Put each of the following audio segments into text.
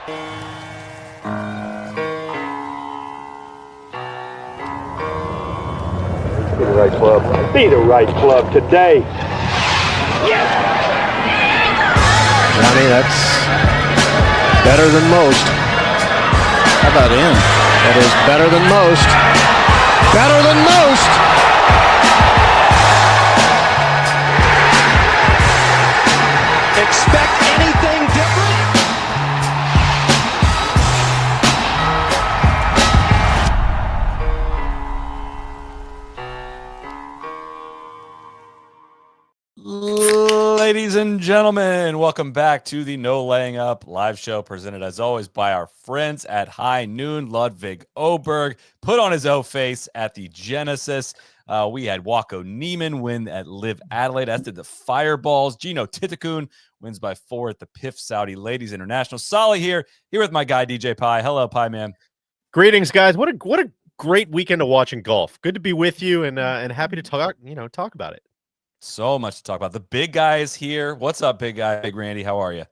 Be the right club. Be the right club today. Yes! Johnny, that's better than most. How about in? That is better than most. Better than most! Expect anything different? Ladies and gentlemen, welcome back to the No Laying Up live show, presented as always by our friends at High Noon. Ludvig Åberg put on his O face at the Genesis. We had Joaquin Neimann win at LIV Adelaide, as did the Fireballs. Gino Thitikul wins by 4 at the PIF Saudi Ladies International. Solly here with my guy DJ Pie. Hello, Pie Man. Greetings, guys. What a great weekend of watching golf. Good to be with you, and happy to talk about it. So much to talk about. The big guy is here. What's up, big guy? Big Randy, how are you?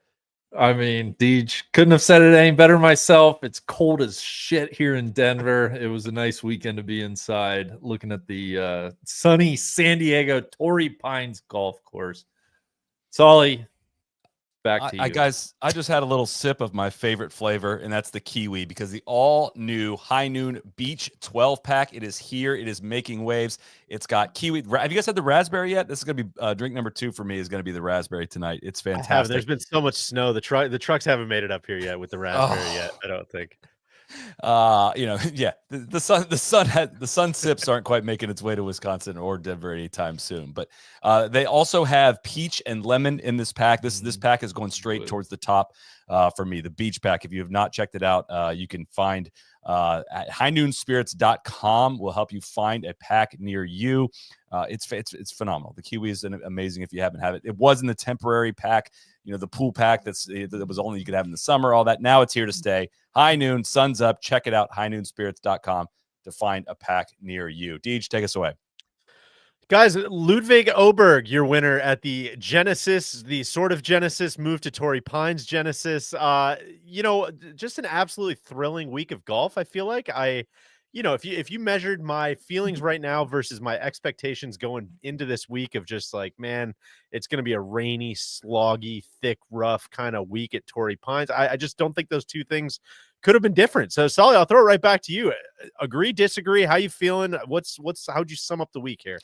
I mean, Deej, couldn't have said it any better myself. It's cold as shit here in Denver. It was a nice weekend to be inside looking at the sunny San Diego Torrey Pines golf course. Solly, back to you. Guys, I just had a little sip of my favorite flavor, and that's the kiwi, because the all-new High Noon Beach 12-pack, it is here. It is making waves. It's got kiwi. Have you guys had the raspberry yet? This is going to be drink number 2 for me, is going to be the raspberry tonight. It's fantastic. There's been so much snow. The trucks haven't made it up here yet with the raspberry yet, I don't think. The sun sips aren't quite making its way to Wisconsin or Denver anytime soon, but they also have peach and lemon in this pack. This pack is going straight towards the top for me, the beach pack. If you have not checked it out, you can find at highnoonspirits.com will help you find a pack near you. It's phenomenal. The kiwi is amazing if you haven't had it. It was in the temporary pack, the pool pack that was only you could have in the summer, all that. Now it's here to stay. High Noon, sun's up. Check it out, highnoonspirits.com to find a pack near you. Deej, take us away. Guys, Ludvig Åberg, your winner at the Genesis, the sort of Genesis, moved to Torrey Pines Genesis. Just an absolutely thrilling week of golf, I feel like. If you measured my feelings right now versus my expectations going into this week of just like, man, it's going to be a rainy, sloggy, thick, rough kind of week at Torrey Pines. I just don't think those two things could have been different. So, Solly, I'll throw it right back to you. Agree, disagree? How you feeling? How'd you sum up the week here?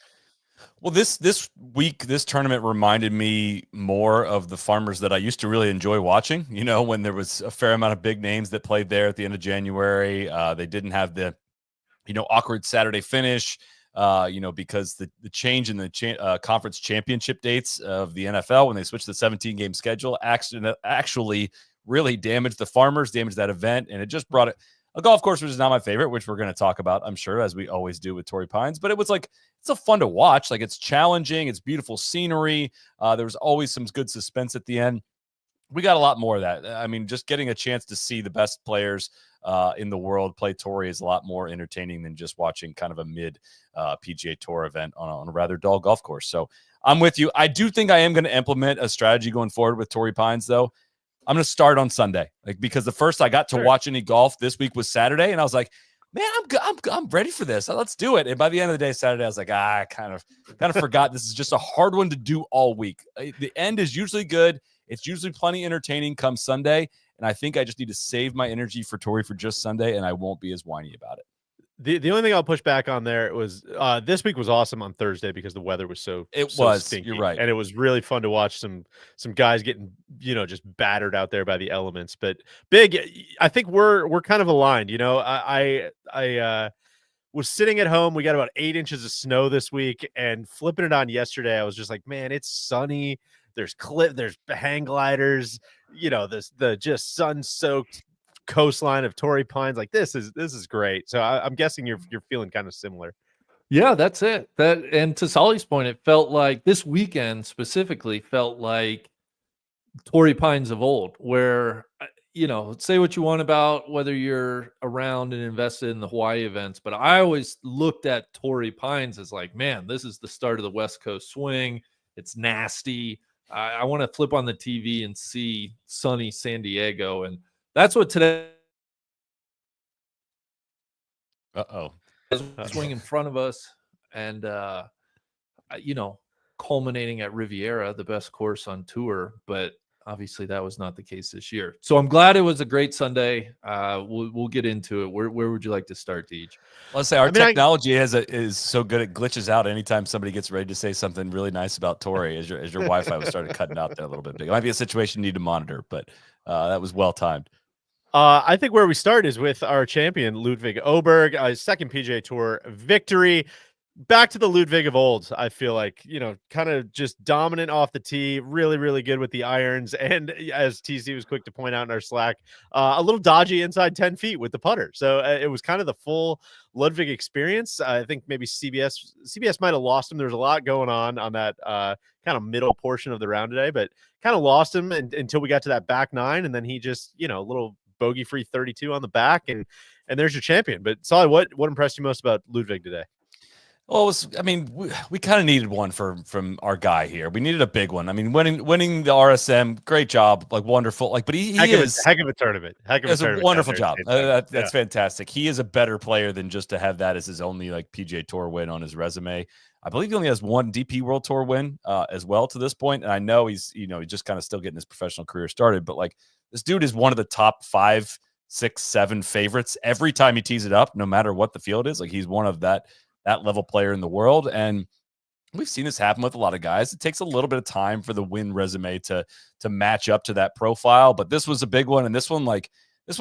Well, this week, this tournament reminded me more of the Farmers that I used to really enjoy watching. When there was a fair amount of big names that played there at the end of January. They didn't have the awkward Saturday finish, because the change in the conference championship dates of the NFL when they switched to the 17-game schedule actually really damaged the Farmers, damaged that event, and it just brought a golf course, which is not my favorite, which we're going to talk about, I'm sure, as we always do with Torrey Pines. But it was like, it's a fun to watch. Like, it's challenging. It's beautiful scenery. There was always some good suspense at the end. We got a lot more of that. I mean, just getting a chance to see the best players in the world play Torrey is a lot more entertaining than just watching kind of a mid PGA Tour event on a rather dull golf course. So I'm with you. I do think I am going to implement a strategy going forward with Torrey Pines, though. I'm going to start on Sunday, because the first I got to watch any golf this week was Saturday, and I was like, man, I'm ready for this. Let's do it. And by the end of the day, Saturday, I was like, I kind of forgot this is just a hard one to do all week. The end is usually good. It's usually plenty entertaining come Sunday, and I think I just need to save my energy for Torrey for just Sunday, and I won't be as whiny about it. The only thing I'll push back on there was this week was awesome on Thursday because the weather was so stinky. You're right, and it was really fun to watch some guys getting just battered out there by the elements. But Big, I think we're kind of aligned. I was sitting at home. We got about 8 inches of snow this week, and flipping it on yesterday, I was just like, man, it's sunny. There's hang gliders. The just sun-soaked coastline of Torrey Pines. Like, this is great. So I'm guessing you're feeling kind of similar. Yeah, that's it. And to Solly's point, it felt like this weekend specifically felt like Torrey Pines of old, where say what you want about whether you're around and invested in the Hawaii events, but I always looked at Torrey Pines as like, man, this is the start of the West Coast swing. It's nasty. I want to flip on the TV and see sunny San Diego, and That's what today swing in front of us, and culminating at Riviera, the best course on tour, but obviously that was not the case this year. So I'm glad it was a great Sunday. We'll get into it. Where would you like to start, Deej? Let's say our technology is so good it glitches out anytime somebody gets ready to say something really nice about Torrey as your Wi-Fi was started cutting out there a little bit big. It might be a situation you need to monitor, but that was well timed. I think where we start is with our champion, Ludvig Åberg, his second PGA Tour victory. Back to the Ludvig of old, I feel like, kind of just dominant off the tee, really, really good with the irons. And as TC was quick to point out in our Slack, a little dodgy inside 10 feet with the putter. So it was kind of the full Ludvig experience. I think maybe CBS might have lost him. There's a lot going on that kind of middle portion of the round today, but kind of lost him until we got to that back nine. And then he just, a little bogey-free 32 on the back. And there's your champion. But Solly, what impressed you most about Ludvig today? Well, we kind of needed one from our guy here. We needed a big one. I mean, winning the RSM, great job, like wonderful. Like, but he is heck of a tournament. It's a wonderful job. That's fantastic. He is a better player than just to have that as his only like PGA Tour win on his resume. I believe he only has one DP World Tour win as well to this point. And I know he's he's just kind of still getting his professional career started. But like this dude is one of the top 5, 6, 7 favorites every time he tees it up, no matter what the field is. Like he's one of that level player in the world. And we've seen this happen with a lot of guys. It takes a little bit of time for the win resume to match up to that profile. But this was a big one. And this one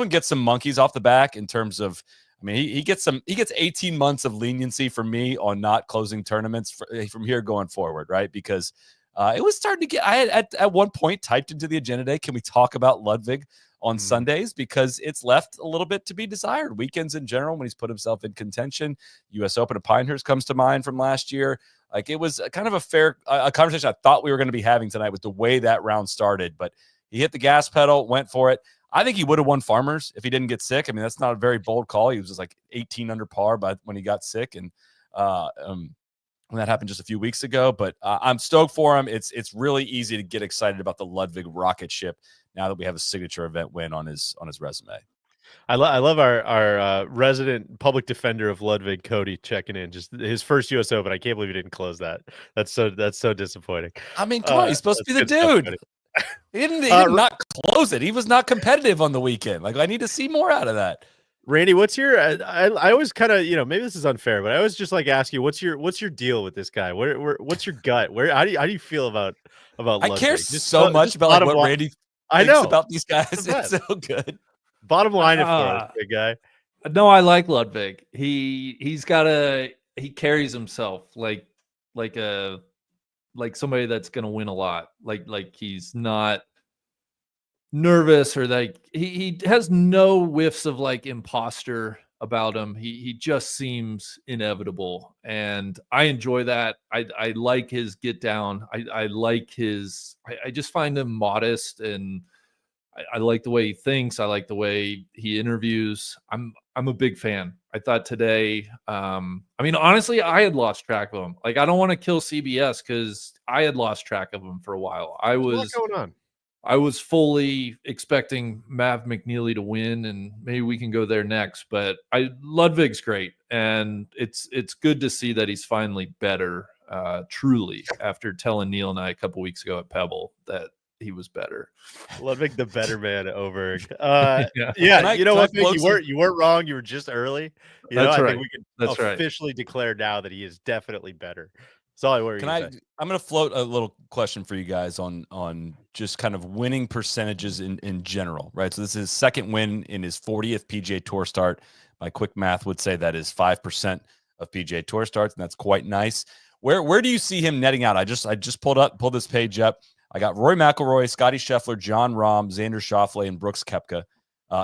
gets some monkeys off the back in terms of, he gets 18 months of leniency for me on not closing tournaments from here going forward. Right. Because it was starting to get, I had at one point typed into the agenda today, can we talk about Ludvig on Sundays, because it's left a little bit to be desired. Weekends in general, when he's put himself in contention, U.S. Open of Pinehurst comes to mind from last year. Like it was kind of a fair conversation I thought we were going to be having tonight with the way that round started, but he hit the gas pedal, went for it. I think he would have won Farmers if he didn't get sick. That's not a very bold call. He was just like 18 under par when he got sick, and when that happened just a few weeks ago. But I'm stoked for him. It's really easy to get excited about the Ludvig rocket ship now that we have a signature event win on his resume. I love our resident public defender of Ludvig, Cody, checking in. Just his first U.S. Open. I can't believe he didn't close that. That's so disappointing. Come on, he's supposed to be the dude. He did not close it. He was not competitive on the weekend. Like I need to see more out of that. Randy, what's your? I always kind of maybe this is unfair, but I always just like ask you what's your deal with this guy? What's your gut? How do you feel about Ludvig? I care so much about what Randy thinks about these guys. It's so good. Bottom line, for us, big guy. No, I like Ludvig. He carries himself like somebody that's gonna win a lot. Like he's not nervous, or like he has no whiffs of like imposter about him. He just seems inevitable, and I enjoy that. I like his get down. I like his. I just find him modest, and I like the way he thinks. I like the way he interviews. I'm a big fan. I thought today, honestly, I had lost track of him. Like, I don't want to kill CBS because I had lost track of him for a while. What's going on? I was fully expecting Mav McNealy to win, and maybe we can go there next. But Ludvig's great, and it's good to see that he's finally better, truly, after telling Neil and I a couple weeks ago at Pebble that he was better. Ludvig, the better man, Åberg. Yeah. You know what, Vic? You weren't wrong. You were just early. That's right. I think we can officially declare now that he is definitely better. I'm going to float a little question for you guys on just kind of winning percentages in general, right? So this is his second win in his 40th PGA Tour start. My quick math would say that is 5% of PGA Tour starts, and that's quite nice. Where do you see him netting out? I just pulled this page up. I got Rory McIlroy, Scottie Scheffler, John Rahm, Xander Schauffele, and Brooks Koepka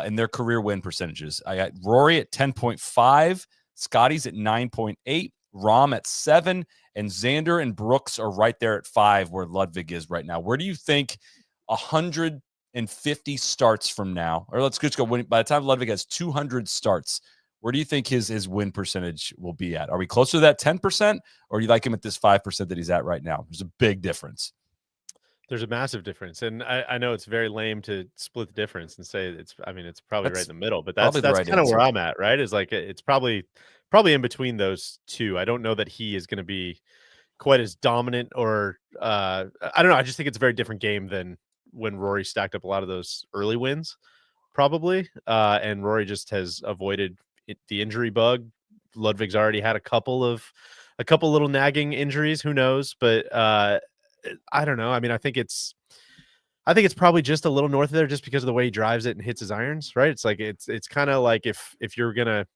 in their career win percentages. I got Rory at 10.5, Scottie's at 9.8, Rahm at 7, and Xander and Brooks are right there at 5, where Ludvig is right now. Where do you think 150 starts from now, or let's just go by the time Ludvig has 200 starts, where do you think his win percentage will be at? Are we closer to that 10%, or do you like him at this 5% that he's at right now? There's a big difference. There's a massive difference, and I know it's very lame to split the difference and say it's. I mean, it's probably right That's in the middle, but probably the that's right kind of where answer. I'm at. Right? Is like it's probably in between those two. I don't know that he is going to be quite as dominant, or I don't know. I just think it's a very different game than when Rory stacked up a lot of those early wins, probably. And Rory just has avoided the injury bug. Ludvig's already had a couple little nagging injuries. Who knows? But I don't know. I mean, I think it's probably just a little north of there, just because of the way he drives it and hits his irons. Right? It's like it's kind of like if you're gonna,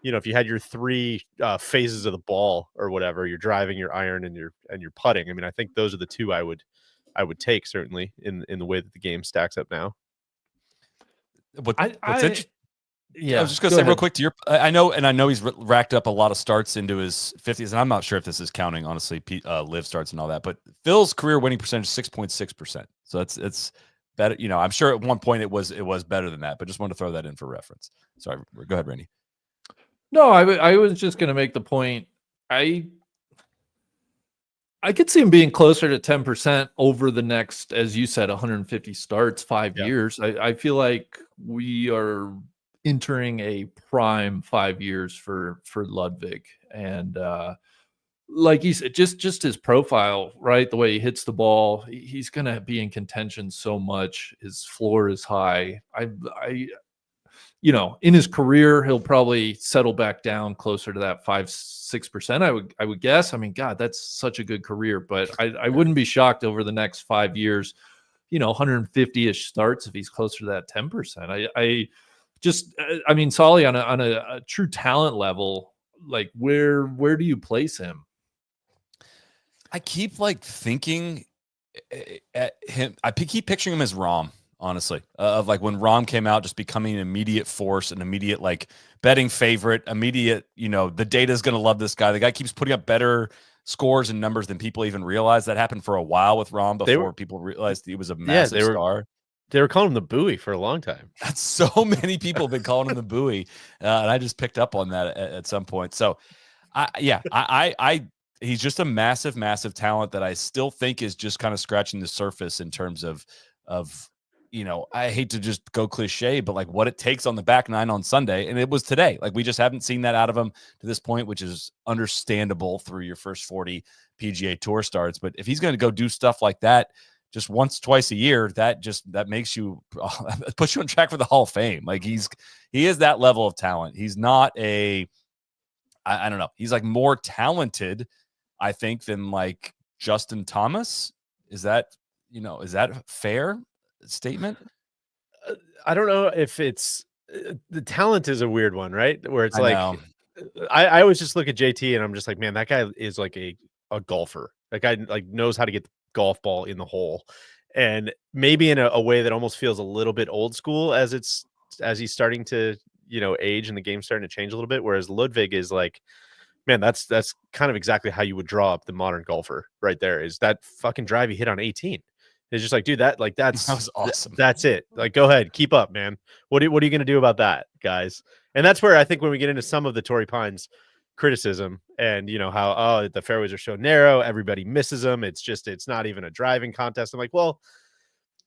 if you had your three phases of the ball or whatever, you're driving, your iron, and your putting. I mean, I think those are the two I would take, certainly in the way that the game stacks up now. What's interesting? Yeah, I was just going to say real quick to your. I know he's racked up a lot of starts into his 50s, and I'm not sure if this is counting, honestly, live starts and all that. But Phil's career winning percentage is 6.6%. So it's better. I'm sure at one point it was better than that, but just wanted to throw that in for reference. Sorry, go ahead, Randy. No, I was just going to make the point. I could see him being closer to 10% over the next, as you said, 150 starts, 5 years. I feel like we are entering a prime 5 years for Ludvig, and like he said, just his profile, right? The way he hits the ball, he's going to be in contention so much. His floor is high. In his career, he'll probably settle back down closer to that 5-6%. I would guess. I mean, God, that's such a good career, but I wouldn't be shocked over the next 5 years, 150-ish starts if he's closer to that 10%. I mean, Solly on a true talent level, like where do you place him? I keep thinking at him. I keep picturing him as Rahm. Honestly, of like when Rahm came out, just becoming an immediate force, an immediate betting favorite, immediate, the data is going to love this guy. The guy keeps putting up better scores and numbers than people even realize. That happened for a while with Rahm before people realized he was a massive star. They were calling him the buoy for a long time. That's so many people have been calling him the buoy. And I just picked up on that at some point. So he's just a massive, massive talent that I still think is just kind of scratching the surface in terms of, I hate to just go cliche, but what it takes on the back nine on Sunday. And it was today. We just haven't seen that out of him to this point, which is understandable through your first 40 PGA Tour starts. But if he's going to go do stuff like that just once, twice a year, that makes you, puts you on track for the Hall of Fame. He is that level of talent. He's not I don't know. He's more talented, I think, than Justin Thomas. Is that a fair statement? I don't know if it's the talent is a weird one, right? Where it's I always just look at JT and I'm just like, man, that guy is a golfer. That guy knows how to get the golf ball in the hole, and maybe in a way that almost feels a little bit old school as he's starting to age and the game's starting to change a little bit. Whereas Ludvig is man, that's kind of exactly how you would draw up the modern golfer right there. Is that fucking drive he hit on 18? It's just dude, that was awesome. That's it. Go ahead, keep up, man. What are you going to do about that, guys? And that's where I think when we get into some of the Torrey Pines criticism and how the fairways are so narrow, everybody misses them. It's not even a driving contest. I'm like, well,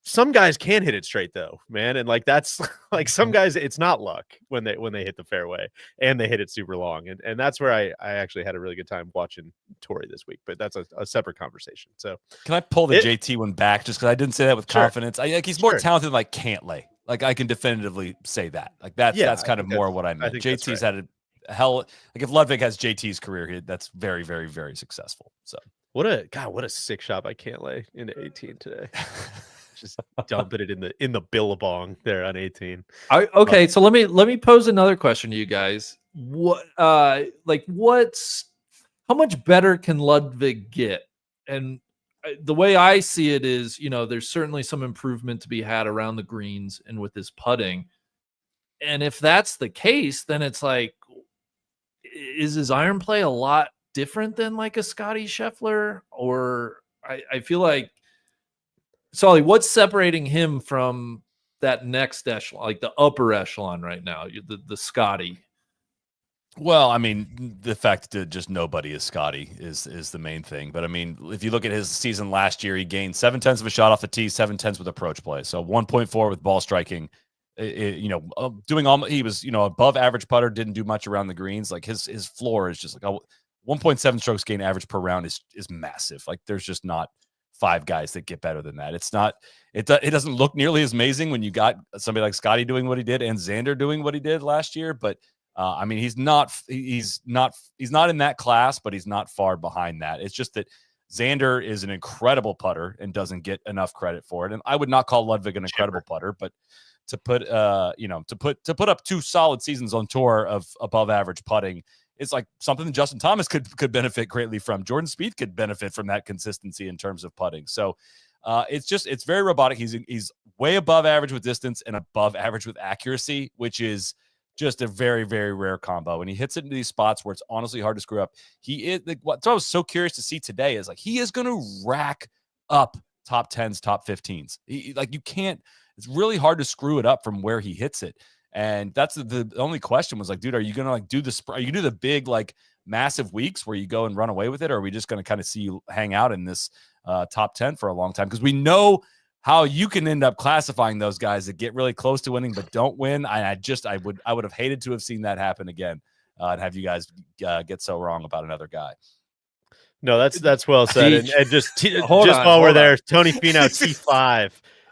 some guys can hit it straight though, man. And that's some guys, it's not luck when they hit the fairway and they hit it super long. And that's where I actually had a really good time watching Torrey this week, but that's a separate conversation. So can I pull the JT one back just because I didn't say that with confidence? He's more talented than Cantlay. I can definitively say that. That's kind of more what I meant. JT's had a hell. If Ludvig has JT's career, that's very, very, very successful. So what a sick shot by Cantlay into 18 today. Just dumping it in the billabong there on 18. Okay, so let me pose another question to you guys. What how much better can Ludvig get? And the way I see it is, there's certainly some improvement to be had around the greens and with his putting. And if that's the case, then it's is his iron play a lot different than a Scottie Scheffler? Or I feel like, Solly, what's separating him from that next echelon, the upper echelon right now, the Scottie? Well, I mean, the fact that just nobody is Scottie is the main thing. But I mean, if you look at his season last year, he gained 7/10 of a shot off the tee, 7/10 with approach play. So 1.4 with ball striking. Doing all, he was, above average putter, didn't do much around the greens. Like his floor is just like 1.7 strokes gain average per round is massive. Like there's just not 5 guys that get better than that. It doesn't look nearly as amazing when you got somebody like Scottie doing what he did and Xander doing what he did last year. But I mean, he's not in that class, but he's not far behind that. It's just that Xander is an incredible putter and doesn't get enough credit for it. And I would not call Ludvig an incredible putter, but to put up 2 solid seasons on tour of above average putting, it's like something that Justin Thomas could benefit greatly from. Jordan Spieth could benefit from that consistency in terms of putting. So it's very robotic. He's way above average with distance and above average with accuracy, which is just a very, very rare combo. And he hits it into these spots where it's honestly hard to screw up. He is what I was so curious to see today is like he is going to rack up top 10s, top 15s. You can't. It's really hard to screw it up from where he hits it. And that's the only question was like, dude, are you going to like do the big like massive weeks where you go and run away with it, or are we just going to kind of see you hang out in this top 10 for a long time? Because we know how you can end up classifying those guys that get really close to winning but don't win. I would have hated to have seen that happen again and have you guys get so wrong about another guy. No, that's well said. And just while we're there, Tony Finau T5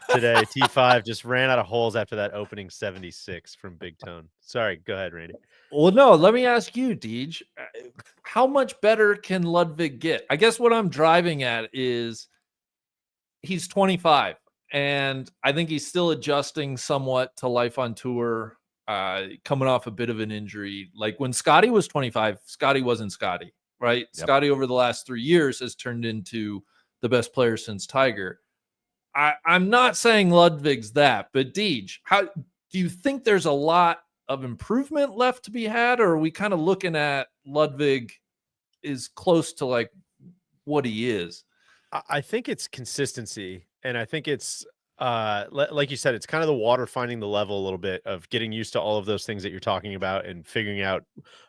today. T5 just ran out of holes after that opening 76 from Big Tone. Sorry, go ahead, Randy. Well, no, let me ask you, Deej, how much better can Ludvig get? I guess what I'm driving at is he's 25. And I think he's still adjusting somewhat to life on tour, coming off a bit of an injury. Like when Scottie was 25, Scottie wasn't Scottie, right? Yep. Scottie over the last 3 years has turned into the best player since Tiger. I'm not saying Ludvig's that, but Deej, how do you think there's a lot of improvement left to be had? Or are we kind of looking at Ludvig is close to like what he is? I think it's consistency. And I think it's, like you said, it's kind of the water finding the level a little bit of getting used to all of those things that you're talking about and figuring out,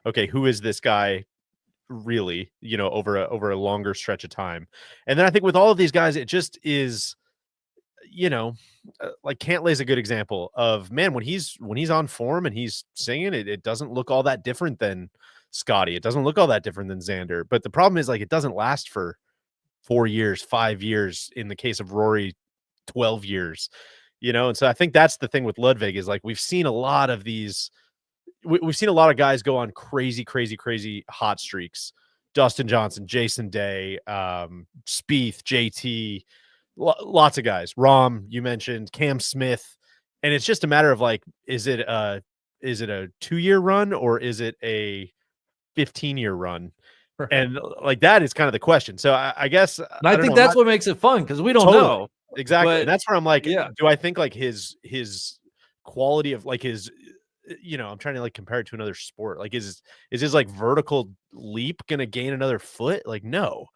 okay, who is this guy really, over a longer stretch of time. And then I think with all of these guys, it just is, like Cantlay's a good example of, man, when he's on form and he's singing, it doesn't look all that different than Scottie. It doesn't look all that different than Xander. But the problem is like it doesn't last for 4 years, 5 years, in the case of Rory, 12 years, And so I think that's the thing with Ludvig is like, we've seen a lot of these, we've seen a lot of guys go on crazy hot streaks. Dustin Johnson, Jason Day, Spieth, JT, lots of guys. Rahm, you mentioned Cam Smith. And it's just a matter of like, is it a 2-year run or is it a 15-year run? And like that is kind of the question. So I guess I think that's what makes it fun because we don't know exactly. But, and that's where I'm like, yeah. Do I think like his quality of like his, I'm trying to like compare it to another sport. Like is his like vertical leap gonna gain another foot? Like no,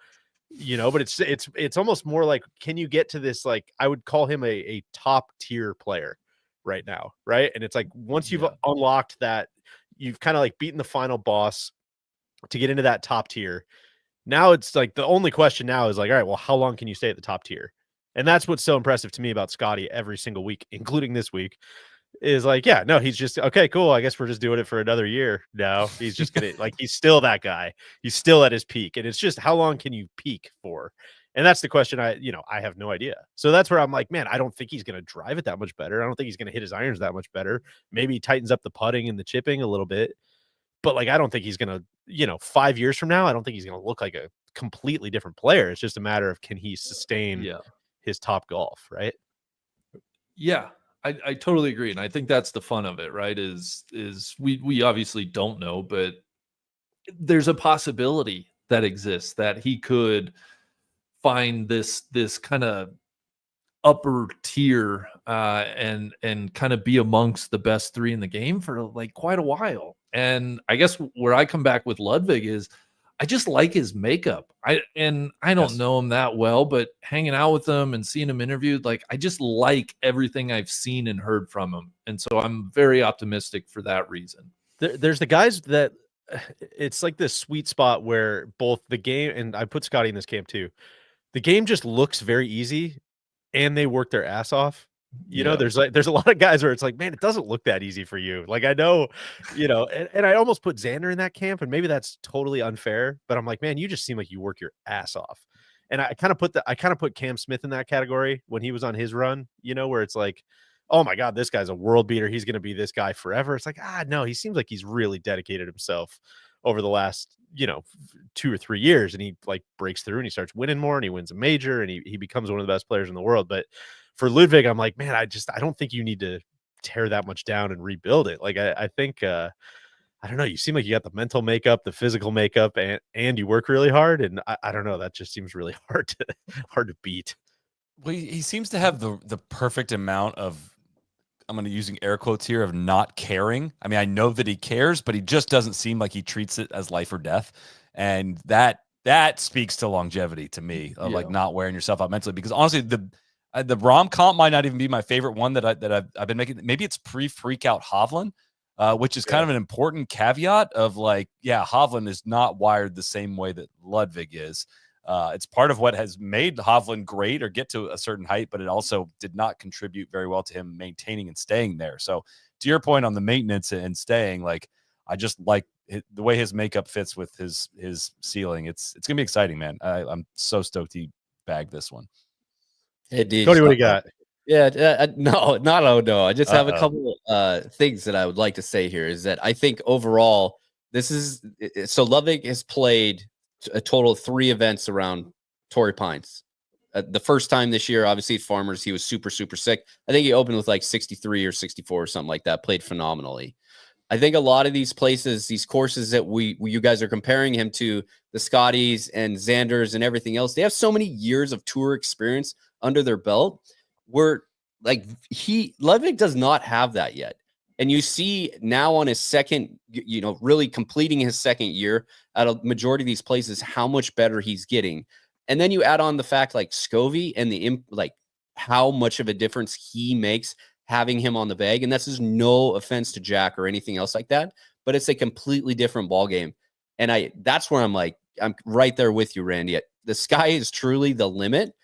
but it's almost more like, can you get to this? Like I would call him a top tier player right now, right? And it's like once you've unlocked that, you've kind of like beaten the final boss to get into that top tier. Now it's like the only question now is like, all right, well, how long can you stay at the top tier? And that's what's so impressive to me about Scottie every single week, including this week, is like, yeah, no, he's just okay, cool. I guess we're just doing it for another year. No, he's just gonna like, he's still that guy. He's still at his peak. And it's just how long can you peak for? And that's the question I have no idea. So that's where I'm like, man, I don't think he's gonna drive it that much better. I don't think he's gonna hit his irons that much better. Maybe he tightens up the putting and the chipping a little bit. But like, I don't think he's going to, 5 years from now, I don't think he's going to look like a completely different player. It's just a matter of, can he sustain his top golf, right? Yeah, I totally agree. And I think that's the fun of it, right? Is we obviously don't know, but there's a possibility that exists that he could find this kind of upper tier and kind of be amongst the best 3 in the game for like quite a while. And I guess where I come back with Ludvig is I just like his makeup. I don't know him that well, but hanging out with him and seeing him interviewed, like I just like everything I've seen and heard from him. And so I'm very optimistic for that reason. There's the guys that it's like this sweet spot where both the game, and I put Scottie in this camp too. The game just looks very easy, and they work their ass off. You know, there's a lot of guys where it's like, man, it doesn't look that easy for you. Like, I know, and I almost put Xander in that camp, and maybe that's totally unfair, but I'm like, man, you just seem like you work your ass off. And I kind of put Cam Smith in that category when he was on his run, where it's like, oh my God, this guy's a world beater. He's going to be this guy forever. It's like, no, he seems like he's really dedicated himself over the last, 2 or 3 years. And he like breaks through and he starts winning more and he wins a major and he becomes one of the best players in the world. But for Ludvig, I'm like, man, I don't think you need to tear that much down and rebuild it. Like, I think, I don't know. You seem like you got the mental makeup, the physical makeup, and you work really hard. And I don't know. That just seems really hard to beat. Well, he seems to have the perfect amount of, I'm going to using air quotes here, of not caring. I mean, I know that he cares, but he just doesn't seem like he treats it as life or death. And that speaks to longevity to me, of like not wearing yourself out mentally. Because honestly, the Rom comp might not even be my favorite one that I've been making. Maybe it's pre-freak out Hovland, which is kind of an important caveat of like, yeah, Hovland is not wired the same way that Ludvig is. It's part of what has made Hovland great or get to a certain height, but it also did not contribute very well to him maintaining and staying there. So to your point on the maintenance and staying, like, I just like the way his makeup fits with his ceiling. It's going to be exciting, man. I'm so stoked he bagged this one. Hey, dude, Cody, what do you got? Yeah, no. I just have a couple things that I would like to say here. Is that I think overall, so Ludvig has played a total of 3 events around Torrey Pines. The first time this year, obviously at Farmers, he was super, super sick. I think he opened with like 63 or 64 or something like that, played phenomenally. I think a lot of these places, these courses that you guys are comparing him to, the Scotties and Xanders and everything else, they have so many years of tour experience under their belt where like Ludvig does not have that yet. And you see now on his second, really completing his second year at a majority of these places, how much better he's getting. And then you add on the fact like Scovey and how much of a difference he makes having him on the bag. And that's just no offense to Jack or anything else like that, but it's a completely different ball game. And that's where I'm like, I'm right there with you, Randy. The sky is truly the limit.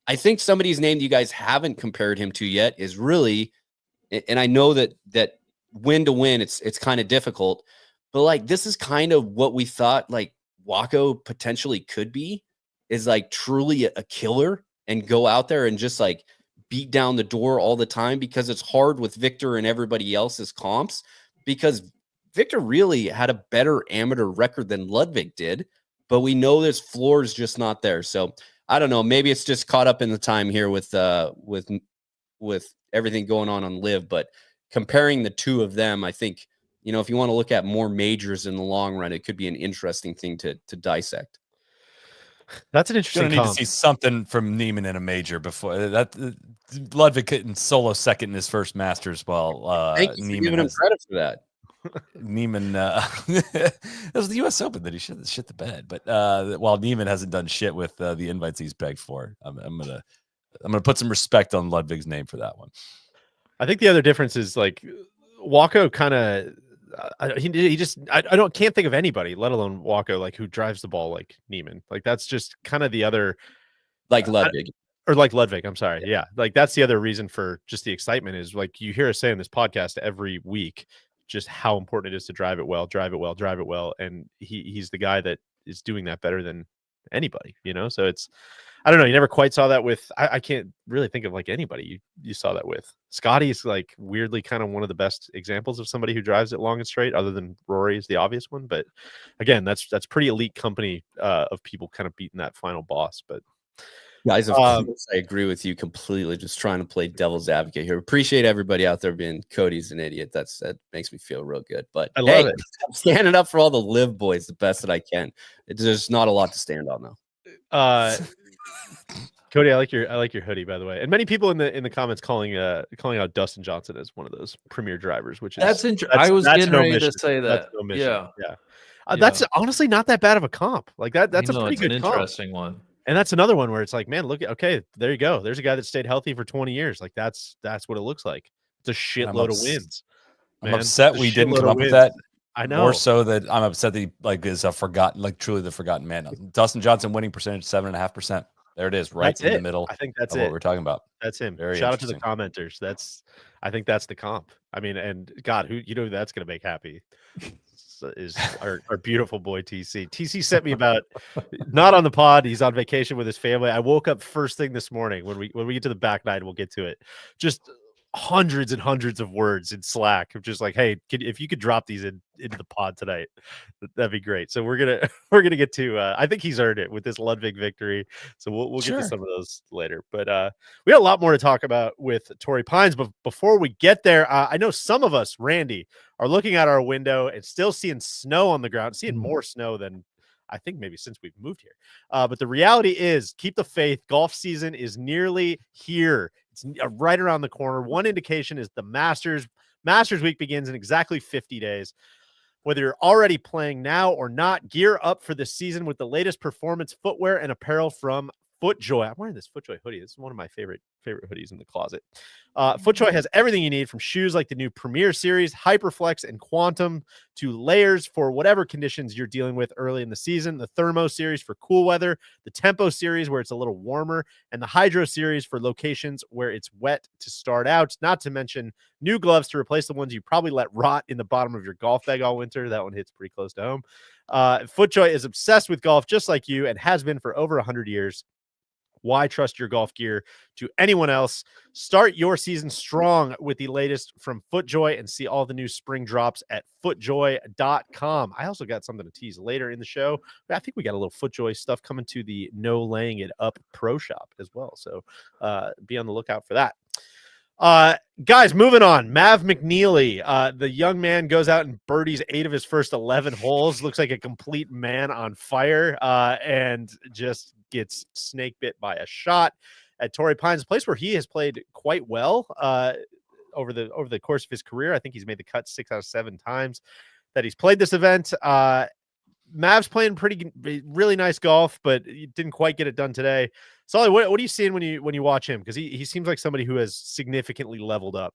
I think somebody's name you guys haven't compared him to yet is really, and I know that win to win, it's kind of difficult, but like, this is kind of what we thought like Waco potentially could be, is like truly a killer and go out there and just like beat down the door all the time, because it's hard with Victor and everybody else's comps, because Victor really had a better amateur record than Ludvig did, but we know this floor is just not there. So I don't know, maybe it's just caught up in the time here with everything going on LIV, but comparing the two of them, I think, if you want to look at more majors in the long run, it could be an interesting thing to dissect. That's an interesting Gonna need to see something from Neimann in a major before that. Ludvig getting solo second in his first Masters. Well, thank you for giving him credit for that. Neimann, it was the U.S. Open that he shit the bed. But while Neimann hasn't done shit with the invites he's begged for, I'm gonna put some respect on Ludvig's name for that one. I think the other difference is like Waco kind of. Can't think of anybody, let alone Waco, like who drives the ball like Neimann. Like that's just kind of the other, like Ludvig. Or like Ludvig. I'm sorry. Yeah. Like that's the other reason for just the excitement is like you hear us say in this podcast every week just how important it is to drive it well. And he's the guy that is doing that better than anybody, So it's, I don't know. You never quite saw that with, I can't really think of like anybody you saw that with. Scottie's like weirdly kind of one of the best examples of somebody who drives it long and straight, other than Rory is the obvious one. But again, that's pretty elite company of people kind of beating that final boss. But guys, of course, I agree with you completely. Just trying to play devil's advocate here. Appreciate everybody out there being Cody's an idiot. That makes me feel real good. But I love it. I'm standing up for all the LIV boys the best that I can. There's not a lot to stand on though. Cody, I like your hoodie, by the way, and many people in the comments calling out Dustin Johnson as one of those premier drivers, which is that's interesting. I was getting ready to say that. Yeah. That's honestly not that bad of a comp. Like that's a pretty good comp. Interesting one. And that's another one where it's like, man, okay, there you go. There's a guy that stayed healthy for 20 years. Like that's what it looks like. It's a shitload of wins. I'm upset we didn't come up with that. I know. More so that I'm upset that he is a forgotten, truly the forgotten man. Dustin Johnson winning percentage 7.5%. There it is, right That's in the it. middle. I think that's of it. what we're talking about. That's him. Very Shout out to the interesting. commenters. I think that's the comp. I mean, and God, who who that's going to make happy is our beautiful boy TC. TC sent me about not on the pod. He's on vacation with his family. I woke up first thing this morning when we get to the back nine. We'll get to it. Just hundreds and hundreds of words in Slack of just like, hey, if you could drop these into the pod tonight, that'd be great. So we're gonna get to. I think he's earned it with this Ludvig victory. So we'll get to some of those later. But we got a lot more to talk about with Torrey Pines. But before we get there, I know some of us, Randy, are looking out our window and still seeing snow on the ground, seeing more snow than I think maybe since we've moved here. But the reality is, keep the faith. Golf season is nearly here. It's right around the corner. One indication is the Masters. Masters week begins in exactly 50 days. Whether you're already playing now or not, gear up for the season with the latest performance footwear and apparel from FootJoy. I'm wearing this FootJoy hoodie. This is one of my favorite hoodies in the closet. FootJoy has everything you need, from shoes like the new Premier Series, Hyperflex, and Quantum, to layers for whatever conditions you're dealing with early in the season, the Thermo Series for cool weather, the Tempo Series where it's a little warmer, and the Hydro Series for locations where it's wet to start out, not to mention new gloves to replace the ones you probably let rot in the bottom of your golf bag all winter. That one hits pretty close to home. FootJoy is obsessed with golf just like you and has been for over 100 years. Why trust your golf gear to anyone else? Start your season strong with the latest from FootJoy and see all the new spring drops at footjoy.com. I also got something to tease later in the show. I think we got a little FootJoy stuff coming to the No Laying It Up Pro Shop as well. So be on the lookout for that. Guys, moving on. Mav McNealy, the young man goes out and birdies 8 of his first 11 holes. Looks like a complete man on fire, and just gets snake bit by a shot at Torrey Pines, a place where he has played quite well over the course of his career. I think he's made the cut 6 out of 7 times that he's played this event. Mav's playing really nice golf, but he didn't quite get it done today. Solly, what are you seeing when you watch him? Because he seems like somebody who has significantly leveled up.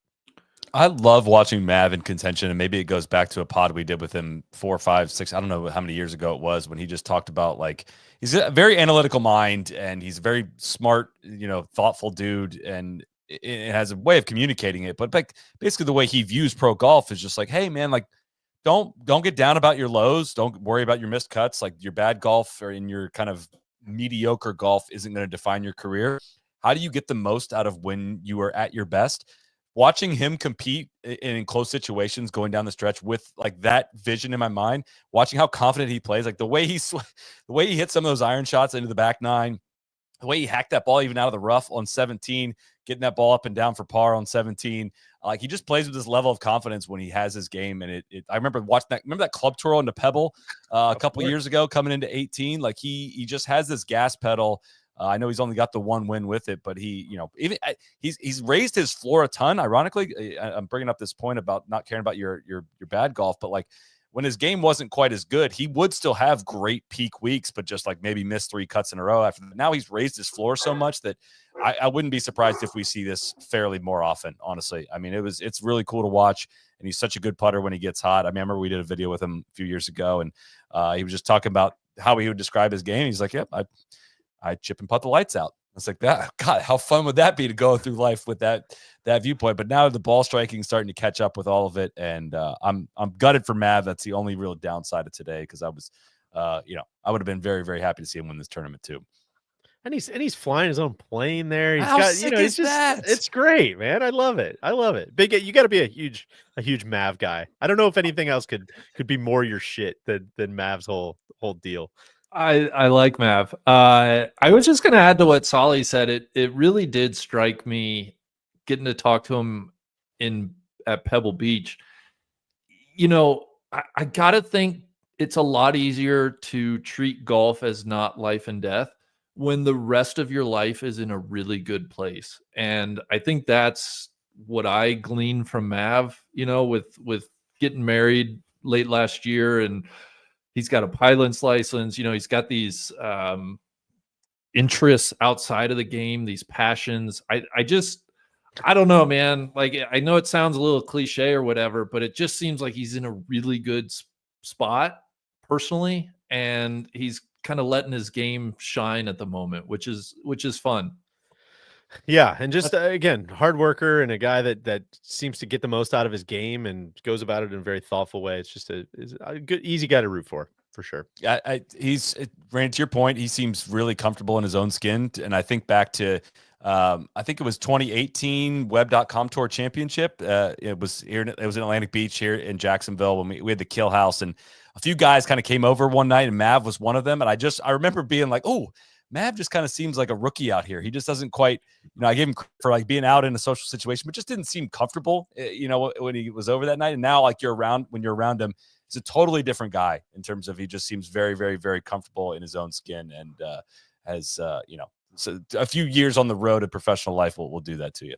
I love watching Mav in contention, and maybe it goes back to a pod we did with him 4, 5, 6. I don't know how many years ago it was, when he just talked about, like, he's a very analytical mind and he's a very smart, thoughtful dude, and it has a way of communicating it. But basically, the way he views pro golf is just like, hey, man, like, don't get down about your lows. Don't worry about your missed cuts. Like, your bad golf or in your kind of mediocre golf isn't going to define your career. How do you get the most out of when you are at your best? Watching him compete in close situations going down the stretch with like that vision in my mind, watching how confident he plays, like the way he hits some of those iron shots into the back nine, the way he hacked that ball even out of the rough on 17, getting that ball up and down for par on 17. Like, he just plays with this level of confidence when he has his game. And I remember watching that. Remember that club tour on the Pebble a couple years ago, coming into 18. Like, he just has this gas pedal. I know he's only got the one win with it, but he's raised his floor a ton. Ironically, I'm bringing up this point about not caring about your bad golf, but like, when his game wasn't quite as good, he would still have great peak weeks, but just like maybe miss 3 cuts in a row after that. Now he's raised his floor so much that I wouldn't be surprised if we see this fairly more often, honestly. I mean, it's really cool to watch, and he's such a good putter when he gets hot. I remember we did a video with him a few years ago, and he was just talking about how he would describe his game. He's like, yep, I chip and putt the lights out. It's like that. God, how fun would that be to go through life with that viewpoint? But now the ball striking is starting to catch up with all of it, and I'm gutted for Mav. That's the only real downside of today, because I was, I would have been very, very happy to see him win this tournament too. And he's flying his own plane there. How sick is that? It's great, man. I love it. Big. You got to be a huge Mav guy. I don't know if anything else could be more your shit than Mav's whole deal. I like Mav. I was just going to add to what Solly said. It really did strike me getting to talk to him at Pebble Beach. I got to think it's a lot easier to treat golf as not life and death when the rest of your life is in a really good place. And I think that's what I gleaned from Mav, with getting married late last year, and he's got a pilot's license. He's got these interests outside of the game, these passions. I don't know, man. Like, I know it sounds a little cliche or whatever, but it just seems like he's in a really good spot personally, and he's kind of letting his game shine at the moment, which is fun. Yeah, and just again, hard worker and a guy that seems to get the most out of his game and goes about it in a very thoughtful way. It's just a good, easy guy to root for sure. He's Randy, to your point, he seems really comfortable in his own skin, and I think back to I think it was 2018 Web.com Tour Championship. It was here. It was in Atlantic Beach here in Jacksonville when we had the Killhouse, and a few guys kind of came over one night, and Mav was one of them. And I remember being like, oh, Mav just kind of seems like a rookie out here. He just doesn't quite, I gave him for like being out in a social situation, but just didn't seem comfortable, when he was over that night. And now, like when you're around him, he's a totally different guy in terms of he just seems very, very, very comfortable in his own skin, and has so a few years on the road of professional life will do that to you.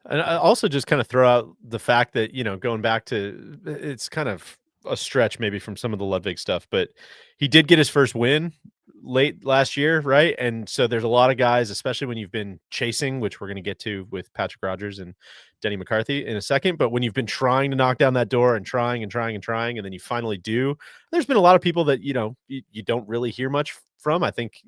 And I also just kind of throw out the fact that, going back to, it's kind of a stretch maybe from some of the Ludvig stuff, but he did get his first win late last year, right? And so there's a lot of guys, especially when you've been chasing, which we're going to get to with Patrick Rodgers and Denny McCarthy in a second, but when you've been trying to knock down that door and trying, and then you finally do, there's been a lot of people that, you don't really hear much from. I think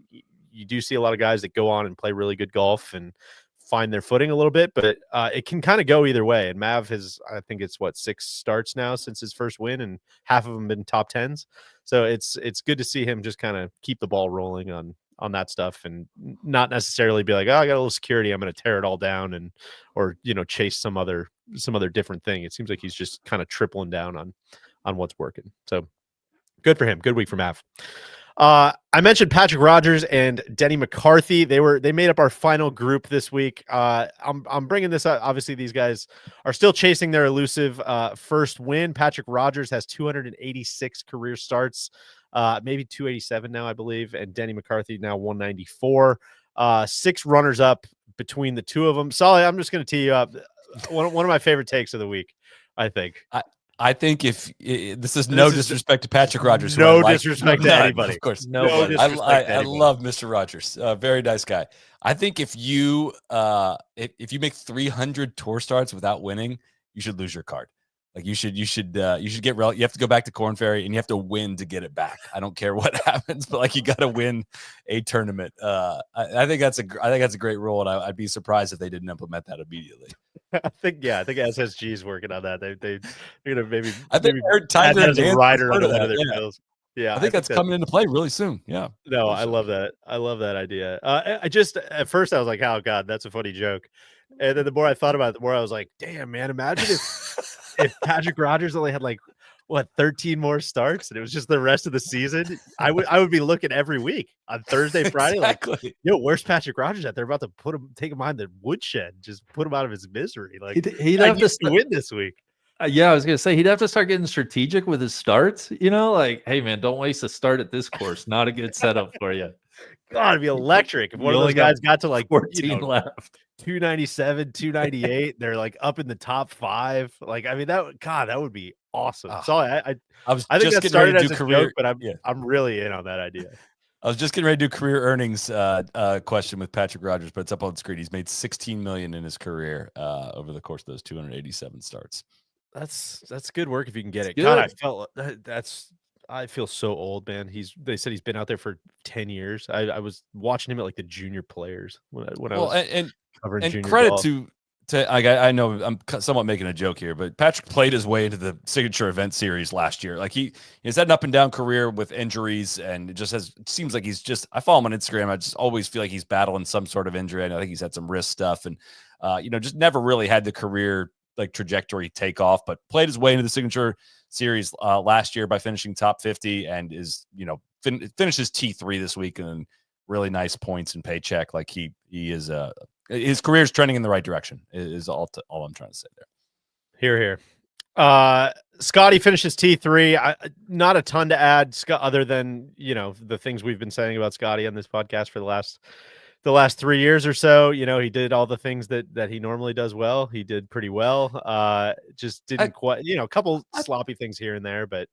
you do see a lot of guys that go on and play really good golf and find their footing a little bit, but it can kind of go either way. And Mav has, I think it's 6 starts now since his first win, and half of them been top 10s. So it's good to see him just kind of keep the ball rolling on that stuff, and not necessarily be like, oh, I got a little security, I'm going to tear it all down or chase some other different thing. It seems like he's just kind of tripling down on what's working. So good for him. Good week for Mav. I mentioned Patrick Rodgers and Denny McCarthy. They made up our final group this week. I'm bringing this up. Obviously, these guys are still chasing their elusive first win. Patrick Rodgers has 286 career starts, maybe 287 now, I believe, and Denny McCarthy now 194. 6 runners up between the two of them. Solly, I'm just going to tee you up. One of my favorite takes of the week, I think. I think if this is no disrespect to Patrick Rodgers, no disrespect to anybody, of course. No, I love Mr. Rodgers. Very nice guy. I think if you make 300 tour starts without winning, you should lose your card. Like you should get you have to go back to Corn Ferry and you have to win to get it back. I don't care what happens, but like you got to win a tournament. I think that's a great rule, and I'd be surprised if they didn't implement that immediately. I think SSG is working on that. They're gonna maybe. I think Tiger has a rider on the head of their bills. Yeah, I think that's coming into play really soon. Yeah. No, I love that. I love that idea. I just at first I was like, oh God, that's a funny joke. And then the more I thought about it, the more I was like, damn, man, imagine if Patrick Rodgers only had 13 more starts and it was just the rest of the season. I would be looking every week on Thursday, Friday, exactly. Where's Patrick Rodgers at? They're about to take him behind the woodshed, just put him out of his misery. He'd have to win this week. Yeah, I was gonna say he'd have to start getting strategic with his starts. Hey man, don't waste a start at this course. Not a good setup for you. God, it'd be electric if one of those guys got to 14 left. 297, 298. They're up in the top 5. That would be awesome. So I think that started as a joke, but I'm really in on that idea. I was just getting ready to do career earnings question with Patrick Rodgers, but it's up on the screen. He's made $16 million in his career over the course of those 287 starts. That's good work if you can get it. Good. God, I feel so old, man. They said he's been out there for 10 years. I was watching him at the junior players when I was covering junior credit golf. to I know I'm somewhat making a joke here, but Patrick played his way into the signature event series last year. He's had an up and down career with injuries, and it seems like I follow him on Instagram. I just always feel like he's battling some sort of injury. I think he's had some wrist stuff, and just never really had the career trajectory take off, but played his way into the signature series last year by finishing top 50, and is finishes T3 this week, and really nice points and paycheck. He is his career is trending in the right direction is all I'm trying to say there. Here. Scottie finishes T3. Not a ton to add, other than the things we've been saying about Scottie on this podcast for the last 3 years or so. He did all the things that he normally does well. He did pretty well. Just didn't quite, a couple sloppy things here and there, but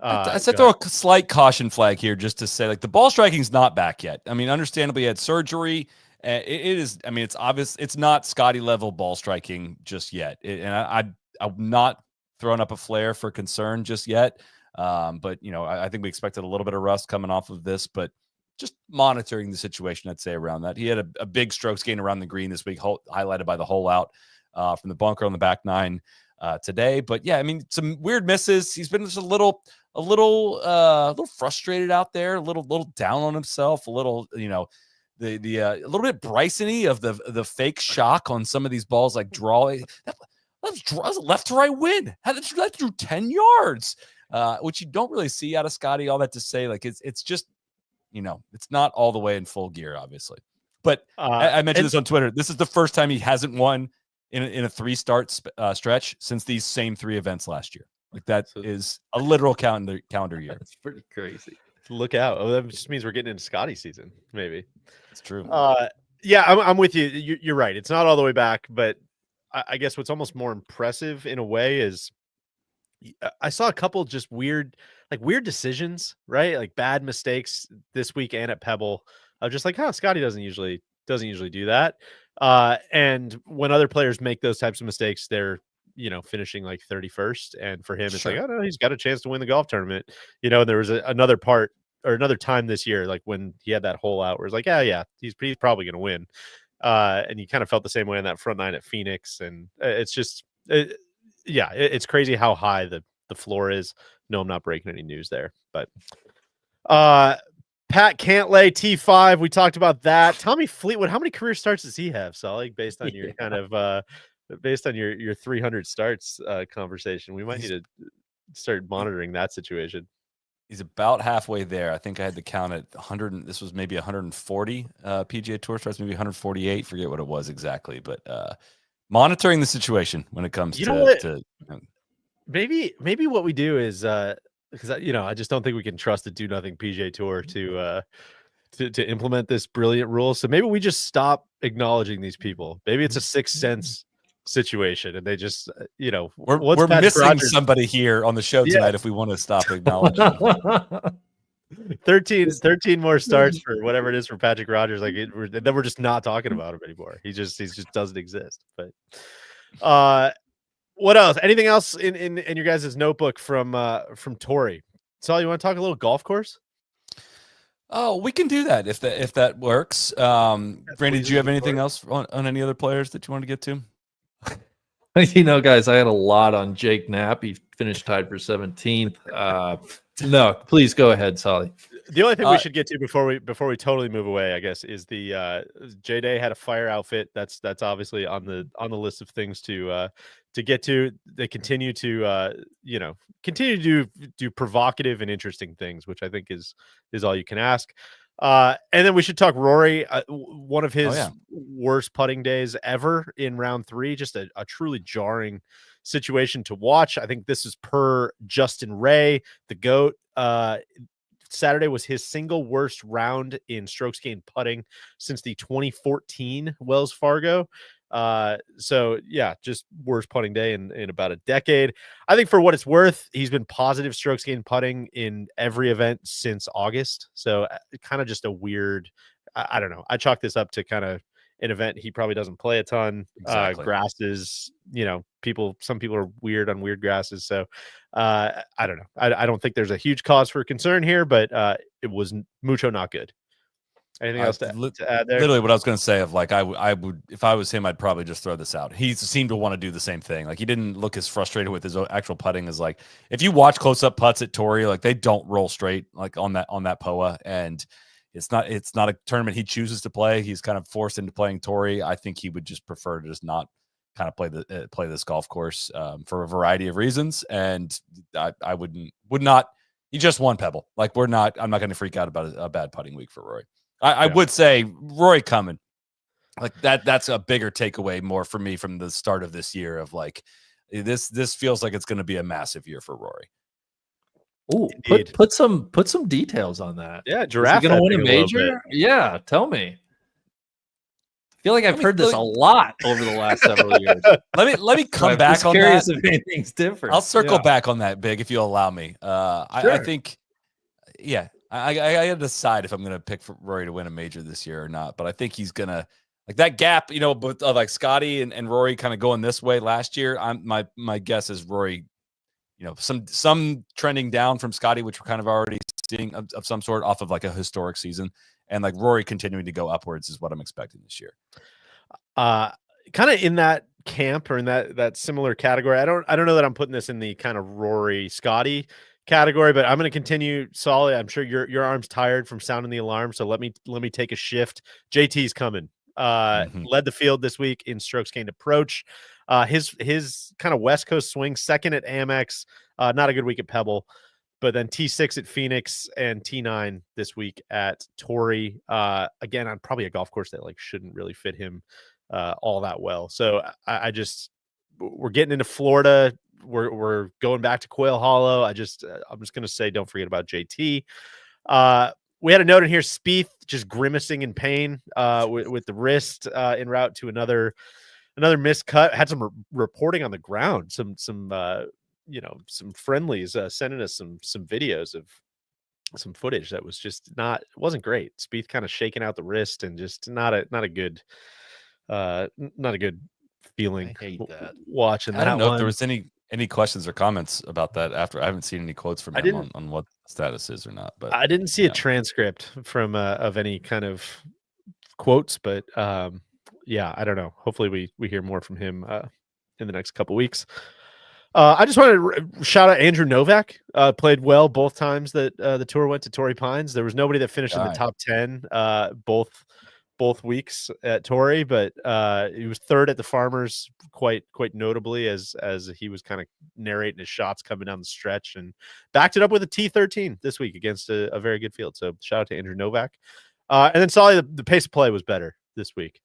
I said throw a slight caution flag here just to say the ball striking's not back yet. I mean, understandably he had surgery it is. I mean, it's obvious. It's not Scottie level ball striking just yet. I'm not throwing up a flare for concern just yet. But I think we expected a little bit of rust coming off of this, but just monitoring the situation, I'd say around that. He had a big strokes gain around the green this week, highlighted by the hole out from the bunker on the back nine today. But yeah, I mean, some weird misses. He's been just a little frustrated out there, a little down on himself, a little, a little bit Bryson-y of the fake shock on some of these balls, like drawing. That's left to right win. That threw 10 yards, which you don't really see out of Scottie. All that to say, like it's just, it's not all the way in full gear, obviously. But I mentioned this on Twitter. This is the first time he hasn't won in a 3-start stretch since these same 3 events last year. Like that is a literal calendar year. It's pretty crazy. Look out! Oh, that just means we're getting into Scottie season. Maybe it's true. Yeah, I'm with you. You're right. It's not all the way back, but I guess what's almost more impressive in a way is I saw a couple just weird decisions, right? Like bad mistakes this week and at Pebble. I'm just like, Scottie doesn't usually do that. And when other players make those types of mistakes, they're finishing like 31st, and for him, it's like, oh no, he's got a chance to win the golf tournament. And there was another time this year, like when he had that hole out, where it's like, yeah, he's probably going to win. And you kind of felt the same way on that front nine at Phoenix, and it's just, it's crazy how high the floor is. No, I'm not breaking any news there, but Pat Cantlay T5, we talked about that. Tommy Fleetwood, how many career starts does he have, Solly? Based on your kind of based on your 300 starts conversation, we might need to start monitoring that situation. He's about halfway there. I think I had to count at 100. This was maybe 140 PGA Tour starts, maybe 148. Forget what it was exactly, but monitoring the situation when it comes to maybe what we do is because I just don't think we can trust the do nothing PGA Tour to implement this brilliant rule. So maybe we just stop acknowledging these people. Maybe it's a Sixth Sense situation, and they just we're missing somebody here on the show tonight if we want to stop acknowledging 13 more starts for whatever it is for Patrick Rodgers. Like then we're just not talking about him anymore. He just doesn't exist. But what else? Anything else in your guys' notebook from Torrey? Saul, you want to talk a little golf course? Oh, we can do that if that works. Brandon, do you have anything else on any other players that you want to get to? Guys, I had a lot on Jake Knapp. He finished tied for 17th. No, please go ahead, Solly. The only thing we should get to before we totally move away, I guess, is the J-Day had a fire outfit. That's obviously on the list of things to get to. They continue to do provocative and interesting things, which I think is all you can ask. And then we should talk Rory, one of his worst putting days ever in round 3. Just a truly jarring situation to watch. I think this is per Justin Ray, the GOAT. Saturday was his single worst round in strokes gained putting since the 2014 Wells Fargo. So yeah, just worst putting day in about a decade. I think for what it's worth, he's been positive strokes gained putting in every event since August. So kind of just a weird, I don't know. I chalk this up to kind of an event he probably doesn't play a ton. Exactly. Grasses, some people are weird on weird grasses. So I don't know. I don't think there's a huge cause for concern here, but it was mucho not good. Anything else to add there? Literally what I was going to say of like, I would, if I was him, I'd probably just throw this out. He seemed to want to do the same thing. Like he didn't look as frustrated with his actual putting as like, if you watch close up putts at Torrey, like they don't roll straight, like on that POA. And it's not a tournament he chooses to play. He's kind of forced into playing Torrey. I think he would just prefer to just not kind of play this golf course for a variety of reasons. And I would not, he just won Pebble. Like I'm not going to freak out about a bad putting week for Rory. I would say Rory coming like that's a bigger takeaway more for me from the start of this year of like, this feels like it's going to be a massive year for Rory. Oh, put some details on that. Yeah, Giraffe going to win a major. Yeah, tell me. I feel like I've heard this a lot over the last several years. Let me come back on that. If anything's different, I'll circle back on that, Big, if you allow me. Sure. I think, yeah, I got to decide if I'm going to pick for Rory to win a major this year or not. But I think he's going to, like, that gap, you know, but like Scottie and Rory kind of going this way last year. My guess is Rory, you know, some trending down from Scottie, which we're kind of already seeing of some sort off of like a historic season, and like Rory continuing to go upwards is what I'm expecting this year. Kind of in that camp or in that similar category. I don't know that I'm putting this in the kind of Rory Scottie category, but I'm going to continue. Solly, I'm sure your arm's tired from sounding the alarm, so let me take a shift. JT's coming. Led the field this week in strokes gained approach. His kind of West Coast swing, second at Amex, not a good week at Pebble, but then T6 at Phoenix and T9 this week at Torrey. Again, on probably a golf course that like shouldn't really fit him all that well. So we're getting into Florida. We're going back to Quail Hollow. I'm just going to say, don't forget about JT. We had a note in here, Spieth just grimacing in pain with the wrist en route to another missed cut. Had some reporting on the ground, some friendlies sending us some videos of some footage that was just wasn't great. Spieth kind of shaking out the wrist and just not a good feeling. I hate that. Watching that. I don't know one. if there was any questions or comments about that after. I haven't seen any quotes from him on what the status is or not. But I didn't see a transcript from of any kind of quotes, but yeah, I don't know. Hopefully we hear more from him in the next couple weeks. I just wanted to shout out Andrew Novak. Played well both times that the tour went to Torrey Pines. There was nobody that finished in the top 10 both weeks at Torrey, but he was third at the Farmers quite notably as he was kind of narrating his shots coming down the stretch, and backed it up with a T13 this week against a very good field. So shout out to Andrew Novak. And then Solly, the pace of play was better this week.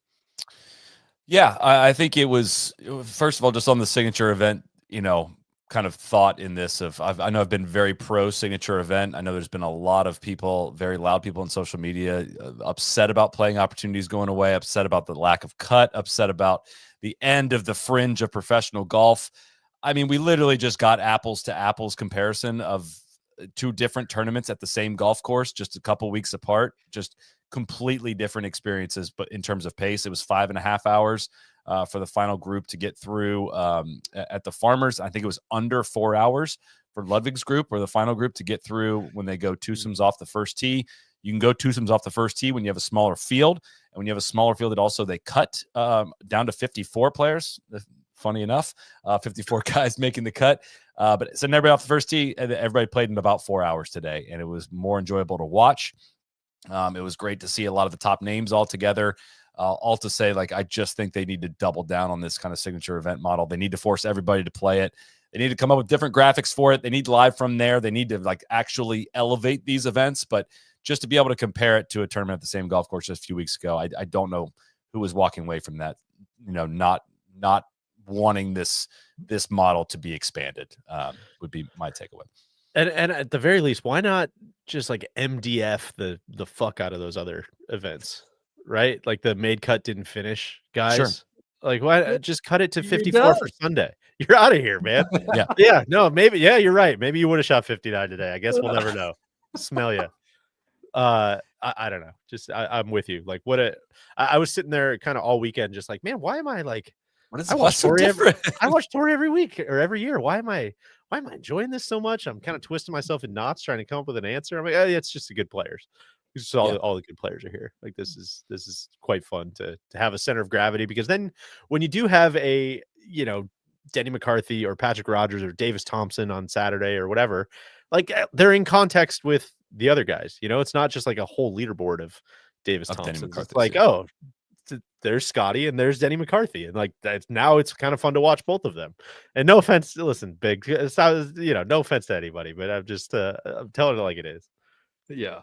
Yeah, I think it was, first of all, just on the signature event, you know, kind of thought in this of, I know I've been very pro signature event. I know there's been a lot of people, very loud people on social media, upset about playing opportunities going away, upset about the lack of cut, upset about the end of the fringe of professional golf. I mean, we literally just got apples to apples comparison of two different tournaments at the same golf course, just a couple weeks apart, just completely different experiences. But in terms of pace, it was 5.5 hours for the final group to get through at the Farmers. I think it was under 4 hours for Ludvig's group, or the final group, to get through when they go twosomes off the first tee. You can go twosomes off the first tee when you have a smaller field, and when you have a smaller field, they cut down to 54 players. Funny enough, 54 guys making the cut. But sending everybody off the first tee, everybody played in about 4 hours today, and it was more enjoyable to watch. It was great to see a lot of the top names all together. All to say, like, I just think they need to double down on this kind of signature event model. They need to force everybody to play it. They need to come up with different graphics for it. They need live from there. They need to like actually elevate these events. But just to be able to compare it to a tournament at the same golf course just a few weeks ago, I don't know who was walking away from that, you know, not wanting this model to be expanded would be my takeaway. And at the very least, why not just like MDF the fuck out of those other events, right? Like the made cut didn't finish, guys. Sure. Like, why just cut it to 54 for Sunday? You're out of here, man. Yeah. No, maybe. Yeah, you're right. Maybe you would have shot 59 today. I guess we'll never know. Smell you. I don't know. Just I'm with you. Like, I was sitting there kind of all weekend, just like, man, why am I like? I watch Torrey every week or every year. Why am I enjoying this so much? I'm kind of twisting myself in knots trying to come up with an answer. I'm like, oh, yeah, it's just the good players. It's just all the good players are here. Like, this is quite fun to have a center of gravity, because then when you do have a, you know, Denny McCarthy or Patrick Rodgers or Davis Thompson on Saturday or whatever, like, they're in context with the other guys. You know, it's not just like a whole leaderboard of Davis Thompson. It's like, oh, there's Scottie and there's Denny McCarthy, and like now it's kind of fun to watch both of them. And no offense, listen, Big, it's not, you know, no offense to anybody, but I'm just I'm telling it like it is. Yeah.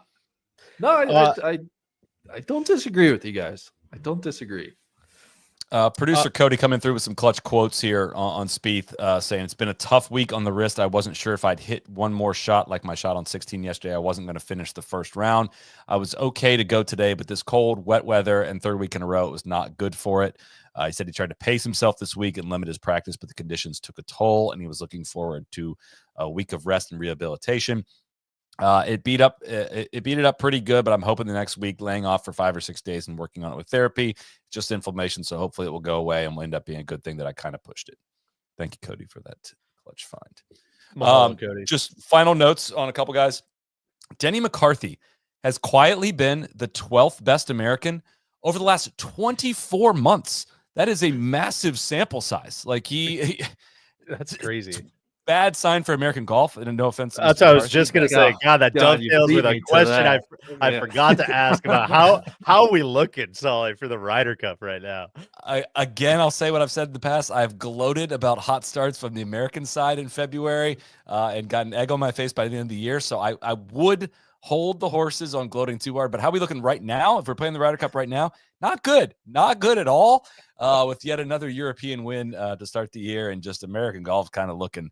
No, I don't disagree with you guys. I don't disagree. Producer Cody coming through with some clutch quotes here on Spieth, saying it's been a tough week on the wrist. I wasn't sure if I'd hit one more shot like my shot on 16 yesterday. I wasn't going to finish the first round. I was okay to go today, but this cold, wet weather and third week in a row, it was not good for it. He said he tried to pace himself this week and limit his practice, but the conditions took a toll, and he was looking forward to a week of rest and rehabilitation. It beat it up pretty good, but I'm hoping the next week laying off for 5 or 6 days and working on it with therapy. Just inflammation, so hopefully it will go away and will end up being a good thing that I kind of pushed it. Thank you, Cody, for that clutch find. Cody. Just final notes on a couple guys. Denny McCarthy has quietly been the 12th best American over the last 24 months. That is a massive sample size. Like That's crazy. Bad sign for American golf. And no offense. That's what I was just going to say. God, that dovetails with a question I forgot to ask about how are we looking, Sully, for the Ryder Cup right now? I'll say what I've said in the past. I've gloated about hot starts from the American side in February and got an egg on my face by the end of the year. So I would hold the horses on gloating too hard. But how are we looking right now? If we're playing the Ryder Cup right now, not good at all. With yet another European win to start the year, and just American golf kind of looking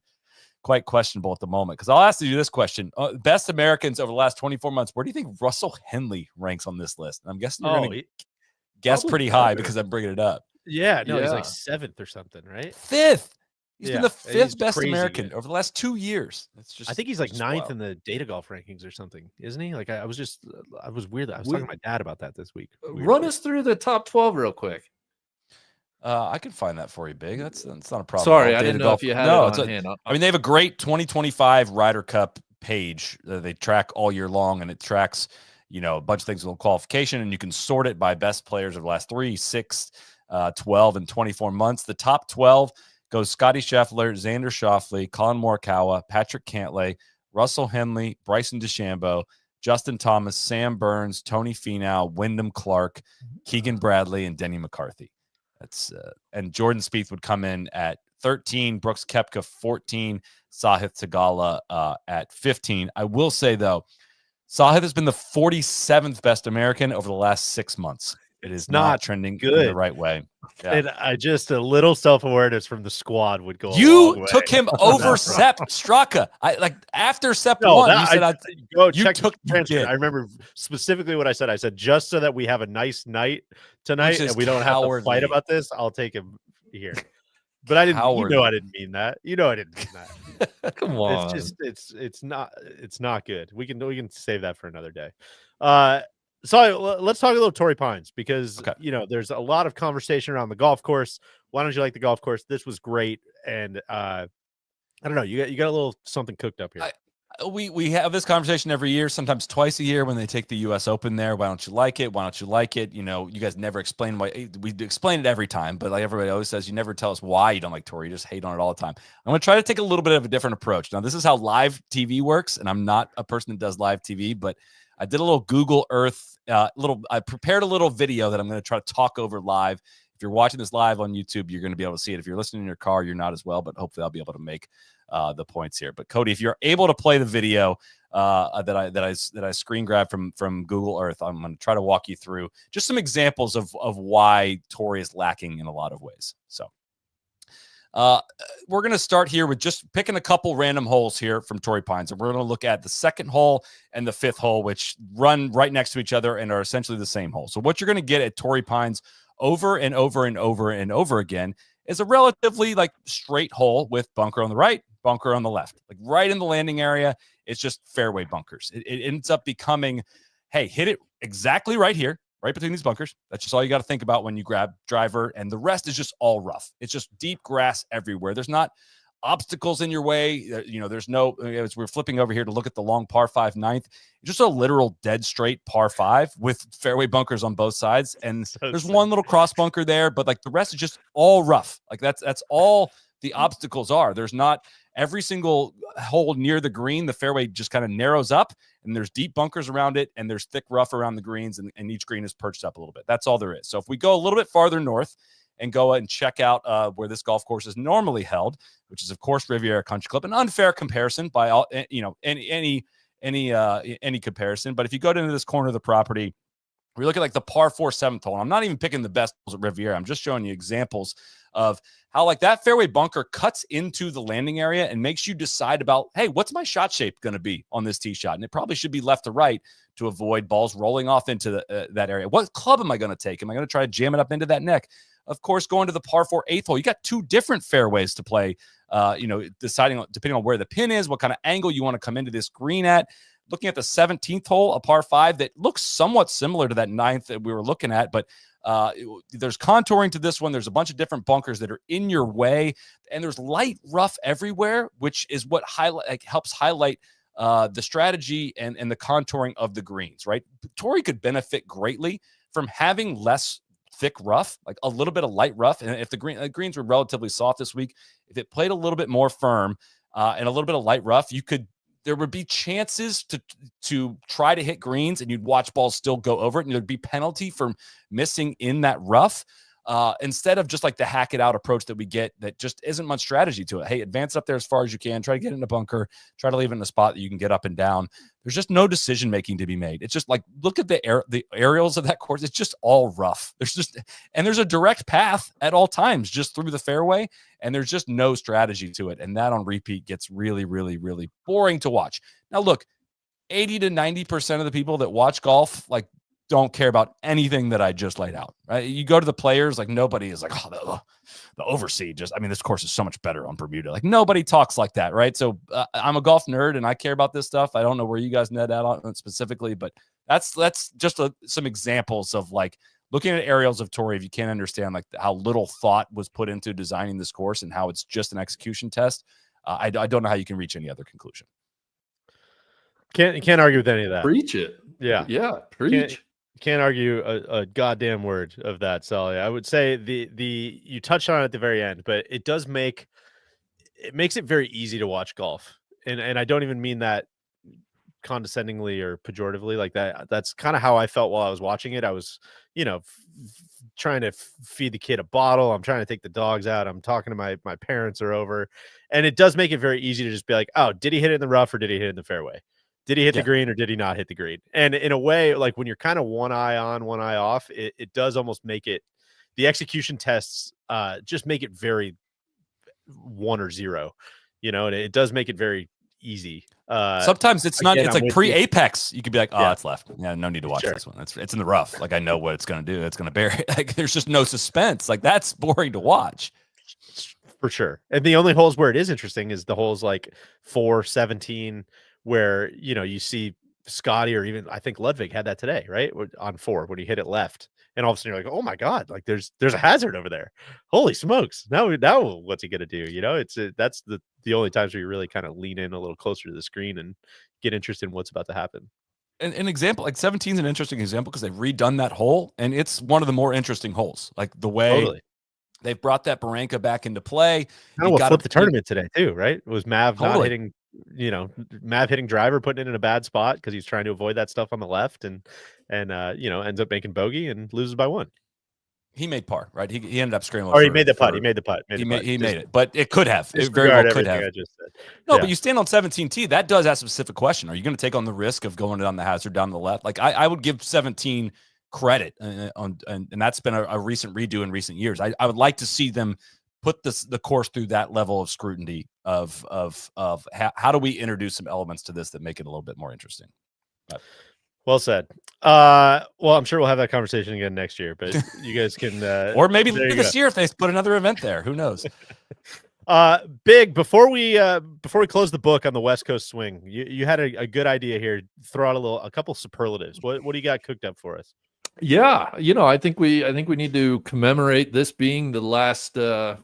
quite questionable at the moment. Because I'll ask you this question: best Americans over the last 24 months. Where do you think Russell Henley ranks on this list? And I'm guessing you're going to guess pretty high because I'm bringing it up. Yeah, no, he's like 7th or something, right? 5th. He's been the 5th best crazy American good. over the last 2 years. It's just, I think he's like 9th wild. in the data golf rankings or something, isn't he? Like I was weird. I was talking to my dad about that this week. Run us through the top 12 real quick. I can find that for you, Big. That's not a problem. Sorry, I didn't know if you had it on hand. I mean, they have a great 2025 Ryder Cup page that they track all year long, and it tracks, a bunch of things with qualification, and you can sort it by best players of the last 3, 6, 12, and 24 months. The top 12 goes Scottie Scheffler, Xander Schauffele, Colin Morikawa, Patrick Cantlay, Russell Henley, Bryson DeChambeau, Justin Thomas, Sam Burns, Tony Finau, Wyndham Clark, Keegan Bradley, and Denny McCarthy. That's and Jordan Spieth would come in at 13, Brooks Koepka 14, Sahith Theegala at 15. I will say though, Sahith has been the 47th best American over the last 6 months. It is not trending good in the right way. Yeah. And I just a little self-awareness from the squad would go. You took him over Sepp Straka. After Sepp won. You said go check the transcript. I remember specifically what I said. I said just so that we have a nice night tonight and we don't have to fight about this, I'll take him here. But I didn't. I didn't mean that. I didn't mean that. Come on. It's just it's not good. We can save that for another day. So let's talk a little Torrey Pines because there's a lot of conversation around the golf course. Why don't you like the golf course? This was great, and I don't know. You got a little something cooked up here. We have this conversation every year, sometimes twice a year when they take the U.S. Open there. Why don't you like it? Why don't you like it? You guys never explain why. We explain it every time, but like everybody always says, you never tell us why you don't like Torrey. You just hate on it all the time. I'm going to try to take a little bit of a different approach. Now, this is how live TV works, and I'm not a person that does live TV, but I did a little Google Earth. I prepared a little video that I'm going to try to talk over live. If you're watching this live on YouTube, you're going to be able to see it. If you're listening in your car, you're not as well, but hopefully I'll be able to make the points here. But Cody, if you're able to play the video that I screen grabbed from Google Earth, I'm going to try to walk you through just some examples of why Torrey is lacking in a lot of ways. So we're going to start here with just picking a couple random holes here from Torrey Pines. And we're going to look at the 2nd hole and the 5th hole, which run right next to each other and are essentially the same hole. So what you're going to get at Torrey Pines over and over and over and over again is a relatively straight hole with bunker on the right, bunker on the left, right in the landing area. It's just fairway bunkers. It ends up becoming, hey, hit it exactly right here, right between these bunkers. That's just all you got to think about when you grab driver, and the rest is just all rough. It's just deep grass everywhere. There's not obstacles in your way. There's no, as we're flipping over here to look at the long par 5 9th, just a literal dead straight par 5 with fairway bunkers on both sides. And there's one little cross bunker there, but the rest is just all rough. That's all the obstacles are. There's not every single hole near the green. The fairway just kind of narrows up, and there's deep bunkers around it, and there's thick rough around the greens, and each green is perched up a little bit. That's all there is. So if we go a little bit farther north and go and check out where this golf course is normally held, which is of course Riviera Country Club, an unfair comparison by all, any comparison. But if you go into this corner of the property, we look at the par 4 7th hole. And I'm not even picking the best holes at Riviera. I'm just showing you examples of how that fairway bunker cuts into the landing area and makes you decide about, hey, what's my shot shape going to be on this tee shot? And it probably should be left to right to avoid balls rolling off into that area. What club am I going to take? Am I going to try to jam it up into that neck? Of course, going to the par 4 8th hole, you got 2 different fairways to play, depending on where the pin is, what kind of angle you want to come into this green at. looking at the 17th hole, a par 5 that looks somewhat similar to that 9th that we were looking at, but there's contouring to this one. There's a bunch of different bunkers that are in your way, and there's light rough everywhere, which is what helps highlight the strategy and the contouring of the greens, right? Torrey could benefit greatly from having less thick rough, like a little bit of light rough. And if the greens were relatively soft this week, if it played a little bit more firm and a little bit of light rough, there would be chances to try to hit greens, and you'd watch balls still go over it, and there'd be penalty for missing in that rough. Instead of just like the hack it out approach that we get that just isn't much strategy to it. Hey, advance up there as far as you can, try to get in a bunker, try to leave it in a spot that you can get up and down. There's just no decision making to be made. It's just like, look at the aerials of that course. It's just all rough. There's a direct path at all times just through the fairway, and there's just no strategy to it. And that on repeat gets really, really, really boring to watch. Now look, 80 to 90% of the people that watch golf, like, don't care about anything that I just laid out, right? You go to the players, like nobody is like, oh, the overseed this course is so much better on Bermuda. Like nobody talks like that, right? So I'm a golf nerd and I care about this stuff. I don't know where you guys net out on it specifically, but that's just some examples of like looking at aerials of Torrey. If you can't understand like how little thought was put into designing this course and how it's just an execution test, I don't know how you can reach any other conclusion. Can't argue with any of that. Preach it. Yeah. Preach. Can't argue a goddamn word of that, Sully. I would say the you touched on it at the very end, but it makes it very easy to watch golf. And I don't even mean that condescendingly or pejoratively like that. That's kind of how I felt while I was watching it. I was, trying to feed the kid a bottle. I'm trying to take the dogs out. I'm talking to my parents are over. And it does make it very easy to just be like, oh, did he hit it in the rough or did he hit it in the fairway? Did he hit the green or did he not hit the green? And in a way, like when you're kind of one eye on, one eye off, it does almost make it, the execution tests just make it very 1 or 0, and it does make it very easy. Sometimes it's not, it's like pre-apex. You could be like, oh, it's left. Yeah, no need to watch this one. It's in the rough. Like I know what it's going to do. It's going to bury it. Like there's just no suspense. Like that's boring to watch. For sure. And the only holes where it is interesting is the holes like 4, 17, where you see Scottie, or even I think Ludvig had that today, right? On 4 when he hit it left, and all of a sudden you're like, oh my god, like there's a hazard over there. Holy smokes! Now what's he gonna do? That's the only times where you really kind of lean in a little closer to the screen and get interested in what's about to happen. An example, like 17 is an interesting example because they've redone that hole, and it's one of the more interesting holes. Like the way they've brought that Barranca back into play. Kind of what flipped the tournament today too, right? It was Mav not hitting. Mav hitting driver, putting it in a bad spot because he's trying to avoid that stuff on the left, and ends up making bogey and loses by 1. He made par, right? He ended up scrambling. Or he made the putt. He made the putt. He made it, but it could have. It very well could have. No, but you stand on 17T. That does ask a specific question. Are you going to take on the risk of going down the hazard down the left? Like I would give 17 credit and that's been a recent redo in recent years. I would like to see them put the course through that level of scrutiny of how do we introduce some elements to this that make it a little bit more interesting. Well said. Well, I'm sure we'll have that conversation again next year, but you guys can or maybe this year if they put another event there, who knows? Big, before we close the book on the West Coast swing, you had a good idea here. Throw out a couple superlatives. What do you got cooked up for us? Yeah, I think we need to commemorate this being the last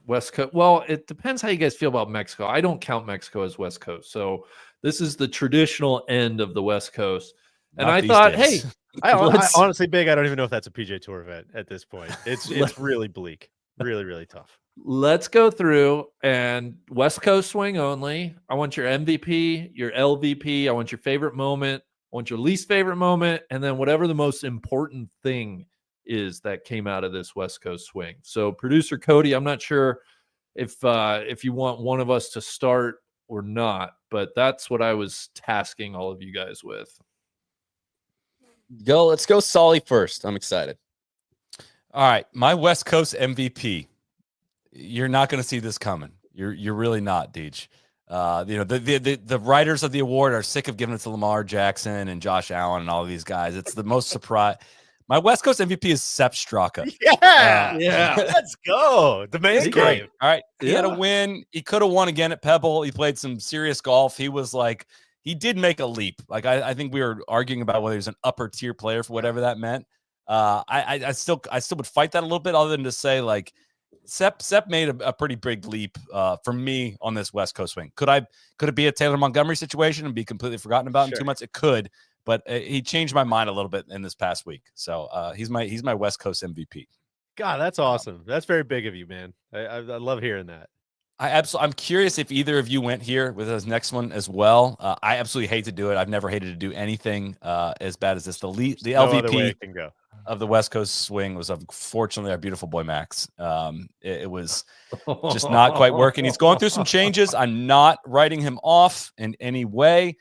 West Coast. Well, it depends how you guys feel about Mexico. I don't count Mexico as West Coast, so this is the traditional end of the West Coast. And I thought, hey, I honestly, Big, I don't even know if that's a PJ Tour event at this point. It's really bleak, really, really tough. Let's go through and West Coast swing only. I want your MVP, your LVP. I want your favorite moment. I want your least favorite moment, and then whatever the most important thing is that came out of this West Coast swing. So, producer Cody, I'm not sure if you want one of us to start or not, but that's what I was tasking all of you guys with. Let's go Solly first. I'm excited. All right, my West Coast MVP. You're not going to see this coming. You're really not, Deej. The writers of the award are sick of giving it to Lamar Jackson and Josh Allen and all of these guys. It's the most surprise. My West Coast MVP is Sepp Straka. Yeah. Let's go. The man's great. All right. He had a win. He could have won again at Pebble. He played some serious golf. He was like, he did make a leap. Like I think we were arguing about whether he's an upper tier player for whatever that meant. I still would fight that a little bit, other than to say like Sepp made a pretty big leap for me on this West Coast swing. Could it be a Taylor Montgomery situation and be completely forgotten about in 2 months? It could, but he changed my mind a little bit in this past week. So he's my West Coast MVP. God, that's awesome. That's very big of you, man. I love hearing that. I'm curious if either of you went here with his next one as well. I absolutely hate to do it. I've never hated to do anything as bad as this. The LVP can go. Of the West Coast swing was unfortunately our beautiful boy Max. It was just not quite working. He's going through some changes. I'm not writing him off in any way.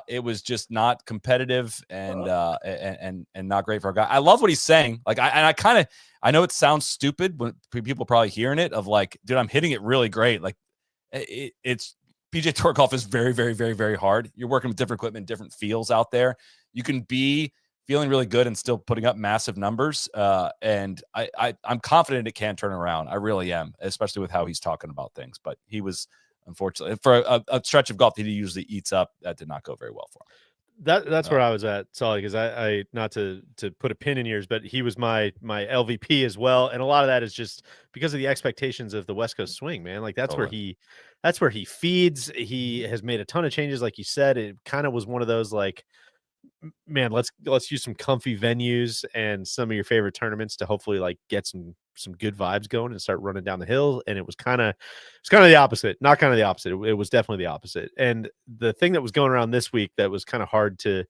It was just not competitive and not great for a guy. I love what he's saying. Like I know it sounds stupid when people probably hearing it of like, dude, I'm hitting it really great. Like it's PGA Tour golf is very, very, very, very hard. You're working with different equipment, different feels out there. You can be feeling really good and still putting up massive numbers. And I'm confident it can turn around. I really am, especially with how he's talking about things. But he was, unfortunately, for a stretch of golf that he usually eats up, that did not go very well for him. That's where I was at, Solly, because I not to put a pin in yours, but he was my LVP as well. And a lot of that is just because of the expectations of the West Coast swing, man. Like that's where he feeds. He has made a ton of changes, like you said. It kind of was one of those like, man, let's use some comfy venues and some of your favorite tournaments to hopefully like get some good vibes going and start running down the hill. And it was kind of the opposite, not kind of the opposite. It was definitely the opposite. And the thing that was going around this week that was kind of hard to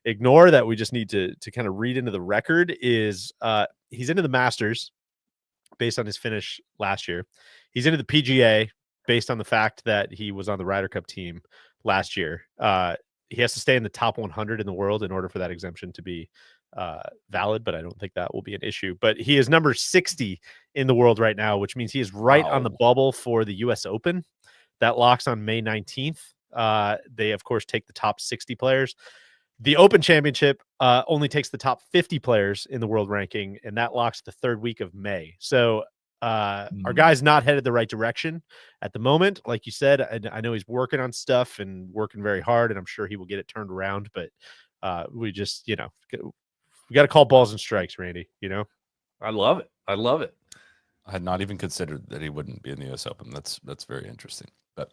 ignore, that we just need to kind of read into the record, is he's into the Masters based on his finish last year. He's into the PGA based on the fact that he was on the Ryder Cup team last year. He has to stay in the top 100 in the world in order for that exemption to be valid, but I don't think that will be an issue. But he is number 60 in the world right now, which means he is right on the bubble for the U.S. Open. That locks on May 19th. They, of course, take the top 60 players. The Open Championship only takes the top 50 players in the world ranking, and that locks the third week of May. So our guy's not headed the right direction at the moment. Like you said, I know he's working on stuff and working very hard, and I'm sure he will get it turned around. But we just, we got to call balls and strikes, Randy. I love it. I love it. I had not even considered that he wouldn't be in the U.S. Open. That's very interesting. But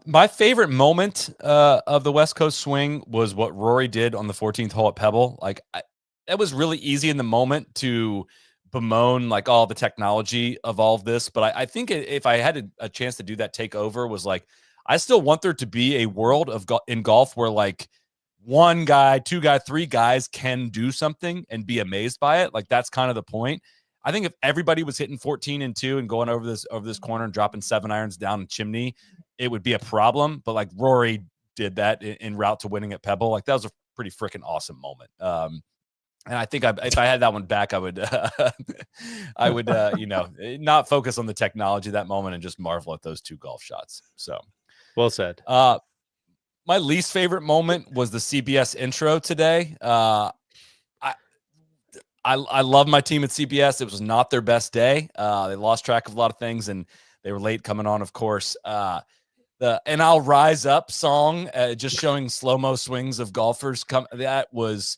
my favorite moment of the West Coast swing was what Rory did on the 14th hole at Pebble. Like that was really easy in the moment to bemoan like all the technology of all of this, but I think if I had a chance to do that takeover, was like I still want there to be a world of in golf where like one guy, two guy, three guys can do something and be amazed by it. Like that's kind of the point. I think if everybody was hitting 14 and 2 and going over this corner and dropping 7 irons down the chimney, it would be a problem. But like Rory did that in route to winning at Pebble. Like that was a pretty freaking awesome moment. And I think if I had that one back, I would, not focus on the technology that moment and just marvel at those two golf shots. So, well said. My least favorite moment was the CBS intro today. I love my team at CBS. It was not their best day. They lost track of a lot of things, and they were late coming on. Of course, the "And I'll Rise Up" song, just showing slow-mo swings of golfers. That was.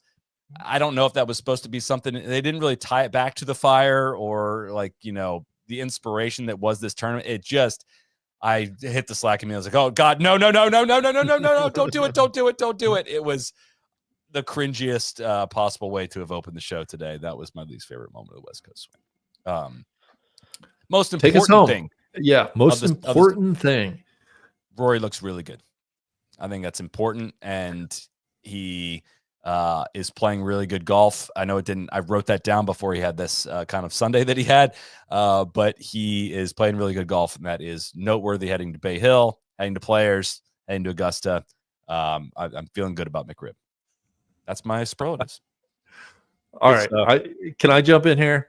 I don't know if that was supposed to be something. They didn't really tie it back to the fire or like, the inspiration that was this tournament. It just, I hit the slack and I was like, oh God, no, don't do it. Don't do it. It was the cringiest possible way to have opened the show today. That was my least favorite moment of the West Coast swing. Most important thing. Yeah. Most important thing. Rory looks really good. I think that's important. And he, is playing really good golf. I know I wrote that down before he had this kind of Sunday that he had, but he is playing really good golf, and that is noteworthy heading to Bay Hill, heading to Players, heading to Augusta. I'm feeling good about McRib. That's my superlatives. All right. Can I jump in here?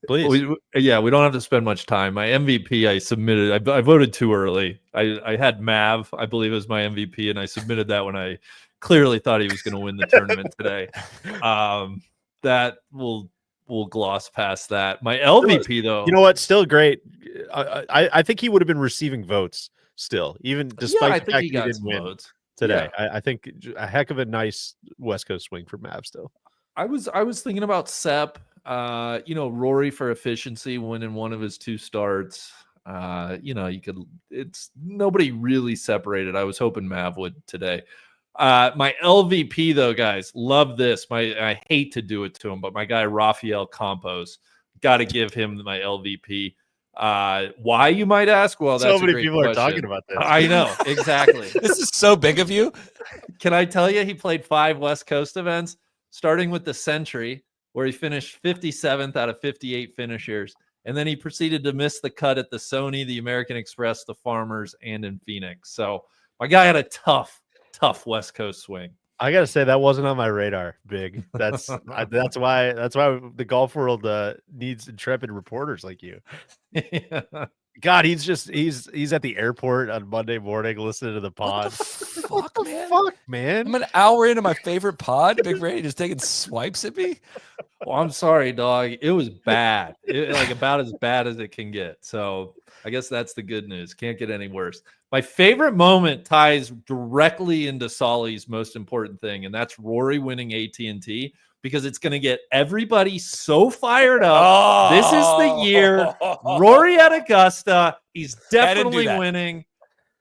Please. We don't have to spend much time. My MVP I submitted. I voted too early. I had Mav, I believe, as my MVP, and I submitted that when I clearly thought he was going to win the tournament today. That we'll gloss past that. My LVP though, you know what? Still great. I think he would have been receiving votes. still, even Yeah, despite I the think fact he he got didn't some win loads today. I think a heck of a nice West Coast swing for Mav still. I was thinking about Sep. Rory for efficiency winning one of his 2 starts. It's nobody really separated. I was hoping Mav would today. My LVP though, guys, love this. I hate to do it to him, but my guy Rafael Campos, got to give him my LVP. Why, you might ask? Well, that's So many a great people question. are talking about this. I know, exactly. This is so big of you. Can I tell you, he played 5 West Coast events, starting with the Century, where he finished 57th out of 58 finishers. And then he proceeded to miss the cut at the Sony, the American Express, the Farmers, and in Phoenix. So my guy had a tough West Coast swing. I gotta say that wasn't on my radar, Big. That's why the golf world needs intrepid reporters like you. Yeah. God, he's at the airport on Monday morning listening to the pod. Fuck, man. Fuck, man. I'm an hour into my favorite pod. Big Ray just taking swipes at me. Well, I'm sorry, dog. It was bad. Like about as bad as it can get. So I guess that's the good news. Can't get any worse. My favorite moment ties directly into Solly's most important thing, and that's Rory winning AT&T, because it's going to get everybody so fired up. This is the year. Rory at Augusta. He's definitely winning.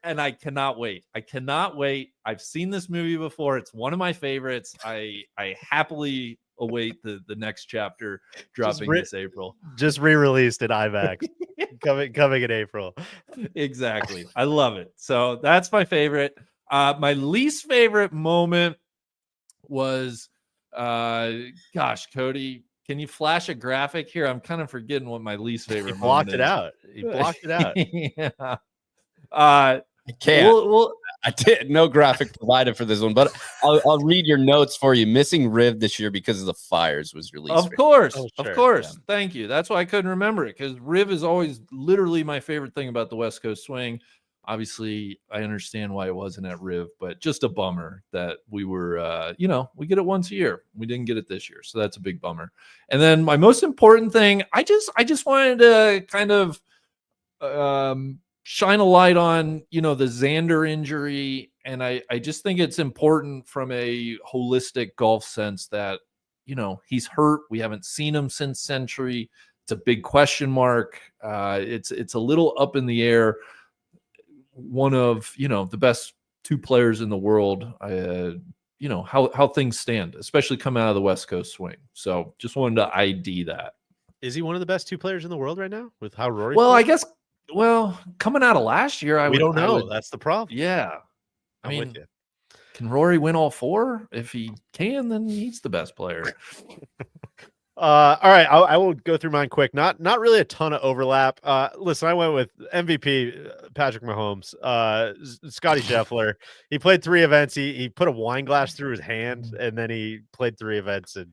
And I cannot wait. I've seen this movie before. It's one of my favorites. I happily await the next chapter dropping this April. Just re-released in IMAX. coming in April. Exactly. I love it. So that's my favorite. My least favorite moment was Cody, can you flash a graphic here? I'm kind of forgetting what my least favorite moment is. He blocked it out. Yeah. I can't. I did no graphic provided for this one, but I'll read your notes for you. Missing Riv this year because of the fires was released. Of course. Yeah. Thank you. That's why I couldn't remember it, because Riv is always literally my favorite thing about the West Coast swing. Obviously, I understand why it wasn't at Riv, but just a bummer that we were, we get it once a year. We didn't get it this year, so that's a big bummer. And then my most important thing, I just wanted to kind of shine a light on, the Xander injury. And I just think it's important from a holistic golf sense that, he's hurt. We haven't seen him since Century. It's a big question mark. It's a little up in the air. One of, the best 2 players in the world, how things stand, especially coming out of the West Coast swing. So just wanted to ID that. Is he one of the best 2 players in the world right now with how Rory? Well, I guess. Well, coming out of last year, we don't know. That's the problem. Yeah. I'm with you. Can Rory win all 4? If he can, then he's the best player. All right, I will go through mine quick. Not really a ton of overlap. Listen, I went with MVP Patrick Mahomes, Scottie Scheffler. He played 3 events. He put a wine glass through his hand, and then he played 3 events, and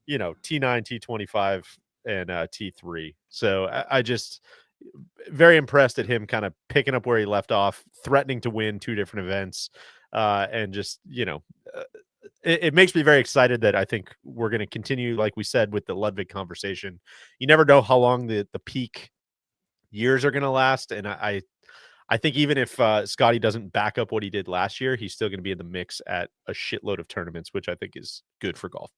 T9, T25, and T3. So I just very impressed at him kind of picking up where he left off, threatening to win 2 different events, and just it makes me very excited that I think we're going to continue, like we said, with the Ludvig conversation. You never know how long the peak years are going to last. And I think even if Scottie doesn't back up what he did last year, he's still going to be in the mix at a shitload of tournaments, which I think is good for golf.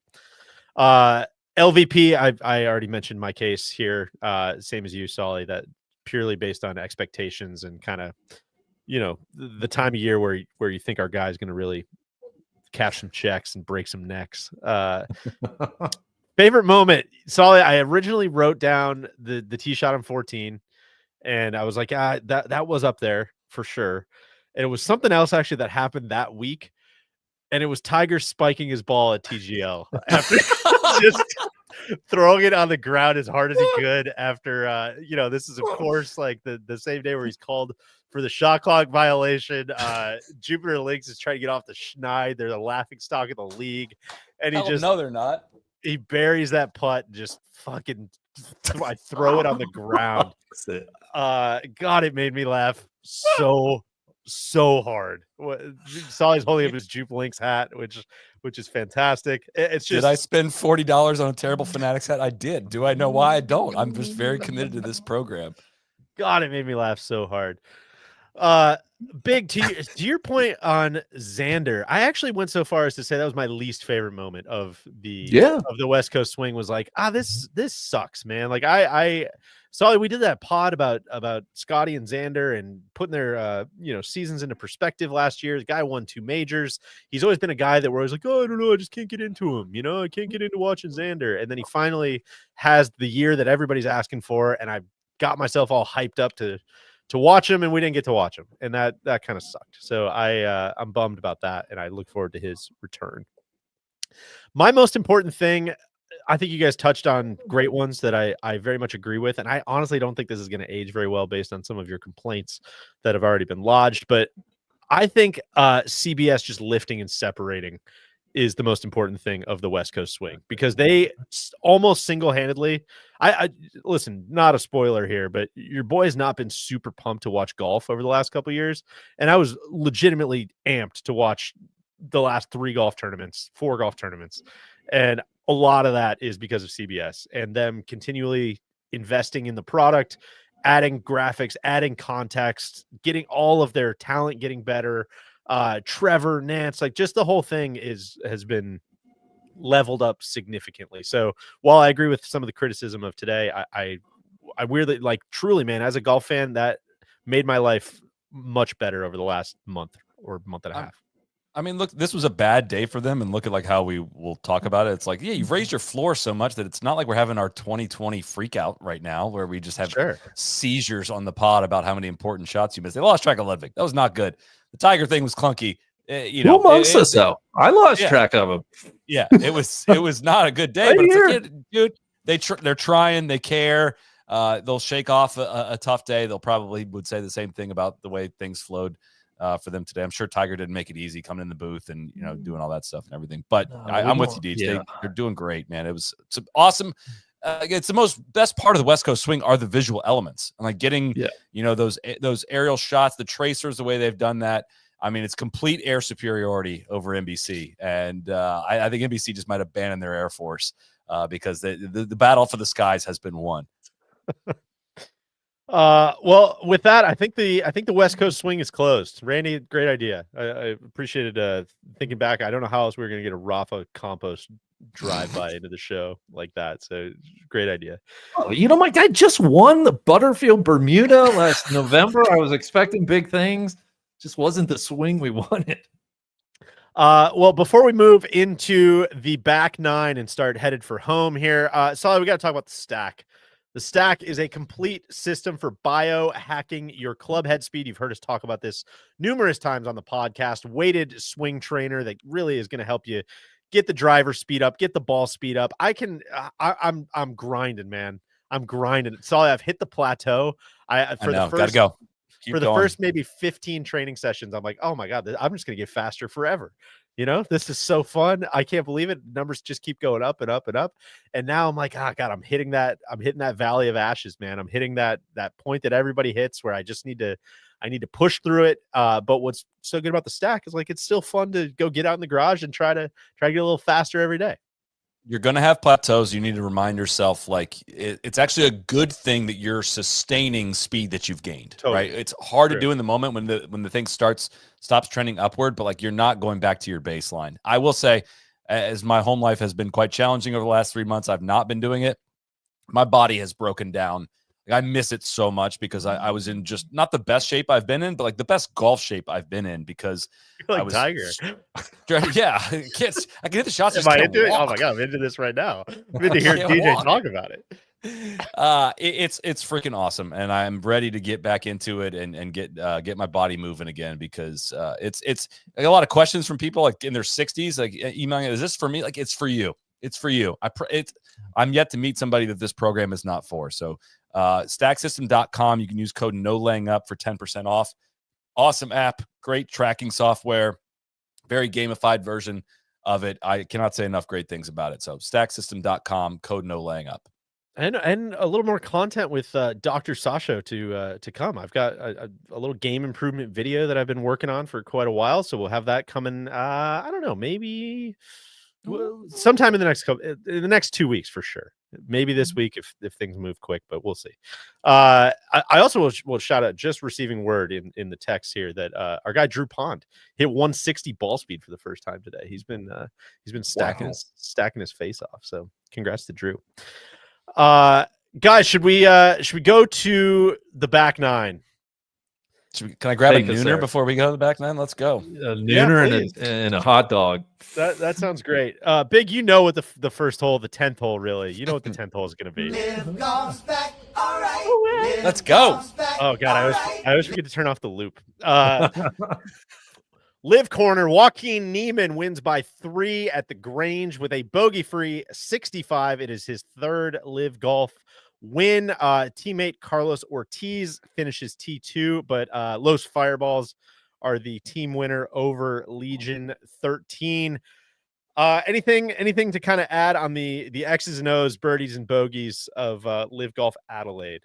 LVP, I already mentioned my case here, same as you, Solly, that purely based on expectations and kind of, the time of year where you think our guy's going to really cash some checks and break some necks. Favorite moment, Solly, I originally wrote down the tee shot on 14, and I was like, that was up there for sure. And it was something else actually that happened that week, and it was Tiger spiking his ball at TGL after just throwing it on the ground as hard as he could after this is of course like the same day where he's called for the shot clock violation. Jupiter Links is trying to get off the schneid. They're the laughing stock of the league, and No, they're not. He buries that putt and just fucking I throw it on the ground. God, it made me laugh so hard. Solly's holding up his Jupe Links hat, which is fantastic. It's just, did I spend $40 on a terrible Fanatics hat? I did. Do I know why? I don't. I'm just very committed to this program. God, it made me laugh so hard. Big to your point on Xander, I actually went so far as to say that was my least favorite moment of the West Coast swing. Was like, this sucks, man. Like I saw we did that pod about Scottie and Xander and putting their seasons into perspective last year. The guy won 2 majors. He's always been a guy that we're always like, oh, I don't know, I just can't get into him. I can't get into watching Xander. And then he finally has the year that everybody's asking for, and I got myself all hyped up to watch him, and we didn't get to watch him, and that kind of sucked. So I'm bummed about that, and I look forward to his return. My most important thing, I think you guys touched on great ones that I very much agree with, and I honestly don't think this is going to age very well based on some of your complaints that have already been lodged, but I think CBS just lifting and separating is the most important thing of the West Coast swing, because they almost single-handedly, I listen, not a spoiler here, but your boy has not been super pumped to watch golf over the last couple of years. And I was legitimately amped to watch the last 4 golf tournaments. And a lot of that is because of CBS and them continually investing in the product, adding graphics, adding context, getting all of their talent getting better. Trevor, Nance, like just the whole thing has been leveled up significantly. So while I agree with some of the criticism of today, I weirdly, like, truly, man, as a golf fan, that made my life much better over the last month or month and a half. I mean, look, this was a bad day for them, and look at like how we will talk about it. It's like, yeah, you've raised your floor so much that it's not like we're having our 2020 freak out right now where we just have seizures on the pod about how many important shots you missed. They lost track of Ludvig. That was not good. The Tiger thing was clunky. Who amongst us though? I lost track of him. Yeah, it was not a good day. But it's like, dude, they're trying, they care. They'll shake off a tough day. They'll probably would say the same thing about the way things flowed for them today. I'm sure Tiger didn't make it easy coming in the booth and doing all that stuff and everything. But I'm with you, Deej. Yeah. They're doing great, man. It's awesome. It's the best part of the West Coast swing are the visual elements, and like getting those aerial shots, the tracers, the way they've done that. I mean, it's complete air superiority over NBC, and I think NBC just might abandon their Air Force because the battle for the skies has been won. Well, with that, I think the West Coast swing is closed. Randy, great idea. I appreciated thinking back. I don't know how else we were going to get a Rafa compost drive-by into the show like that. So great idea. Oh, my guy just won the Butterfield Bermuda last November. I was expecting big things. Just wasn't the swing we wanted. Well, before we move into the back nine and start headed for home here, Solly, we got to talk about the stack. The stack is a complete system for biohacking your club head speed. You've heard us talk about this numerous times on the podcast. Weighted swing trainer that really is going to help you get the driver speed up, get the ball speed up. I'm grinding, man. I'm grinding. Solly, I've hit the plateau. Gotta go. For the first maybe 15 training sessions, I'm like, oh my God, I'm just going to get faster forever. This is so fun. I can't believe it. Numbers just keep going up and up and up. And now I'm like, God, I'm hitting that valley of ashes, man. I'm hitting that point that everybody hits where I need to push through it. But what's so good about the stack is like, it's still fun to go get out in the garage and try to get a little faster every day. You're going to have plateaus. You need to remind yourself, like, it's actually a good thing that you're sustaining speed that you've gained, right? It's hard to do in the moment when the thing stops trending upward, but like, you're not going back to your baseline. I will say, as my home life has been quite challenging over the last 3 months, I've not been doing it. My body has broken down. I miss it so much because I was in just not the best shape I've been in, but like the best golf shape I've been in because you're like I was Tiger. Yeah, I can hit the shots. Am I into it? Oh my God, I'm into this right now. I'm into hearing DJ talk about it. It's freaking awesome, and I'm ready to get back into it and get my body moving again because it's like a lot of questions from people like in their 60s, like emailing, is this for me? Like, it's for you. It's for you. I'm yet to meet somebody that this program is not for. So stacksystem.com, you can use code NOLAYINGUP for 10% off. Awesome app, great tracking software, very gamified version of it. I cannot say enough great things about it. So stacksystem.com, code NOLAYINGUP. And a little more content with Dr. Sasho to come. I've got a little game improvement video that I've been working on for quite a while, so we'll have that coming. I don't know, maybe sometime in the next 2 weeks for sure. Maybe this week if things move quick, but we'll see. I also will shout out, just receiving word in the text here that our guy Drew Pond hit 160 ball speed for the first time today. He's been stacking his face off. So congrats to Drew. Guys, should we go to the back nine? Can I grab a nooner before we go to the back nine? Let's go. A nooner and a hot dog. That sounds great. Big, you know what the first hole, the 10th hole, really. You know what the 10th hole is going to be. Live Golf's back, all right. Let's go. Oh God, I always forget to turn off the loop. Live corner, Joaquin Neimann wins by 3 at the Grange with a bogey-free 65. It is his third Live Golf win. Teammate Carlos Ortiz finishes T2, but Los Fireballs are the team winner over Legion 13. Anything to kind of add on the X's and O's, birdies and bogeys of Live Golf Adelaide?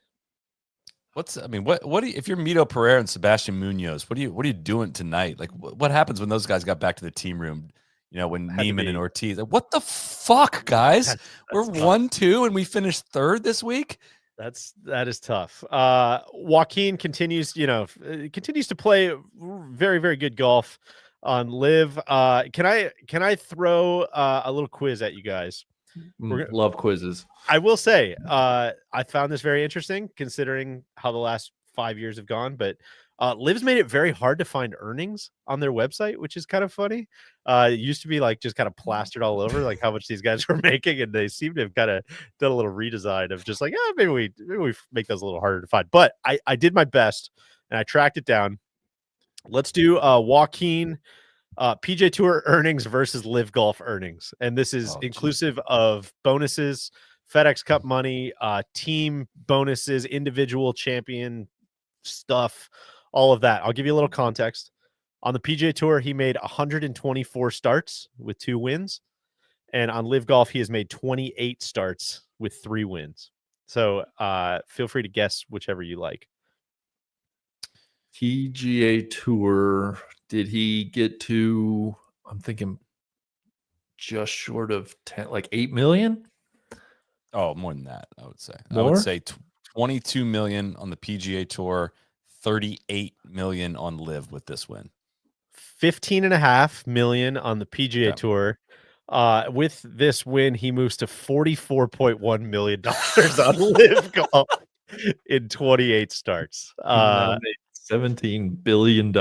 What do you, if you're Mito Pereira and Sebastian Munoz, what are you doing tonight? Like, what happens when those guys got back to the team room? You know, when Neiman and Ortiz, like, what the fuck, guys? We're 1-2 and we finished third this week. That is tough. Joaquin continues to play very, very good golf on Live. Can I throw a little quiz at you guys? Love quizzes. I will say, I found this very interesting considering how the last 5 years have gone, but Liv's made it very hard to find earnings on their website, which is kind of funny. It used to be like just kind of plastered all over, like how much these guys were making, and they seem to have kind of done a little redesign of just like, maybe we make those a little harder to find. But I did my best and I tracked it down. Let's do Joaquin PJ Tour earnings versus Live Golf earnings, and this is inclusive of bonuses, FedEx Cup money, team bonuses, individual champion stuff, all of that. I'll give you a little context. On the PGA Tour, he made 124 starts with 2 wins. And on Live Golf, he has made 28 starts with 3 wins. So feel free to guess whichever you like. PGA Tour, did he get to, I'm thinking just short of 10, like 8 million? Oh, more than that, I would say. More? I would say 22 million on the PGA Tour, 38 million on Live with this win. 15.5 million on the PGA Tour. With this win, he moves to $44.1 million on Live Golf in 28 starts. $17 billion.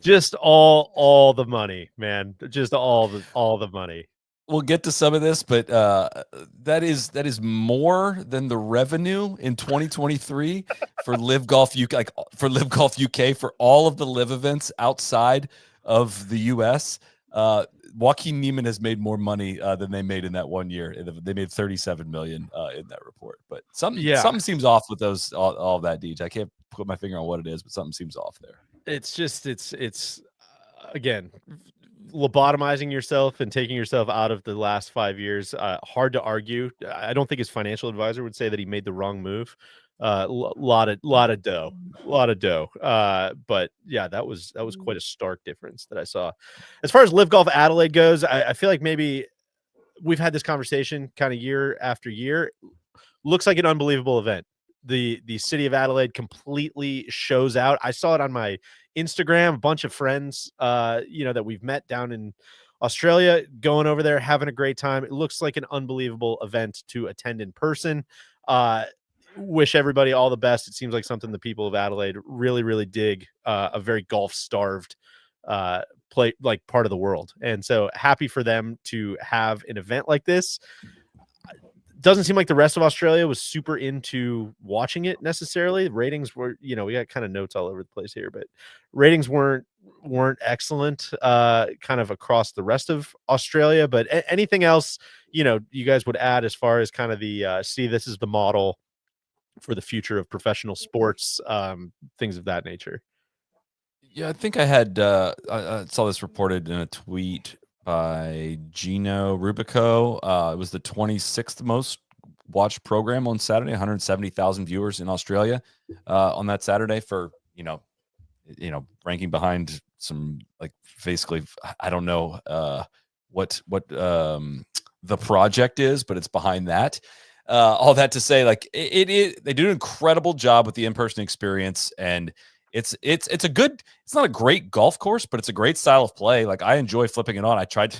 Just all the money, man. Just all the money. We'll get to some of this, but that is more than the revenue in 2023 for Live Golf UK, like for Live Golf UK, for all of the Live events outside of the US. Joaquin Neimann has made more money than they made in that 1 year. They made 37 million in that report. But something seems off with those all of that, Deej. I can't put my finger on what it is, but something seems off there. It's again, lobotomizing yourself and taking yourself out of the last 5 years. Hard to argue. I don't think his financial advisor would say that he made the wrong move. Lot of dough. But yeah, that was quite a stark difference that I saw. As far as Live Golf Adelaide goes, I feel like maybe we've had this conversation kind of year after year. Looks like an unbelievable event. The city of Adelaide completely shows out. I saw it on my Instagram, a bunch of friends, that we've met down in Australia, going over there, having a great time. It looks like an unbelievable event to attend in person. Wish everybody all the best. It seems like something the people of Adelaide really, really dig, a very golf starved part of the world. And so happy for them to have an event like this. Doesn't seem like the rest of Australia was super into watching it necessarily. The ratings were, we got kind of notes all over the place here, but ratings weren't excellent kind of across the rest of Australia. But anything else, you guys would add as far as kind of the see, this is the model for the future of professional sports, things of that nature. Yeah, I think I had I saw this reported in a tweet by Gino Rubico. It was the 26th most watched program on Saturday, 170,000 viewers in Australia on that Saturday for, ranking behind some, like, basically, I don't know, the project is, but it's behind that. All that to say, like they do an incredible job with the in-person experience, and it's not a great golf course, but it's a great style of play. Like I enjoy flipping it on. I tried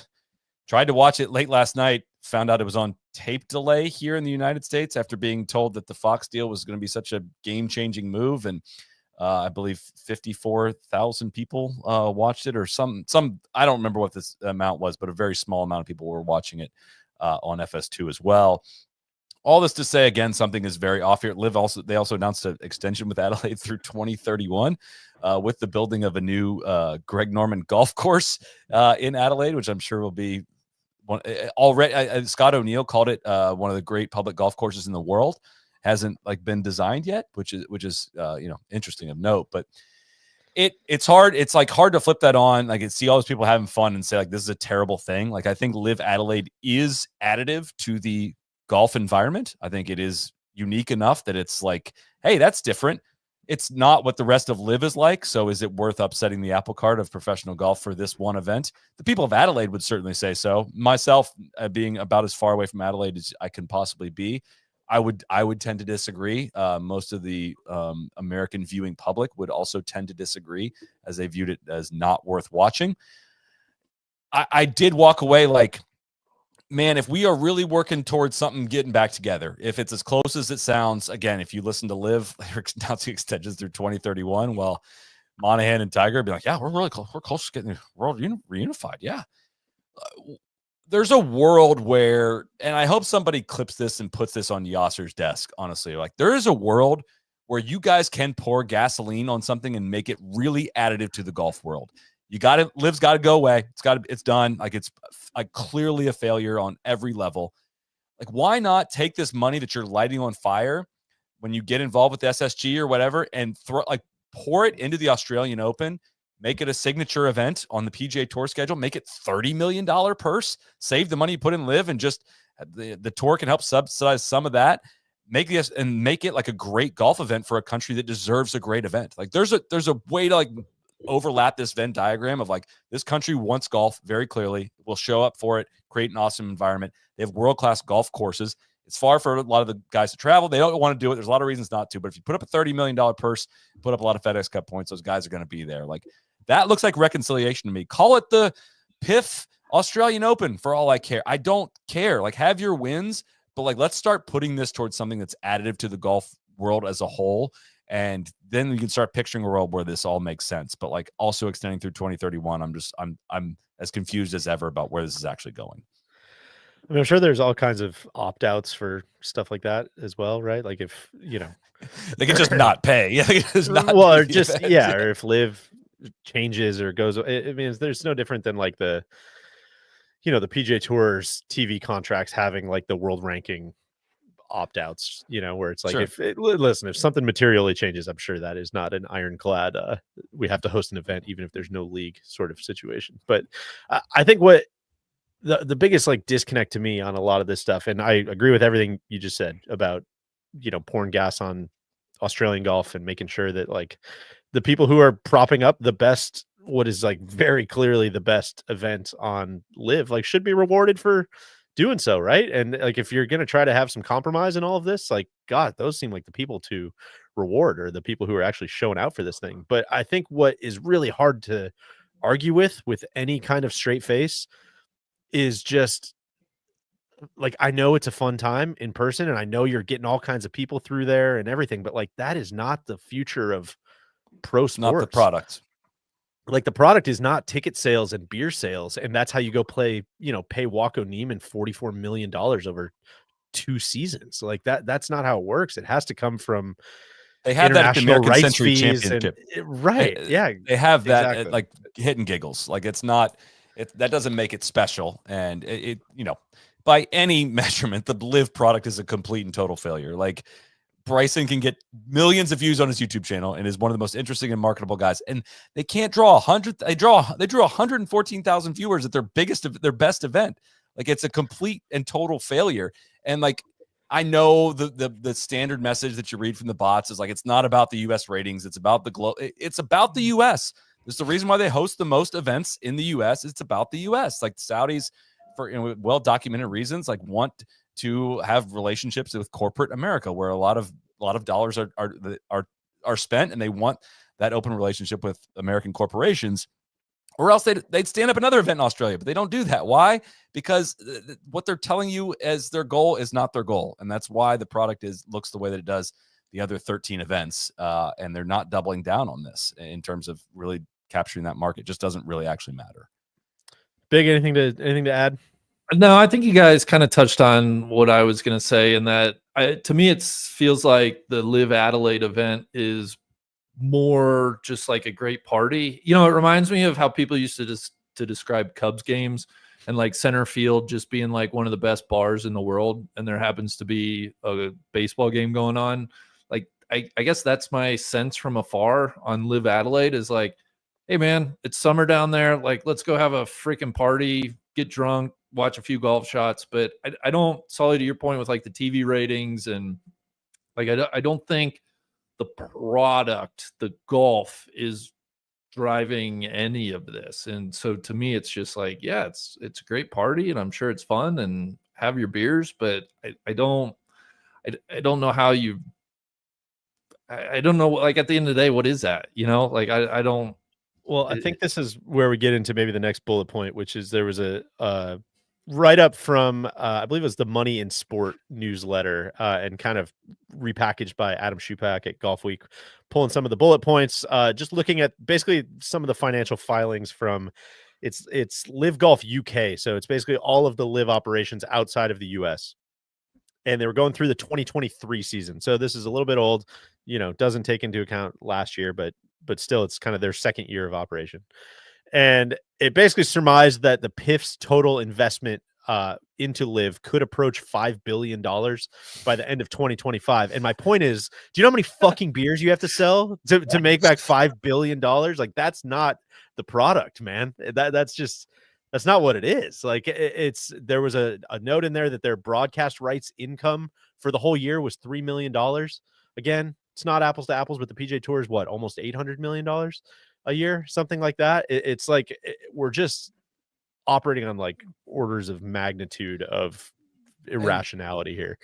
to watch it late last night, found out it was on tape delay here in the United States after being told that the Fox deal was going to be such a game-changing move. And I believe 54,000 people watched it, or some, I don't remember what this amount was, but a very small amount of people were watching it on FS2 as well. All this to say, again, something is very off here. LIV they also announced an extension with Adelaide through 2031 with the building of a new Greg Norman golf course in Adelaide, which I'm sure will be already. Scott O'Neill called it one of the great public golf courses in the world. Hasn't been designed yet, which is interesting of note. But it's hard. It's hard to flip that on. Like see all those people having fun and say this is a terrible thing. Like I think LIV Adelaide is additive to the golf environment. I think it is unique enough that it's hey, that's different. It's not what the rest of LIV is like. So is it worth upsetting the apple cart of professional golf for this one event? The people of Adelaide would certainly say so. Myself, being about as far away from Adelaide as I can possibly be, I would tend to disagree. Most of the American viewing public would also tend to disagree, as they viewed it as not worth watching. I did walk away man, if we are really working towards something getting back together, if it's as close as it sounds, again, if you listen to LIV, they're announcing extensions through 2031. Well, Monahan and Tiger be yeah, we're really close. We're close to getting the world reunified. Yeah. There's a world where, and I hope somebody clips this and puts this on Yasser's desk, honestly, there is a world where you guys can pour gasoline on something and make it really additive to the golf world. LIV's got to go away. It's done. It's clearly a failure on every level. Why not take this money that you're lighting on fire when you get involved with the SSG or whatever and pour it into the Australian Open, make it a signature event on the PGA Tour schedule, make it $30 million purse, save the money you put in LIV, and just the tour can help subsidize some of that. Make it a great golf event for a country that deserves a great event. There's a way to overlap this Venn diagram of this country wants golf very clearly, will show up for it, create an awesome environment. They have world-class golf courses. It's far for a lot of the guys to travel. They don't want to do it. There's a lot of reasons not to, but if you put up a $30 million purse, put up a lot of FedEx Cup points, those guys are going to be there. That looks like reconciliation to me. Call it the PIF Australian Open for all I care. I don't care. Have your wins, but let's start putting this towards something that's additive to the golf world as a whole. And then we can start picturing a world where this all makes sense, but also extending through 2031. I'm as confused as ever about where this is actually going. I mean, I'm sure there's all kinds of opt-outs for stuff like that as well, right? If they can just not pay. Or if LIV changes or goes, I mean, there's no different than the PGA Tour's TV contracts having the world ranking opt-outs, where it's sure. If something materially changes, I'm sure that is not an ironclad we have to host an event even if there's no league sort of situation. But I think what the biggest disconnect to me on a lot of this stuff, and I agree with everything you just said about pouring gas on Australian golf and making sure that the people who are propping up the best, what is very clearly the best event on LIV, should be rewarded for doing so, right? And if you're going to try to have some compromise in all of this, God, those seem like the people to reward, or the people who are actually showing out for this thing. But I think what is really hard to argue with any kind of straight face is just I know it's a fun time in person, and I know you're getting all kinds of people through there and everything, but that is not the future of pro sports. Not the product. The product is not ticket sales and beer sales, and that's how you go pay Joaquin Neimann $44 million over 2 seasons. That's not how it works. It has to come from they have that at the American rights Century fees Championship, right? They have that exactly. at hit and giggles. It's not that doesn't make it special, and it by any measurement, the LIV product is a complete and total failure. Bryson can get millions of views on his YouTube channel and is one of the most interesting and marketable guys. And they can't draw 100. They drew 114,000 viewers at their best event. It's a complete and total failure. And I know the standard message that you read from the bots is it's not about the US ratings. It's about the it's about the US. There's the reason why they host the most events in the U.S. It's about the U.S. Like the Saudis, for well-documented reasons, like want to have relationships with corporate America, where a lot of dollars are spent, and they want that open relationship with American corporations. Or else they'd stand up another event in Australia, but they don't do that. Why? Because what they're telling you as their goal is not their goal, and that's why the product looks the way that it does the other 13 events, and they're not doubling down on this in terms of really capturing that market. It just doesn't really actually matter. Big, anything to add? No, I think you guys kind of touched on what I was going to say, and that to me it feels like the LIV Adelaide event is more just like a great party. You know, it reminds me of how people used to describe Cubs games, and like center field just being like one of the best bars in the world, and there happens to be a baseball game going on. Like I guess that's my sense from afar on LIV Adelaide, is like, hey man, it's summer down there, like let's go have a freaking party, get drunk, watch a few golf shots. But I don't, Solly, to your point with like the TV ratings, and like I don't think the product, the golf, is driving any of this. And so to me, it's just like, yeah, it's a great party, and I'm sure it's fun, and have your beers. But I don't know how you. I don't know. Like at the end of the day, what is that? You know, like I don't. Well, I think this is where we get into maybe the next bullet point, which is there was a write up from I believe it was the Money in Sport newsletter, and kind of repackaged by Adam Schupak at Golf Week, pulling some of the bullet points, just looking at basically some of the financial filings from it's LIV Golf UK. So it's basically all of the LIV operations outside of the US. And they were going through the 2023 season. So this is a little bit old, you know, doesn't take into account last year, but still it's kind of their second year of operation. And it basically surmised that the PIF's total investment into LIV could approach $5 billion by the end of 2025. And my point is, do you know how many fucking beers you have to sell to make back $5 billion? Like, that's not the product, man. That's not what it is. Like, there was a note in there that their broadcast rights income for the whole year was $3 million. Again, it's not apples to apples, but the PGA Tour is what, almost $800 million a year, something like that. It's like we're just operating on like orders of magnitude of irrationality here.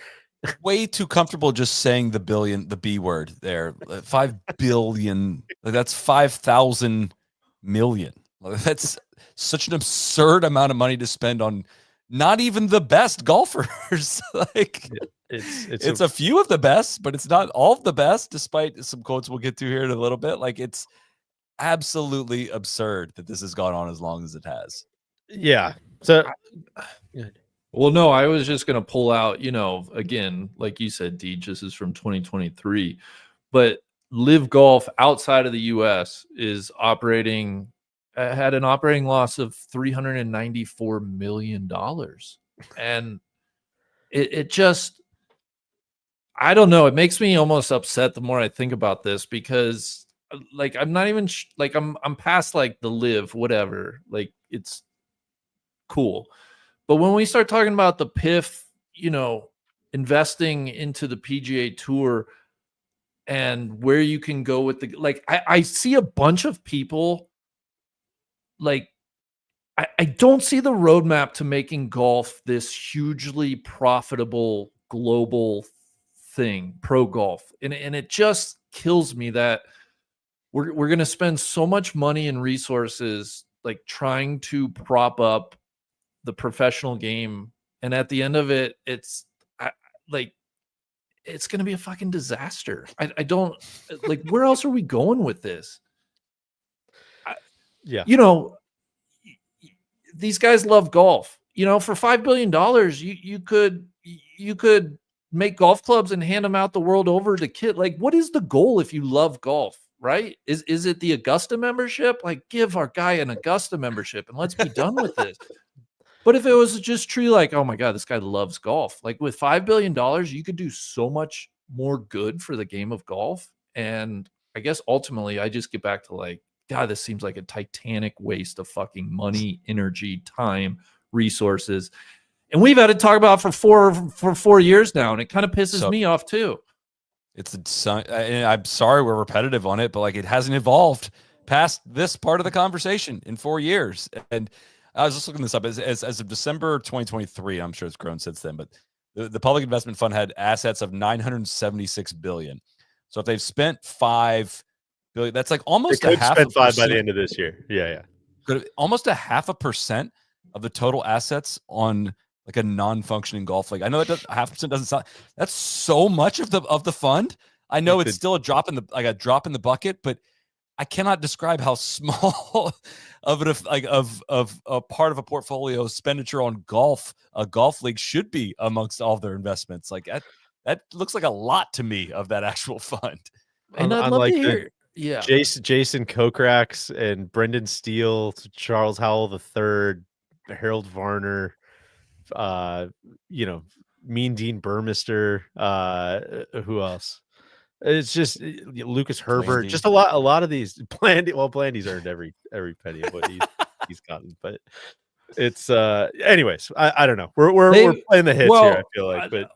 Way too comfortable just saying the B word there. 5 billion, like that's 5,000 million. That's such an absurd amount of money to spend on not even the best golfers. Like it's a few of the best, but it's not all of the best, despite some quotes we'll get to here in a little bit. Like, it's absolutely absurd that this has gone on as long as it has. Yeah. So well, no, I was just going to pull out, you know, again, like you said, Deej, this is from 2023, but LIV Golf outside of the US is operating, had an operating loss of $394 million. And it just, I don't know. It makes me almost upset the more I think about this, because like, I'm not even like, I'm past like the LIV, whatever, like it's cool. But when we start talking about the PIF, you know, investing into the PGA Tour and where you can go with the, like, I see a bunch of people, like, I don't see the roadmap to making golf this hugely profitable global thing, pro golf. And it just kills me that we're going to spend so much money and resources like trying to prop up the professional game, and at the end of it, it's like it's going to be a fucking disaster. I don't like, where else are we going with this? Yeah, you know, these guys love golf. You know, for $5 billion, you could make golf clubs and hand them out the world over to kids. Like, what is the goal if you love golf? Right? Is it the Augusta membership? Like, give our guy an Augusta membership and let's be done with this. But if it was just true, like, oh my God, this guy loves golf. Like, with $5 billion, you could do so much more good for the game of golf. And I guess ultimately I just get back to like, God, this seems like a titanic waste of fucking money, energy, time, resources. And we've had to talk about it for 4 years now. And it kind of pisses me off too. I'm sorry we're repetitive on it, but like, it hasn't evolved. past this part of the conversation in 4 years. And I was just looking this up as of December 2023. I'm sure it's grown since then, but the public investment fund had assets of $976 billion. So if they've spent $5 billion, that's like almost They a could half spend a 5 by percent. the end of this year. Yeah. Almost a 0.5% of the total assets on like a non-functioning golf league. I know that 0.5% doesn't sound. That's so much of the fund. I know it's still a drop in the bucket, but I cannot describe how small of a part of a portfolio expenditure on a golf league should be amongst all their investments. Like that looks like a lot to me of that actual fund. And I'd love to hear. Yeah. Jason Kokrak's and Brendan Steele, Charles Howell III, Harold Varner, Mean Dean Burmester, who else? It's just Lucas Herbert, Blandy. just a lot of these. Blandy's earned every penny of what he's gotten, but it's anyways, I don't know. We're playing the hits here, I feel like. But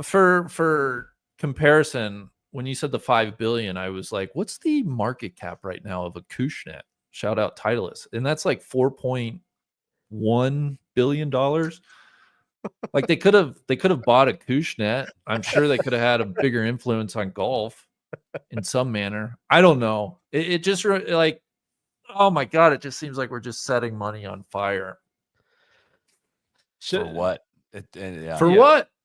for comparison, when you said the 5 billion, I was like, what's the market cap right now of a Acushnet? Shout out Titleist. And that's like $4.1 billion. Like they could have bought a Acushnet. I'm sure they could have had a bigger influence on golf in some manner. I don't know. It just like, oh my God, it just seems like we're just setting money on fire. For what?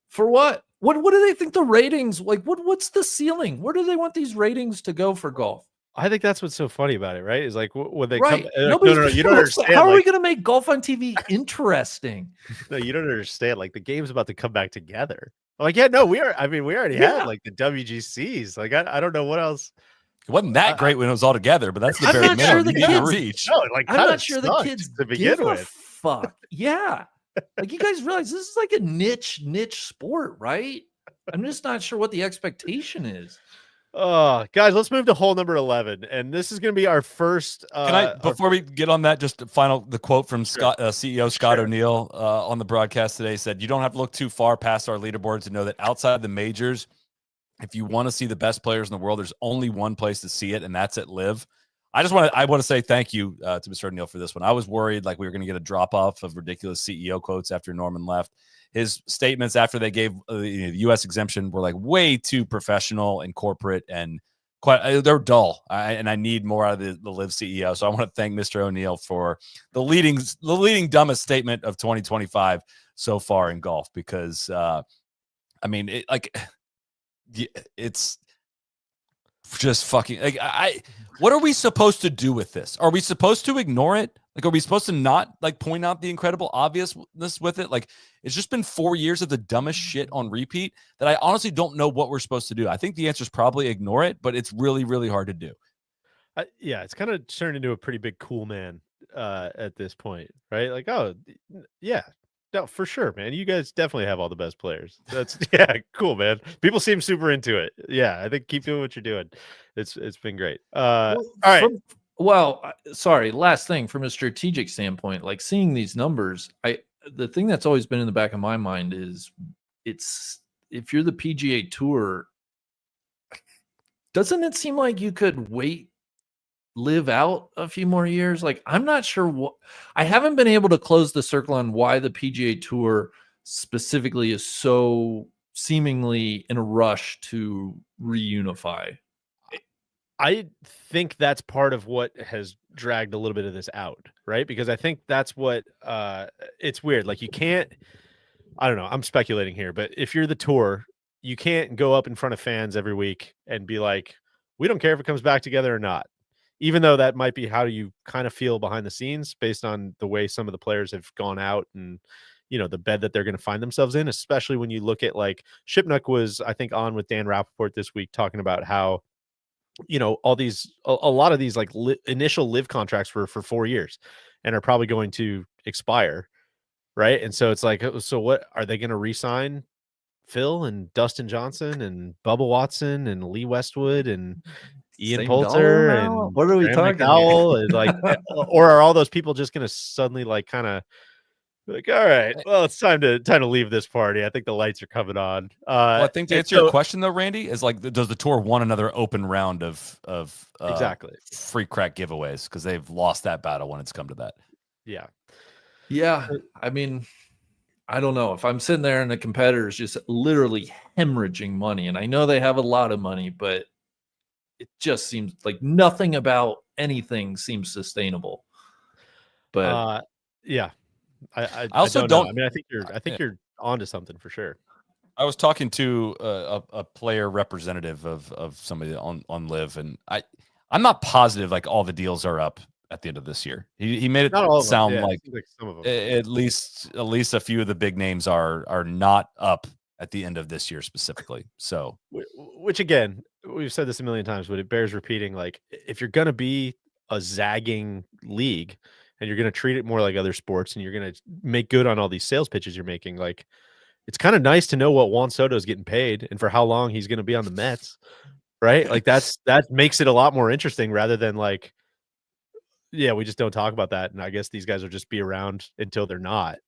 For what? What do they think the ratings like? What's the ceiling? Where do they want these ratings to go for golf? I think that's what's so funny about it, right? Is like when they right. come. No, you don't understand. How are we going to make golf on TV interesting? No, you don't understand. Like the game's about to come back together. I'm like, yeah, no, we are. I mean, we already had like the WGCs. Like, I don't know what else. It wasn't that great when it was all together, but that's the very minimum you need to reach. No, like I'm not sure the kids to begin with. Fuck yeah. Like you guys realize this is like a niche sport, right? I'm just not sure what the expectation is. Guys, let's move to hole number 11, and this is going to be our first. Before we get on that, just the quote from CEO Scott O'Neill on the broadcast today said, "You don't have to look too far past our leaderboard to know that outside the majors, if you want to see the best players in the world, there's only one place to see it, and that's at LIV." I want to say thank you to Mr. O'Neill for this one. I was worried like we were going to get a drop off of ridiculous CEO quotes after Norman left. His statements after they gave the U.S. exemption were like way too professional and corporate and they're dull. And I need more out of the LIV CEO. So I want to thank Mr. O'Neill for the leading dumbest statement of 2025 so far in golf, because it's just fucking like what are we supposed to do with this? Are we supposed to ignore it? Like, are we supposed to not like point out the incredible obviousness with it? Like, it's just been 4 years of the dumbest shit on repeat that I honestly don't know what we're supposed to do. I think the answer is probably ignore it, but it's really, really hard to do. Yeah, it's kind of turned into a pretty big cool man at this point, right? Like, oh yeah, no, for sure, man. You guys definitely have all the best players. That's cool, man. People seem super into it. Yeah, I think keep doing what you're doing. It's been great. All right. Sorry, last thing from a strategic standpoint, like seeing these numbers, the thing that's always been in the back of my mind is if you're the PGA Tour, doesn't it seem like you could live out a few more years? Like, I'm not sure I haven't been able to close the circle on why the PGA Tour specifically is so seemingly in a rush to reunify. I think that's part of what has dragged a little bit of this out, right? Because I think that's what it's weird. Like, you can't, I don't know, I'm speculating here, but if you're the tour, you can't go up in front of fans every week and be like, we don't care if it comes back together or not. Even though that might be how you kind of feel behind the scenes based on the way some of the players have gone out and, the bed that they're going to find themselves in, especially when you look at like Shipnuck was, I think, on with Dan Rappaport this week talking about how, all these, a lot of these like initial LIV contracts were for 4 years and are probably going to expire. Right. And so it's like, so what are they going to re-sign Phil and Dustin Johnson and Bubba Watson and Lee Westwood and Ian Poulter and what are we talking about? Like, or are all those people just going to suddenly like kind of Like, all right, well, it's time to leave this party. I think the lights are coming on. Well, I think to answer your question though, Randy, is like, does the tour want another open round of exactly free crack giveaways because they've lost that battle when it's come to that? Yeah. I mean, I don't know if I'm sitting there and the competitor's just literally hemorrhaging money, and I know they have a lot of money, but it just seems like nothing about anything seems sustainable. But yeah. I also don't know. I mean, I think you're onto something for sure. I was talking to a player representative of somebody on LIV, and I'm not positive like all the deals are up at the end of this year. He made it sound like some of them. at least a few of the big names are not up at the end of this year specifically. So, which again, we've said this a million times, but it bears repeating. Like, if you're gonna be a zagging league, and you're going to treat it more like other sports, and you're going to make good on all these sales pitches you're making, like, it's kind of nice to know what Juan Soto is getting paid and for how long he's going to be on the Mets, right? Like, that makes it a lot more interesting rather than like, yeah, we just don't talk about that, and I guess these guys will just be around until they're not.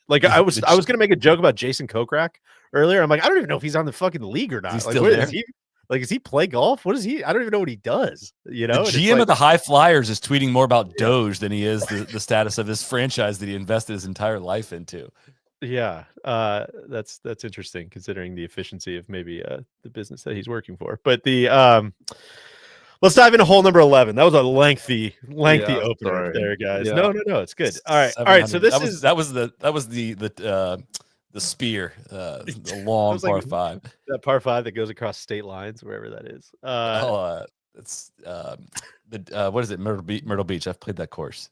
Like, I was going to make a joke about Jason Kokrak earlier. I'm like, I don't even know if he's on the fucking league or not. He's like, still where there? is he? Like, does he play golf? What is he? I don't even know what he does. You know, the GM of the High Flyers is tweeting more about Doge than he is the status of his franchise that he invested his entire life into. Yeah, that's interesting considering the efficiency of maybe the business that he's working for. But the let's dive into hole number 11. That was a lengthy opener there, guys. Yeah. No, it's good. All right. So this that was the spear, the long like par 5. That par 5 that goes across state lines, wherever that is. It's what is it? Myrtle Beach. I've played that course.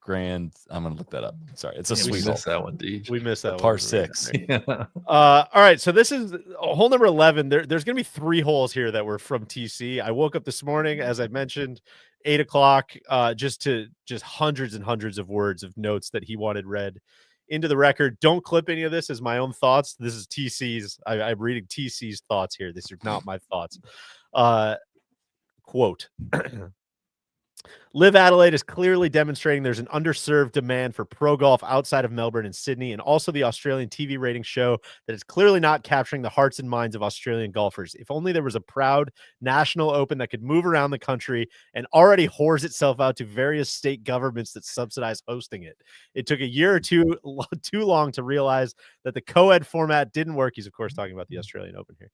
I'm gonna look that up. Sorry, it's a sweet. We missed that one, D. We missed that par one. 6. Yeah. All right, so this is hole number 11. There's gonna be 3 holes here that were from TC. I woke up this morning, as I mentioned, 8 o'clock, just hundreds and hundreds of words of notes that he wanted read into the record. Don't clip any of this as my own thoughts. This is TC's. I'm reading TC's thoughts here. These are not my thoughts. Quote. LIV Adelaide is clearly demonstrating there's an underserved demand for pro golf outside of Melbourne and Sydney, and also the Australian TV ratings show that is clearly not capturing the hearts and minds of Australian golfers. If only there was a proud national open that could move around the country and already whores itself out to various state governments that subsidize hosting it. It took a year or two too long to realize that the co-ed format didn't work. He's, of course, talking about the Australian Open here.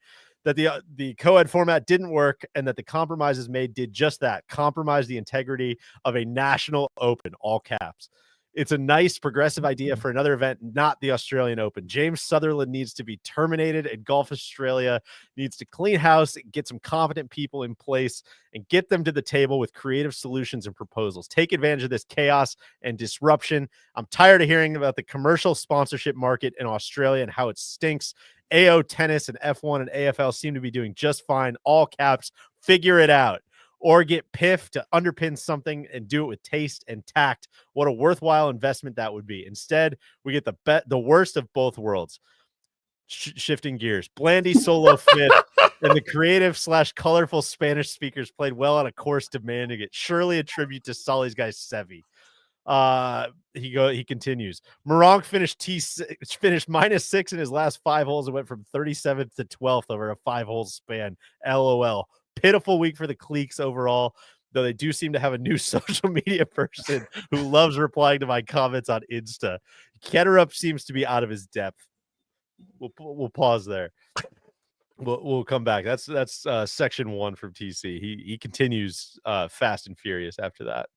That the co-ed format didn't work, and that the compromises made did just that, compromise the integrity of a national open, all caps. It's a nice progressive idea for another event, not the Australian Open. James Sutherland needs to be terminated, and Golf Australia needs to clean house and get some competent people in place and get them to the table with creative solutions and proposals. Take advantage of this chaos and disruption. I'm tired of hearing about the commercial sponsorship market in Australia and how it stinks. AO Tennis and F1 and AFL seem to be doing just fine. All caps, figure it out. Or get PIF to underpin something and do it with taste and tact. What a worthwhile investment that would be. Instead, we get the worst of both worlds. Shifting gears. Blandy solo fifth, and the creative / colorful Spanish speakers played well on a course demanding it. Surely a tribute to Solly's guy Sevi. He continues. Moronk finished -6 in his last 5 holes and went from 37th to 12th over a 5-hole span. LOL. Pitiful week for the cliques overall, though they do seem to have a new social media person who loves replying to my comments on Insta. Ketterup seems to be out of his depth. We'll pause there. We'll come back. That's section 1 from TC. He continues fast and furious after that.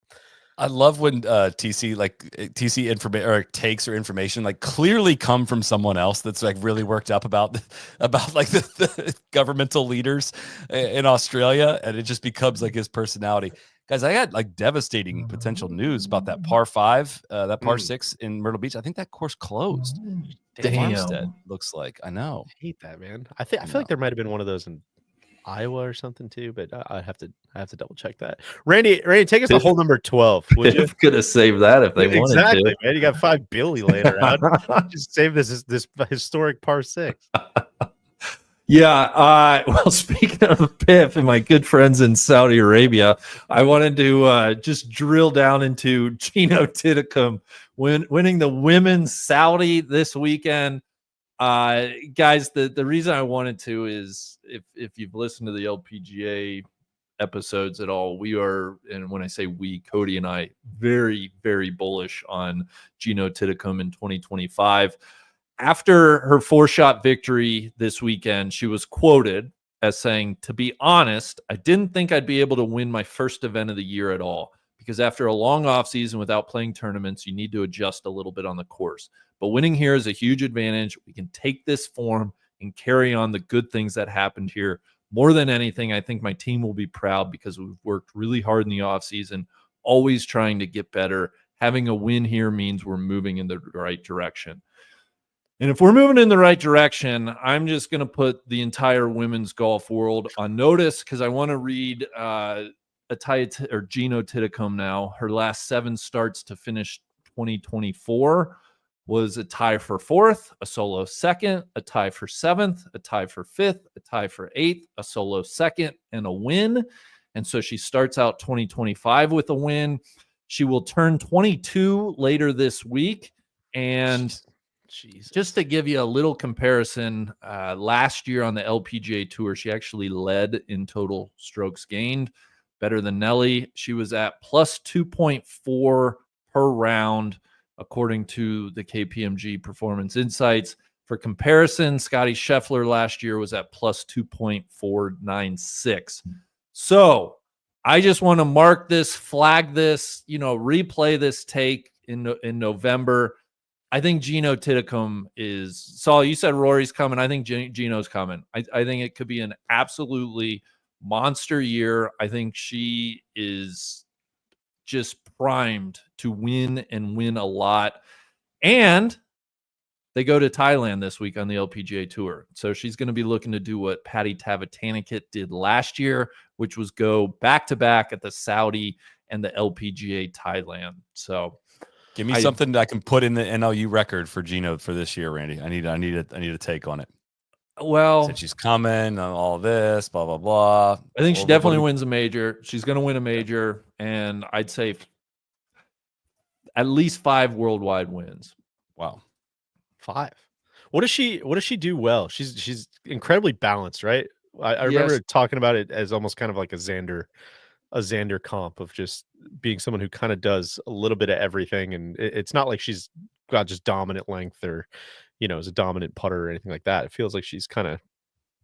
I love when TC information or takes or information like clearly come from someone else that's like really worked up about like the governmental leaders in Australia, and it just becomes like his personality. Guys, I had like devastating potential news about that par 5, that par 6 in Myrtle Beach. I think that course closed. Farmstead looks like. I know. I hate that, man. I feel like there might have been one of those in Iowa or something too, but I have to double check that. Randy, take us to hole number 12. Would you? Could have saved that if they wanted exactly, to. Man. You got 5 billion laying around. Just save this historic par 6. Yeah. Well, speaking of the PIF and my good friends in Saudi Arabia, I wanted to just drill down into Gino Thitikul winning the women's Saudi this weekend. Guys, the reason I wanted to is if you've listened to the LPGA episodes at all, we are, and when I say we, Cody and I, very, very bullish on Gino Thitikul in 2025. After her 4-shot victory this weekend, she was quoted as saying, "To be honest, I didn't think I'd be able to win my first event of the year at all, because after a long offseason without playing tournaments, you need to adjust a little bit on the course. But winning here is a huge advantage. We can take this form and carry on the good things that happened here. More than anything, I think my team will be proud because we've worked really hard in the offseason, always trying to get better. Having a win here means we're moving in the right direction." And if we're moving in the right direction, I'm just going to put the entire women's golf world on notice, because I want to read Gino Thitikul now. Her last 7 starts to finish 2024 was a tie for 4th, a solo 2nd, a tie for 7th, a tie for 5th, a tie for 8th, a solo 2nd, and a win. And so she starts out 2025 with a win. She will turn 22 later this week. And just to give you a little comparison, last year on the LPGA Tour, she actually led in total strokes gained, better than Nelly. She was at plus 2.4 per round, according to the KPMG Performance Insights. For comparison, Scottie Scheffler last year was at plus 2.496. So I just want to mark this, flag this, replay this take in November. I think Gino Thitikul is, Saul, you said Rory's coming. I think Gino's coming. I think it could be an absolutely monster year. I think she is just primed to win and win a lot. And they go to Thailand this week on the LPGA Tour. So she's going to be looking to do what Patty Tavatanakit did last year, which was go back-to-back at the Saudi and the LPGA Thailand. So give me something that I can put in the NLU record for Gino for this year, Randy. I need a take on it. Well, since she's coming, all this, blah blah blah. I think she definitely wins a major. She's going to win a major, and I'd say at least 5 worldwide wins. Wow, 5. What does she do well? She's incredibly balanced, right? I remember talking about it as almost kind of like a Xander comp of just being someone who kind of does a little bit of everything, and it's not like she's got just dominant length or is a dominant putter or anything like that. It feels like she's kind of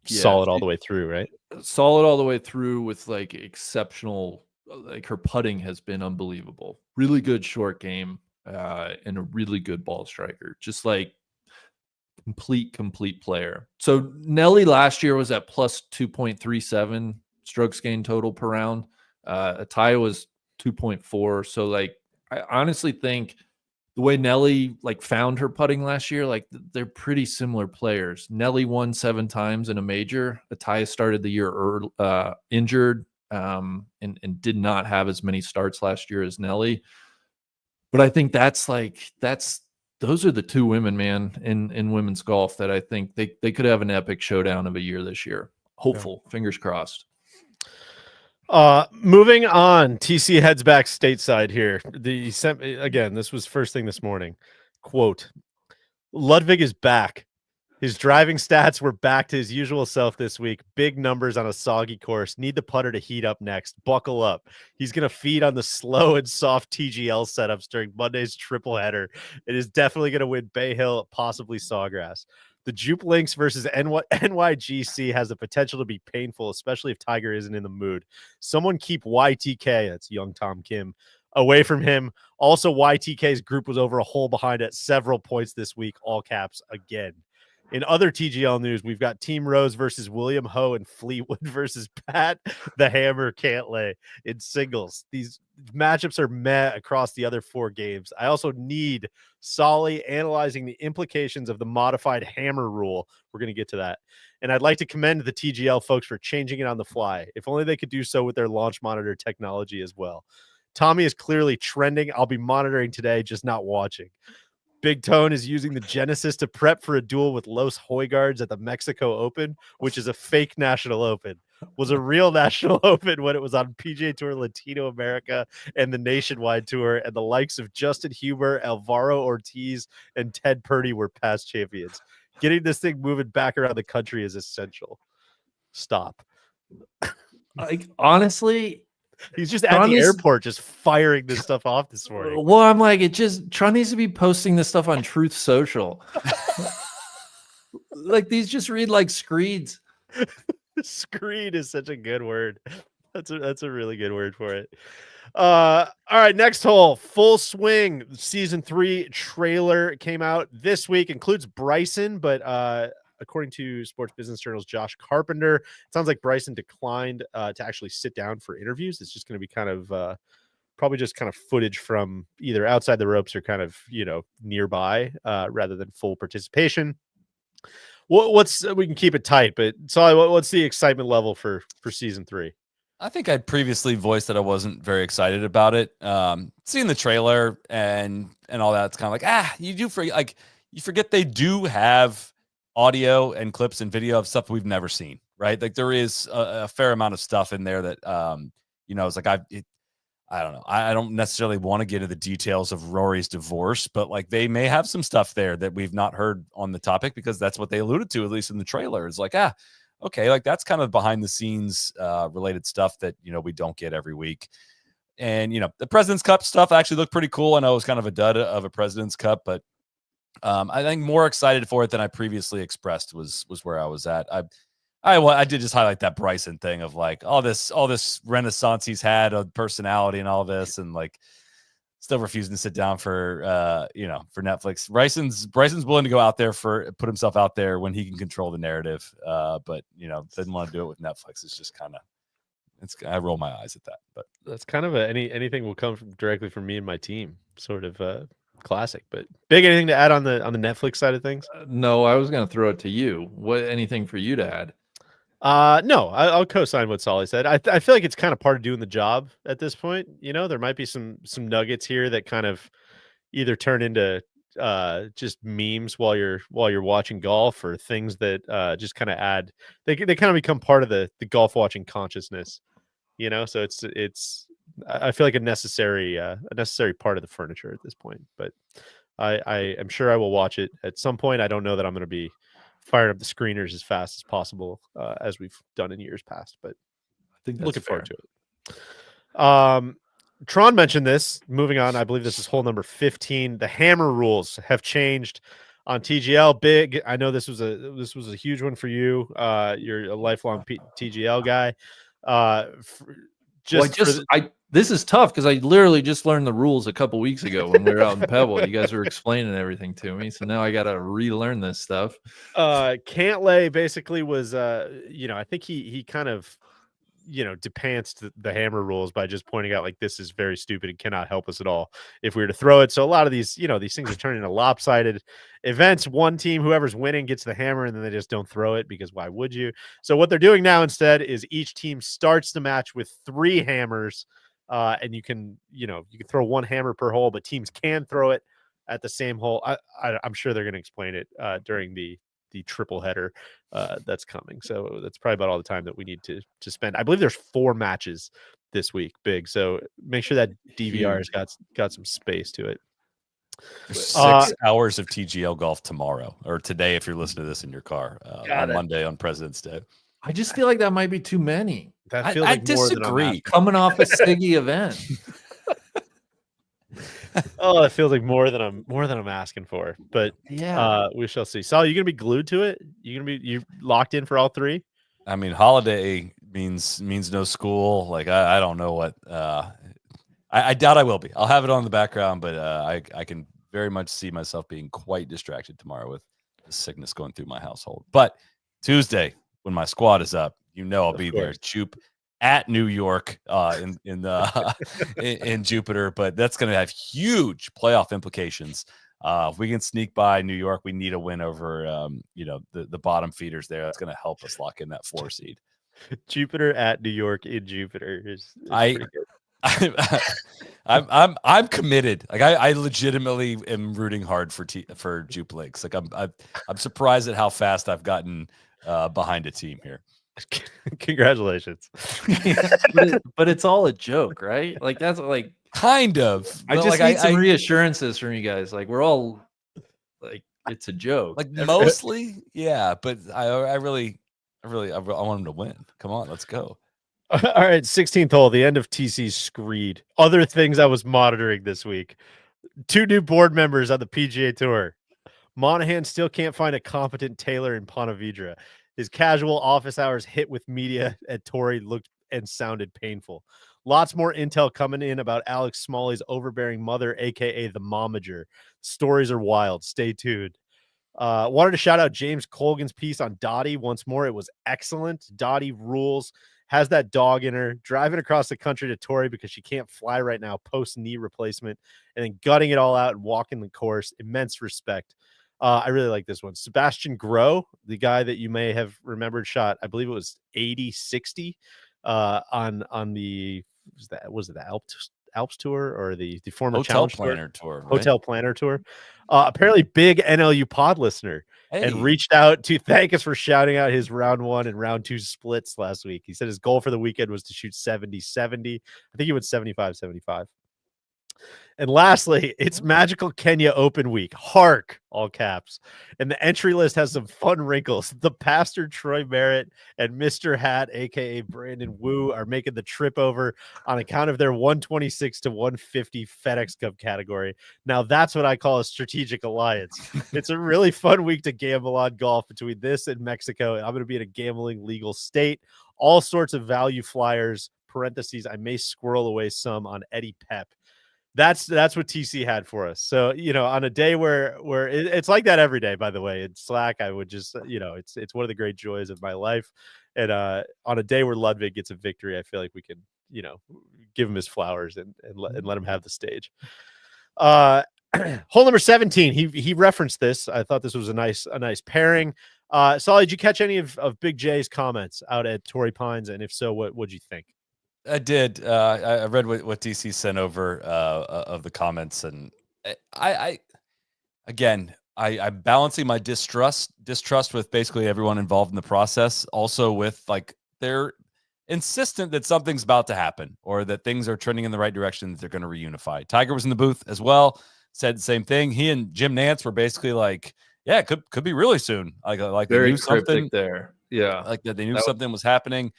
solid all the way through, right? Solid all the way through with like exceptional, like her putting has been unbelievable. Really good short game and a really good ball striker. Just like complete player. So Nelly last year was at plus 2.37 strokes gained total per round. Ataya was 2.4. So like, I honestly think the way Nelly like found her putting last year, like they're pretty similar players. Nelly won 7 times in a major. Ataya started the year injured and did not have as many starts last year as Nelly. But I think those are the 2 women, man, in women's golf that I think they could have an epic showdown of a year this year. Hopeful, fingers crossed. Moving on, TC heads back stateside here. Again, this was first thing this morning. Quote, Ludvig is back. His driving stats were back to his usual self this week. Big numbers on a soggy course. Need the putter to heat up next. Buckle up. He's going to feed on the slow and soft TGL setups during Monday's triple header. It is definitely going to win Bay Hill, possibly Sawgrass. The Jupe Links versus NYGC has the potential to be painful, especially if Tiger isn't in the mood. Someone keep YTK, that's young Tom Kim, away from him. Also, YTK's group was over a hole behind at several points this week, all caps again. In other TGL news, we've got Team Rose versus William Ho and Fleetwood versus Pat the Hammer Cantlay in singles. These matchups are meh across the other 4 games. I also need Solly analyzing the implications of the modified hammer rule. We're going to get to that. And I'd like to commend the TGL folks for changing it on the fly. If only they could do so with their launch monitor technology as well. Tommy is clearly trending. I'll be monitoring today, just not watching. Big Tone is using the Genesis to prep for a duel with Los Hoygards at the Mexico Open, which is a fake national open. Was a real national open when it was on PGA Tour Latino America and the Nationwide Tour, and the likes of Justin Huber, Alvaro Ortiz, and Ted Purdy were past champions. Getting this thing moving back around the country is essential. Stop. Like, honestly, he's just at the airport just firing this stuff off this morning. Well, I'm like, Tron needs to be posting this stuff on Truth Social. Like, these just read like screeds. Screed is such a good word. That's a really good word for it. All right, next hole, Full Swing season 3 trailer came out this week, includes Bryson, but according to Sports Business Journal's Josh Carpenter, it sounds like Bryson declined to actually sit down for interviews. It's just going to be kind of probably just kind of footage from either outside the ropes or kind of, nearby rather than full participation. We can keep it tight, but Solly, what's the excitement level for season 3? I think I'd previously voiced that I wasn't very excited about it. Seeing the trailer and all that, it's kind of like, you forget they do have audio and clips and video of stuff we've never seen, right? Like there is a fair amount of stuff in there that, it's like, I don't know. I don't necessarily want to get into the details of Rory's divorce, but like they may have some stuff there that we've not heard on the topic, because that's what they alluded to, at least in the trailer. It's like, okay, like that's kind of behind the scenes related stuff that, we don't get every week. And, the President's Cup stuff actually looked pretty cool. I know it was kind of a dud of a President's Cup, but I think more excited for it than I previously expressed was where I was at. I did just highlight that Bryson thing of like all this renaissance he's had of personality and all this, and like still refusing to sit down for Netflix. Bryson's willing to go out there put himself out there when he can control the narrative, but doesn't want to do it with Netflix. It's just kind of I roll my eyes at that. But that's kind of anything will come directly from me and my team sort of classic. But Big, anything to add on the Netflix side of things? No, I was going to throw it to you. Anything for you to add? No, I'll co-sign what Solly said. I feel like it's kind of part of doing the job at this point. There might be some nuggets here that kind of either turn into just memes while you're watching golf, or things that just kind of add. They kind of become part of the golf watching consciousness. So it's I feel like a necessary part of the furniture at this point. But I am sure I will watch it at some point. I don't know that I'm going to be firing up the screeners as fast as possible, as we've done in years past, but I think looking forward to it. Tron mentioned this. Moving on, I believe this is hole number 15. The hammer rules have changed on TGL. Big, I know this was a huge one for you. You're a lifelong TGL guy. This is tough because I literally just learned the rules a couple weeks ago when we were out in Pebble. You guys were explaining everything to me, so now I got to relearn this stuff. Cantlay basically was, I think he kind of, depanced the hammer rules by just pointing out like this is very stupid and cannot help us at all if we were to throw it. So a lot of these, these things are turning into lopsided events. One team, whoever's winning, gets the hammer, and then they just don't throw it because why would you? So what they're doing now instead is each team starts the match with 3 hammers. And you can throw 1 hammer per hole, but teams can throw it at the same hole. I'm sure they're going to explain it during the triple header that's coming. So that's probably about all the time that we need to spend. I believe there's 4 matches this week, Big. So make sure that DVR has got some space to it. There's 6 hours of TGL golf tomorrow, or today if you're listening to this in your car, on Monday on President's Day. I just feel like that might be too many. That feels I like more disagree. than I'm Coming off a Siggy event. Oh, it feels like more than I'm asking for. But yeah, we shall see. Sal, you gonna be glued to it? You locked in for all 3? I mean, holiday means no school. Like I don't know what. I doubt I will be. I'll have it on the background, but I can very much see myself being quite distracted tomorrow with the sickness going through my household. But Tuesday, when my squad is up, I'll be there. Jupe at New York in Jupiter, but that's going to have huge playoff implications. If we can sneak by New York, we need a win over the bottom feeders there. That's going to help us lock in that 4 seed. Jupiter at New York in Jupiter is pretty good. I'm committed. Like I legitimately am rooting hard for Jupe Lakes. Like I'm surprised at how fast I've gotten behind a team here. Congratulations. but it's all a joke, right? Like that's like kind of. I just need some reassurances from you guys. Like we're all like it's a joke. Like mostly, yeah. But I really I want him to win. Come on, let's go. All right, 16th hole, the end of TC's screed. Other things I was monitoring this week. 2 new board members on the PGA Tour. Monahan still can't find a competent tailor in Ponte Vedra. His casual office hours hit with media at Torrey looked and sounded painful. Lots more intel coming in about Alex Smalley's overbearing mother, a.k.a. the momager. Stories are wild. Stay tuned. Wanted to shout out James Colgan's piece on Dottie once more. It was excellent. Dottie rules. Has that dog in her, driving across the country to Torrey because she can't fly right now, post knee replacement, and then gutting it all out and walking the course. Immense respect. I really like this one. Sebastian Groh, the guy that you may have remembered, shot, I believe it was 80-60 on the was it the Alps tour or the former Hotel Planner tour, right? Hotel Planner tour. Apparently big NLU pod listener and reached out to thank us for shouting out his round 1 and round 2 splits last week. He said his goal for the weekend was to shoot 70-70. I think he went 75-75. And lastly, it's Magical Kenya Open Week. Hark, all caps. And the entry list has some fun wrinkles. The pastor Troy Merritt and Mr. Hat, a.k.a. Brandon Wu, are making the trip over on account of their 126 to 150 FedEx Cup category. Now, that's what I call a strategic alliance. It's a really fun week to gamble on golf between this and Mexico. I'm going to be in a gambling legal state. All sorts of value flyers, parentheses, I may squirrel away some on Eddie Pep. That's what TC had for us. So, on a day where it's like that every day, by the way, in Slack, I would just, it's one of the great joys of my life. And on a day where Ludvig gets a victory, I feel like we can, give him his flowers and let him have the stage. Hole number 17. He referenced this. I thought this was a nice pairing. Solly, did you catch any of Big J's comments out at Torrey Pines? And if so, what'd you think? I did. I read what DC sent over of the comments, and I'm balancing my distrust with basically everyone involved in the process. Also, with like they're insistent that something's about to happen or that things are trending in the right direction. That they're going to reunify. Tiger was in the booth as well. Said the same thing. He and Jim Nantz were basically like, "Yeah, it could be really soon." Like very they knew cryptic something there. Yeah, like that they knew something was happening.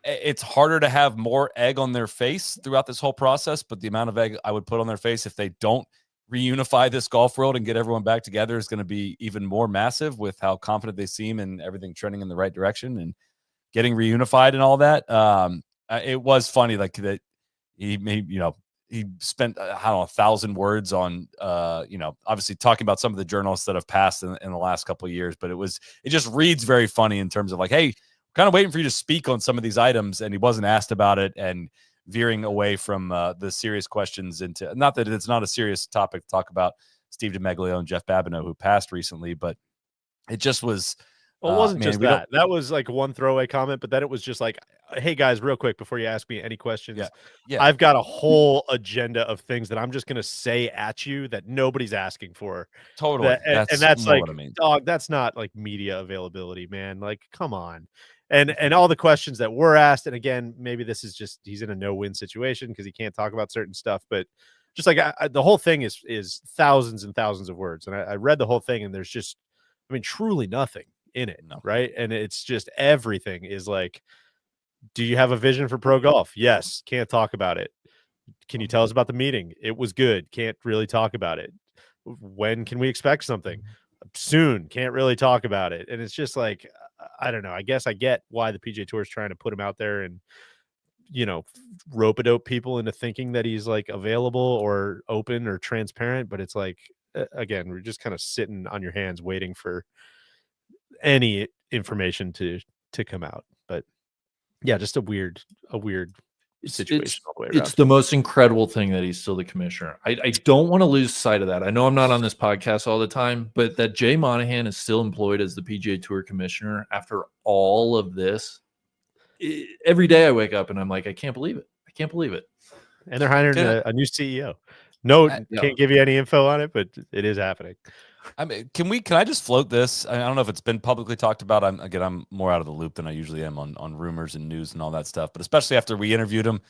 It's harder to have more egg on their face throughout this whole process, but the amount of egg I would put on their face if they don't reunify this golf world and get everyone back together is going to be even more massive with how confident they seem and everything trending in the right direction and getting reunified and all that. It was funny, like that he made, he spent, 1,000 words on, obviously talking about some of the journalists that have passed in the last couple of years, but it just reads very funny in terms of like, hey, kind of waiting for you to speak on some of these items, and he wasn't asked about it, and veering away from the serious questions into, not that it's not a serious topic to talk about Steve DeMeglio and Jeff Babineau, who passed recently, but it just was. Well, it wasn't just that. That was like one throwaway comment, but then it was just like, hey guys, real quick before you ask me any questions, I've got a whole agenda of things that I'm just going to say at you that nobody's asking for. Totally. That's like, dog, that's not like media availability, man. Like, come on. And all the questions that were asked, and again, maybe this is just he's in a no-win situation because he can't talk about certain stuff, but just like the whole thing is thousands and thousands of words, and I read the whole thing, and there's just, truly nothing in it, right? And it's just everything is like, do you have a vision for pro golf? Yes. Can't talk about it. Can you tell us about the meeting? It was good. Can't really talk about it. When can we expect something? Soon. Can't really talk about it. And it's just like, I don't know. I guess I get why the PGA Tour is trying to put him out there and, rope-a-dope people into thinking that he's like available or open or transparent. But it's like, again, we're just kind of sitting on your hands waiting for any information to come out. But yeah, just a weird situation all the way around. It's the most incredible thing that he's still the commissioner. I don't want to lose sight of that. I know I'm not on this podcast all the time, but that Jay Monahan is still employed as the PGA Tour commissioner after all of this. Every day I wake up and I'm like, I can't believe it. I can't believe it. and they're hiring a new CEO. No, I- can't give you any info on it, but it is happening. I mean, can I just float this? I don't know if it's been publicly talked about. I'm more out of the loop than I usually am on rumors and news and all that stuff. But especially after we interviewed him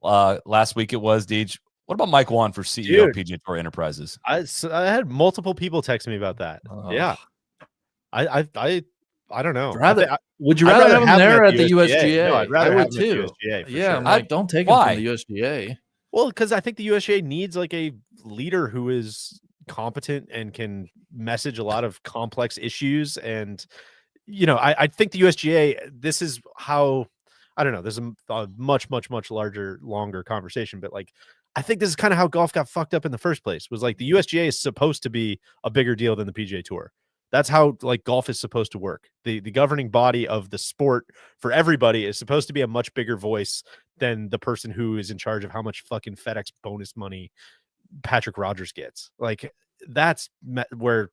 last week, it was Deej. What about Mike Wan for CEO of PGA Tour Enterprises? I had multiple people text me about that. Yeah, I don't know. Would you rather have him there at the USGA? No, I'd rather I would have him at too. the USGA for Yeah, sure. I'm like, don't take him from the USGA. Well, because I think the USGA needs like a leader who is competent and can message a lot of complex issues. And, I think the USGA, this is how, I don't know, there's a much, much, much longer conversation, but like, I think this is kind of how golf got fucked up in the first place, was like the USGA is supposed to be a bigger deal than the PGA Tour. That's how like golf is supposed to work. The governing body of the sport for everybody is supposed to be a much bigger voice than the person who is in charge of how much fucking FedEx bonus money Patrick Rodgers gets. Like that's where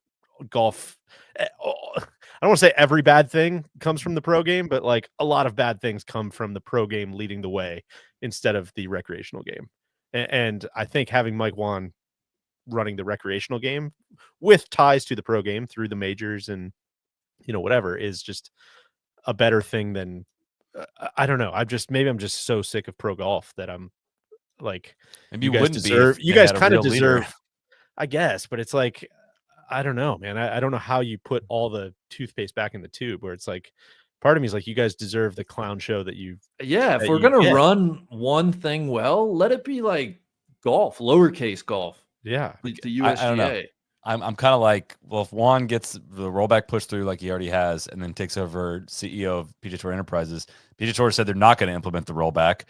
golf, I don't want to say every bad thing comes from the pro game, but like a lot of bad things come from the pro game leading the way instead of the recreational game. And I think having Mike Wan running the recreational game with ties to the pro game through the majors and whatever is just a better thing than I don't know. Maybe I'm just so sick of pro golf that I'm like, Maybe you you guys wouldn't deserve, be. you guys kind of deserve, I guess, but it's like, I don't know, man. I don't know how you put all the toothpaste back in the tube, where it's like, part of me is like, you guys deserve the clown show that you. Yeah, if we're gonna run one thing well, let it be like golf, lowercase golf. Yeah, the USGA. I don't know. I'm kind of like, well, if Juan gets the rollback pushed through like he already has, and then takes over CEO of PGA Tour Enterprises, PGA Tour said they're not going to implement the rollback.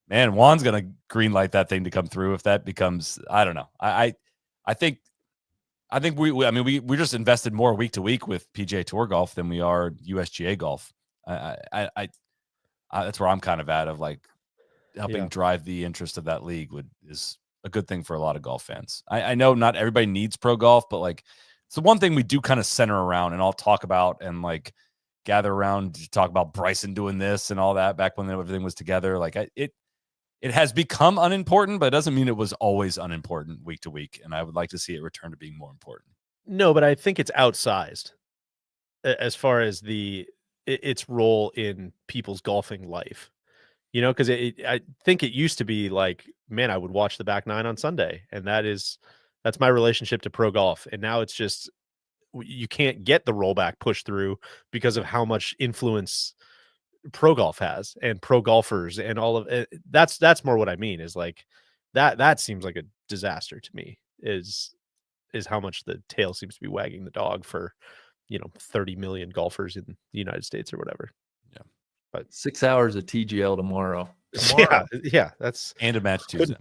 Man, Juan's going to green light that thing to come through. If that becomes, I don't know. I think we just invested more week to week with PGA Tour golf than we are USGA golf. That's where I'm kind of at, of like helping drive the interest of that league is a good thing for a lot of golf fans. I know not everybody needs pro golf, but like it's the one thing we do kind of center around and all talk about and like gather around to talk about Bryson doing this and all that back when everything was together. Like it has become unimportant, but it doesn't mean it was always unimportant week to week. And I would like to see it return to being more important. No, but I think it's outsized as far as its role in people's golfing life. Because I think it used to be like, man, I would watch the back nine on Sunday, and that's my relationship to pro golf. And now it's just, you can't get the rollback pushed through because of how much influence pro golf has and pro golfers and all of it. That's more what I mean, is like that seems like a disaster to me, is how much the tail seems to be wagging the dog for 30 million golfers in the United States or whatever. But 6 hours of TGL tomorrow. Yeah, that's and a match Tuesday.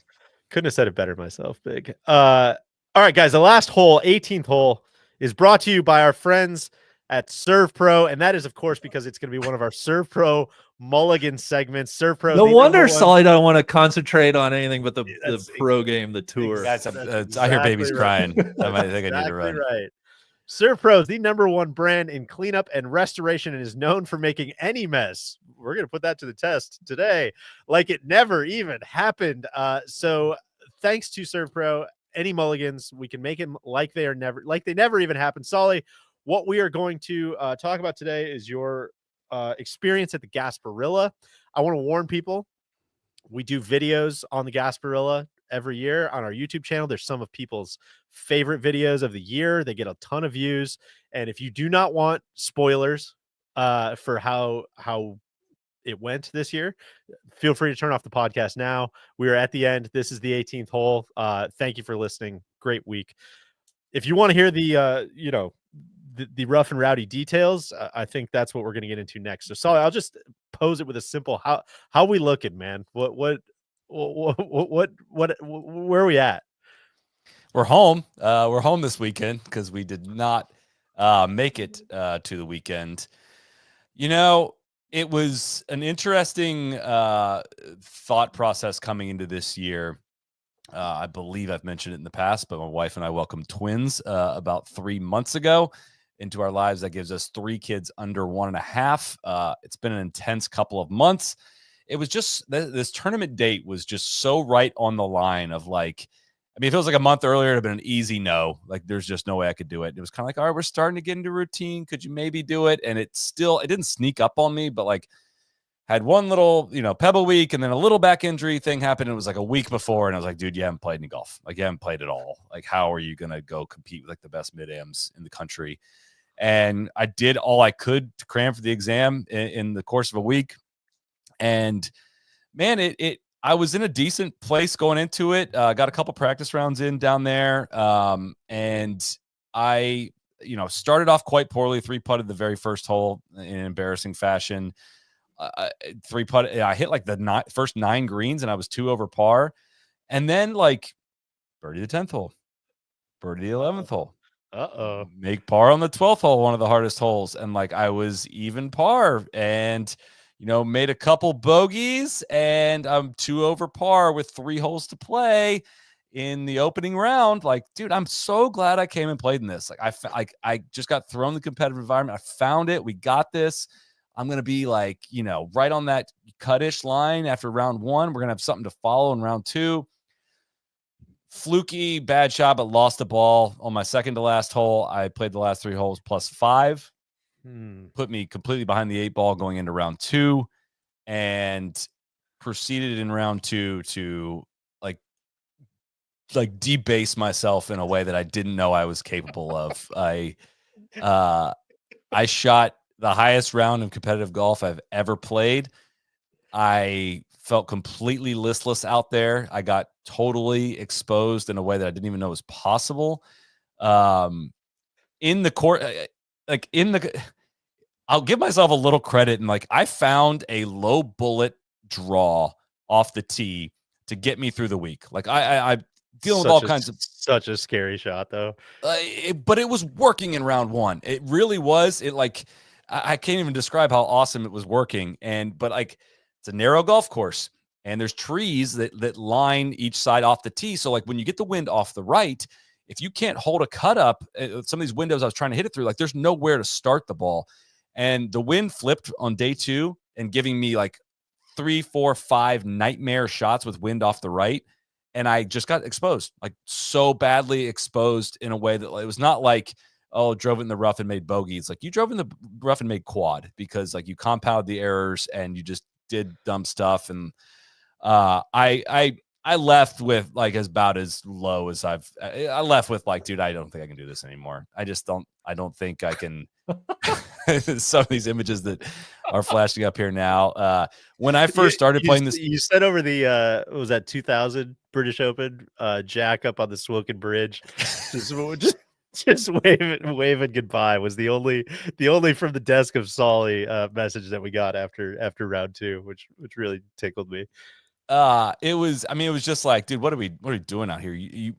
Couldn't have said it better myself, Big. All right, guys, the last hole, 18th hole, is brought to you by our friends at ServPro, and that is, of course, because it's going to be one of our ServPro Mulligan segments. ServPro. No wonder Sully don't want to concentrate on anything but the pro game, the tour. Guys, I hear babies crying. I think I need to run. Right. ServPro is the #1 brand in cleanup and restoration and is known for making any mess. We're going to put that to the test today, like it never even happened. So thanks to ServPro, any mulligans, we can make them like they never even happened. Solly, what we are going to talk about today is your experience at the Gasparilla. I want to warn people, we do videos on the Gasparilla every year on our YouTube channel. There's some of people's favorite videos of the year. They get a ton of views. And if you do not want spoilers for how it went this year, feel free to turn off the podcast now. We are at the end. This is the 18th hole. Thank you for listening. Great week. If you want to hear the rough and rowdy details, I think that's what we're going to get into next. So Solly, I'll just pose it with a simple, how we looking, man? What where are we at? We're home. We're home this weekend because we did not make it to the weekend. It was an interesting thought process coming into this year. I believe I've mentioned it in the past, but my wife and I welcomed twins about 3 months ago into our lives. That gives us 3 kids under 1.5. It's been an intense couple of months. it was just this tournament date was just so right on the line of like, I mean, if it was like a month earlier, it'd have been an easy no. Like, there's just no way I could do it. It was kind of like, all right, we're starting to get into routine. Could you maybe do it? And it didn't sneak up on me, but like, had one little, pebble week, and then a little back injury thing happened. It was like a week before, and I was like, dude, you haven't played any golf. Like, you haven't played at all. Like, how are you going to go compete with like the best mid-ams in the country? And I did all I could to cram for the exam in the course of a week. And man, I was in a decent place going into it. Got a couple practice rounds in down there. And I, started off quite poorly, 3-putted the very first hole in an embarrassing fashion. 3-putt, I hit like the first 9 greens and I was 2 over par. And then like birdie the 10th hole, birdie the 11th hole. Make par on the 12th hole, one of the hardest holes. And like I was even par and made a couple bogeys, and I'm 2 over par with 3 holes to play in the opening round. Like, dude, I'm so glad I came and played in this. Like, I just got thrown in the competitive environment. I found it. We got this. I'm going to be like, right on that cut-ish line after round 1. We're going to have something to follow in round 2. Fluky, bad shot, but lost the ball on my second to last hole. I played the last 3 holes plus 5. Put me completely behind the 8 ball going into round 2, and proceeded in round 2 to like debase myself in a way that I didn't know I was capable of. I shot the highest round of competitive golf I've ever played. I felt completely listless out there. I got totally exposed in a way that I didn't even know was possible. In the court, I'll give myself a little credit, and like I found a low bullet draw off the tee to get me through the week. Like I dealing with all kinds of such a scary shot though. But it was working in round 1. It really was. It like I can't even describe how awesome it was working. But like it's a narrow golf course, and there's trees that line each side off the tee. So like when you get the wind off the right, if you can't hold a cut up, some of these windows I was trying to hit it through, like there's nowhere to start the ball. And the wind flipped on day 2 and giving me like 3, 4, 5 nightmare shots with wind off the right. And I just got exposed, like so badly exposed in a way that it was not like, oh, drove it in the rough and made bogey. It's like you drove in the rough and made quad, because like you compounded the errors and you just did dumb stuff. And I left with like about as low as I left with like, dude, I don't think I can do this anymore. I don't think I can. Some of these images that are flashing up here now. When I first started playing this, you said over the what was that 2000 British Open, Jack up on the Swilken Bridge, just waving goodbye was the only from the desk of Solly message that we got after round 2, which really tickled me. It was just like, dude, what are we doing out here?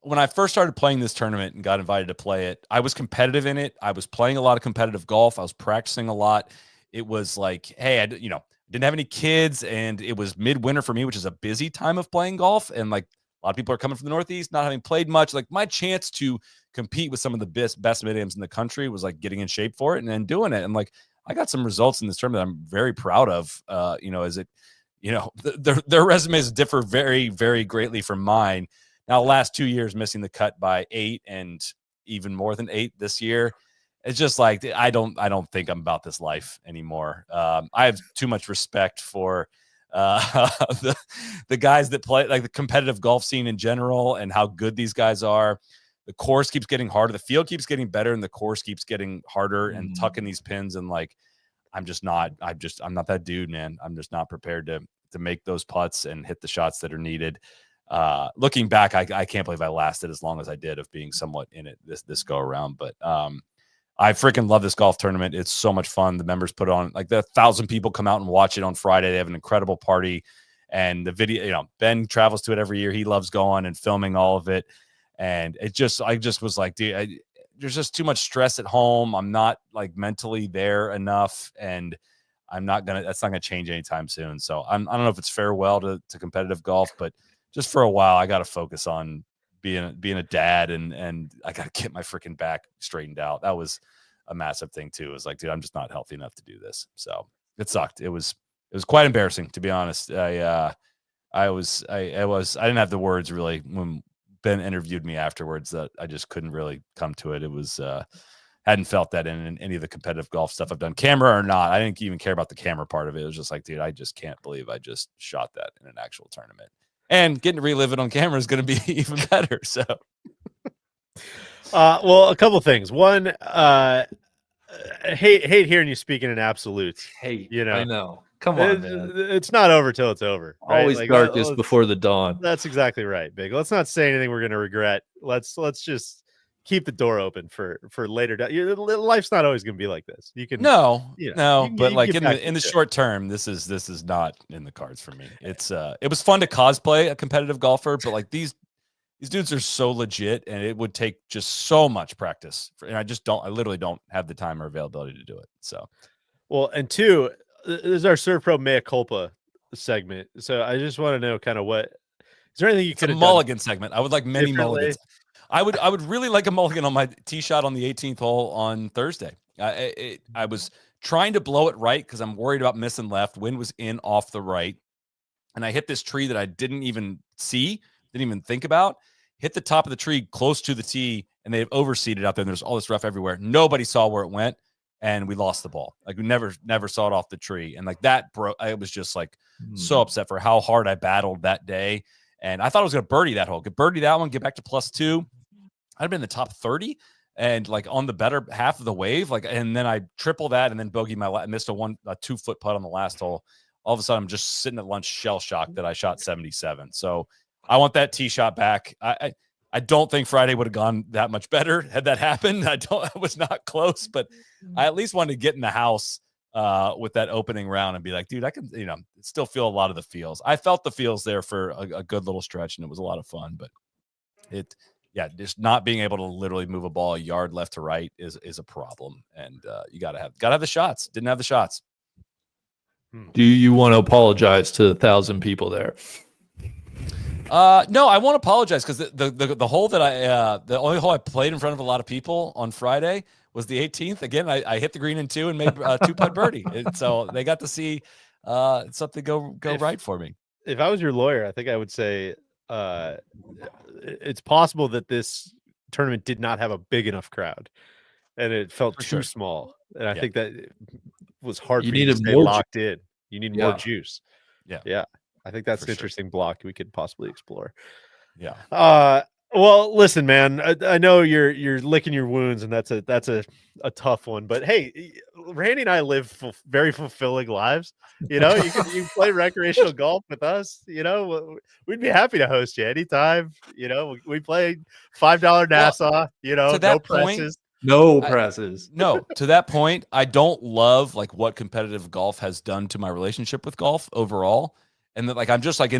When I first started playing this tournament and got invited to play it, I was competitive in it. I was playing a lot of competitive golf. I was practicing a lot. It was like, hey, I didn't have any kids, and it was midwinter for me, which is a busy time of playing golf. And like a lot of people are coming from the Northeast, not having played much. Like my chance to compete with some of the best mid-ams in the country was like getting in shape for it and then doing it. And like I got some results in this tournament that I'm very proud of. Their resumes differ very, very greatly from mine. Now, the last 2 years missing the cut by 8 and even more than 8 this year. It's just like, I don't think I'm about this life anymore. I have too much respect for the guys that play, like the competitive golf scene in general, and how good these guys are. The course keeps getting harder. The field keeps getting better, and the course keeps getting harder and tucking these pins. And like, I'm not that dude, man. I'm just not prepared to make those putts and hit the shots that are needed. Looking back, I can't believe I lasted as long as I did of being somewhat in it this go around. But I freaking love this golf tournament. It's so much fun. The members put on, like, the 1,000 people come out and watch it on Friday. They have an incredible party, and the video, Ben travels to it every year. He loves going and filming all of it. And I just was like, dude, there's just too much stress at home. I'm not like mentally there enough, and that's not gonna change anytime soon. So I don't know if it's farewell to competitive golf, but just for a while, I got to focus on being a dad, and I got to get my freaking back straightened out. That was a massive thing too. It was like, dude, I'm just not healthy enough to do this. So it sucked. It was was quite embarrassing, to be honest. I didn't have the words really when Ben interviewed me afterwards, that I just couldn't really come to it. It was hadn't felt that in any of the competitive golf stuff I've done, camera or not. I didn't even care about the camera part of it. It was just like, dude, I just can't believe I just shot that in an actual tournament. And getting to relive it on camera is going to be even better. So, well, a couple things. One, hate hearing you speaking in absolutes. Hey, you know, I know. Come on, man. It's not over till it's over. Right? Always like, darkest before the dawn. That's exactly right, Big. Let's not say anything we're going to regret. Let's just keep the door open for later. Life's not always going to be like this. You can but like in the short term, this is not in the cards for me. It's it was fun to cosplay a competitive golfer, but like these dudes are so legit, and it would take just so much practice, and I literally don't have the time or availability to do it. So, well, and two, this is our ServPro mea culpa segment. So I just want to know kind of what is there anything you could have done? Mulligan segment. I would like many mulligans. I would really like a mulligan on my tee shot on the 18th hole on Thursday. I was trying to blow it right because I'm worried about missing left. Wind was in off the right, and I hit this tree that I didn't even see, didn't even think about. Hit the top of the tree close to the tee, and they've overseeded out there. And there's all this rough everywhere. Nobody saw where it went, and we lost the ball. Like we never saw it off the tree, and like that broke. I was just like so upset for how hard I battled that day. And I thought I was going to birdie that hole, get birdie that one, get back to +2. I'd been in the top 30 and like on the better half of the wave. Like, and then I triple that and then bogey missed a 2-foot putt on the last hole. All of a sudden I'm just sitting at lunch shell shocked that I shot 77. So I want that tee shot back. I don't think Friday would have gone that much better had that happened. I was not close, but I at least wanted to get in the house with that opening round and be like, dude, I can, still feel a lot of the feels. I felt the feels there for a good little stretch, and it was a lot of fun, but just not being able to literally move a ball a yard left to right is a problem. And you gotta have the shots. Didn't have the shots. Do you want to apologize to 1,000 people there? No, I won't apologize because the hole that the only hole I played in front of a lot of people on Friday was the 18th. Again, I hit the green in 2 and made a 2-putt birdie. So they got to see something go right for me. If I was your lawyer, I think I would say it's possible that this tournament did not have a big enough crowd, and it felt too small. And I think that it was hard for you to stay locked in. You need more juice. Yeah. I think that's an interesting block we could possibly explore. Yeah. Well, listen, man. I know you're licking your wounds, and that's a tough one. But hey, Randy and I live very fulfilling lives. You play recreational golf with us. We'd be happy to host you anytime. We play $5 Nassau. No presses. No presses. No, to that point, I don't love like what competitive golf has done to my relationship with golf overall. And that, like, I'm just like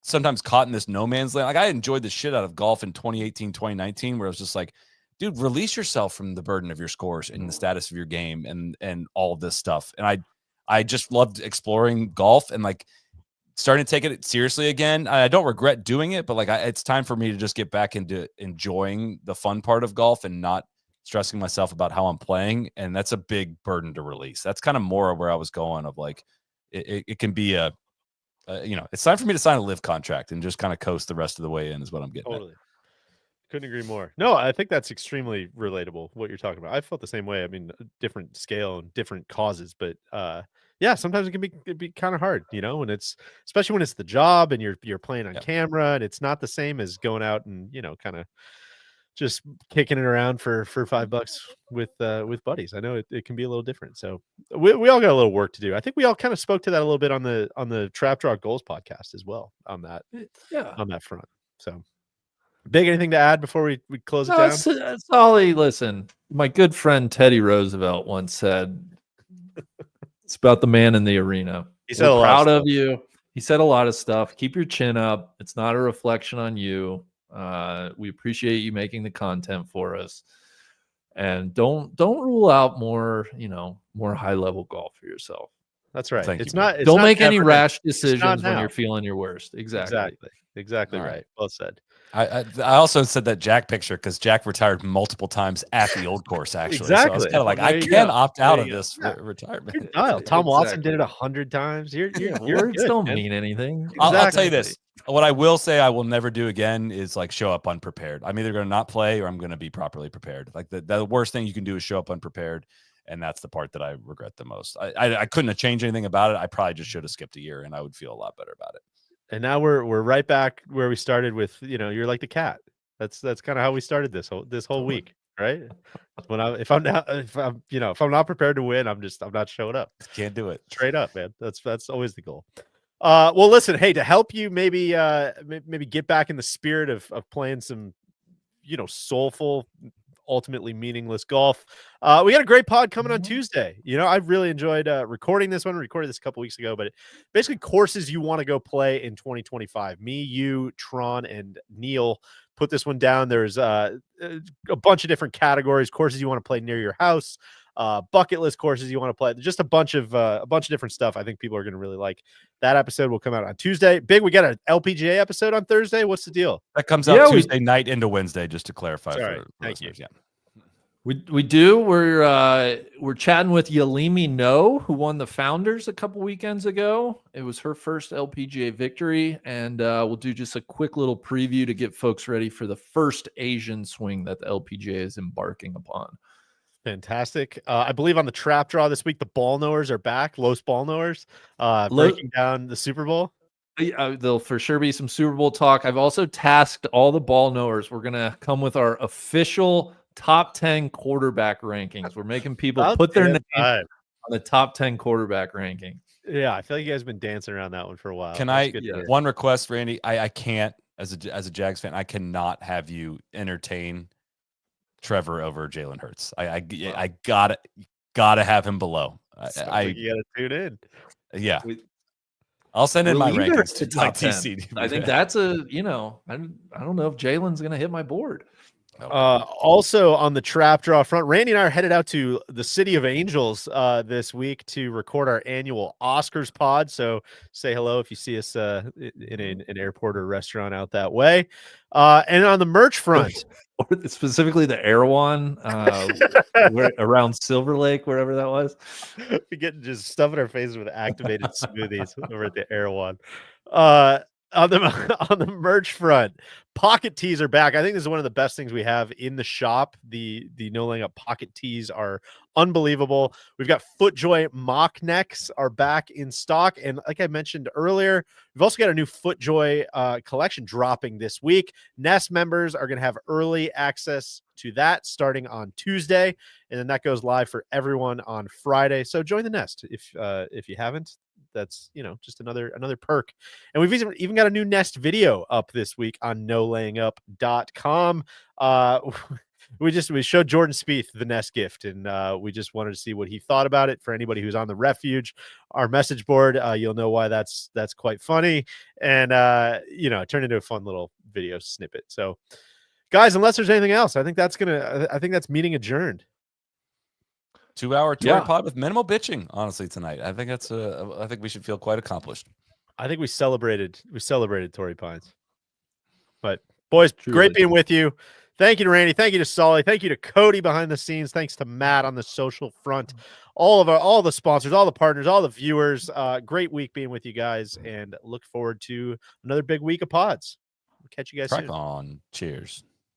sometimes caught in this no man's land. Like, I enjoyed the shit out of golf in 2018, 2019, where I was just like, dude, release yourself from the burden of your scores and the status of your game and all of this stuff. And I just loved exploring golf and like starting to take it seriously again. I don't regret doing it, but like it's time for me to just get back into enjoying the fun part of golf and not stressing myself about how I'm playing. And that's a big burden to release. That's kind of more where I was going of like, it can be it's time for me to sign a LIV contract and just kind of coast the rest of the way in is what I'm getting at. Couldn't agree more. No, I think that's extremely relatable what you're talking about. I felt the same way. I mean, different scale and different causes, but sometimes it can be kind of hard, when it's especially when it's the job and you're playing on camera and it's not the same as going out and kind of just kicking it around for $5 with buddies. I know it can be a little different. So we all got a little work to do. I think we all kind of spoke to that a little bit on the Trap Draw Goals podcast as well on that front. So Big, anything to add before we close it down? Solly, listen, my good friend Teddy Roosevelt once said, it's about the man in the arena. He said We're proud of you. He said a lot of stuff. Keep your chin up. It's not a reflection on you. We appreciate you making the content for us, and don't rule out more high level golf for yourself. That's right. Don't make any rash decisions when you're feeling your worst. Exactly right. Well said. I also said that Jack picture because Jack retired multiple times at the old course, actually. Exactly. So I was kind of like, There I you can go. opt out There of you go. this Yeah. retirement. Tom Watson did it Exactly. 100 times. You're Words good, don't man. mean anything. I'll tell you Exactly. this. What I will say I will never do again is like show up unprepared. I'm either going to not play or I'm going to be properly prepared. Like the worst thing you can do is show up unprepared. And that's the part that I regret the most. I couldn't have changed anything about it. I probably just should have skipped a year and I would feel a lot better about it. And now we're right back where we started with, you're like the cat. That's kind of how we started this whole week, right? If I'm not prepared to win, I'm not showing up. Can't do it. Straight up, man. That's always the goal. Well, listen, hey, to help you maybe get back in the spirit of playing some, soulful, ultimately meaningless golf. We got a great pod coming on Tuesday. I've really enjoyed recording this one. We recorded this a couple weeks ago, but basically courses you want to go play in 2025. Me, you, Tron, and Neil put this one down. There's a bunch of different categories, courses you want to play near your house, bucket list courses you want to play, just a bunch of different stuff. I think people are going to really like. That episode will come out on Tuesday. Big, we got an LPGA episode on Thursday. What's the deal? That comes out Tuesday night into Wednesday, just to clarify. Sorry. For Thank you. listeners. Yeah. We do. We're chatting with Yalimi No, who won the Founders a couple weekends ago. It was her first LPGA victory, and we'll do just a quick little preview to get folks ready for the first Asian swing that the LPGA is embarking upon. Fantastic. I believe on the trap draw this week, the ball knowers are back. Los ball knowers, breaking down the Super Bowl. There'll for sure be some Super Bowl talk. I've also tasked all the ball knowers. We're going to come with our official top 10 quarterback rankings. We're making people put their name on the top 10 quarterback ranking. Yeah, I feel like you guys have been dancing around that one for a while. Can one request, Randy? I can't, as a Jags fan, I cannot have you entertain Trevor over Jalen Hurts. I gotta have him below. You gotta tune in. Yeah. I'll send in my rankings to top 10. I think that's I don't know if Jalen's gonna hit my board. Also on the trap draw front, Randy and I are headed out to the City of Angels this week to record our annual Oscars pod. So say hello if you see us in an airport or restaurant out that way. And on the merch front, or specifically the Erewhon around Silver Lake, wherever that was. We get just stuffing our faces with activated smoothies over at the Erewhon. On the merch front, pocket tees are back. I think this is one of the best things we have in the shop. The no laying up pocket tees are unbelievable. We've got FootJoy mock necks are back in stock, and like I mentioned earlier, we've also got a new FootJoy collection dropping this week. Nest members are going to have early access to that starting on Tuesday, and then that goes live for everyone on Friday. So join the Nest if you haven't. That's just another perk. And we've even got a new Nest video up this week on nolayingup.com. We showed Jordan Spieth the Nest gift, and we just wanted to see what he thought about it. For anybody who's on the Refuge, our message board, you'll know why that's quite funny, and it turned into a fun little video snippet. So guys, unless there's anything else, I think that's meeting adjourned. 2-hour Torrey pod with minimal bitching, honestly, tonight. I think I think we should feel quite accomplished. I think we celebrated Torrey Pines. But boys, great being with you. Thank you to Randy. Thank you to Solly. Thank you to Cody behind the scenes. Thanks to Matt on the social front. All the sponsors, all the partners, all the viewers. Great week being with you guys, and look forward to another big week of pods. We'll catch you guys soon. On. Cheers.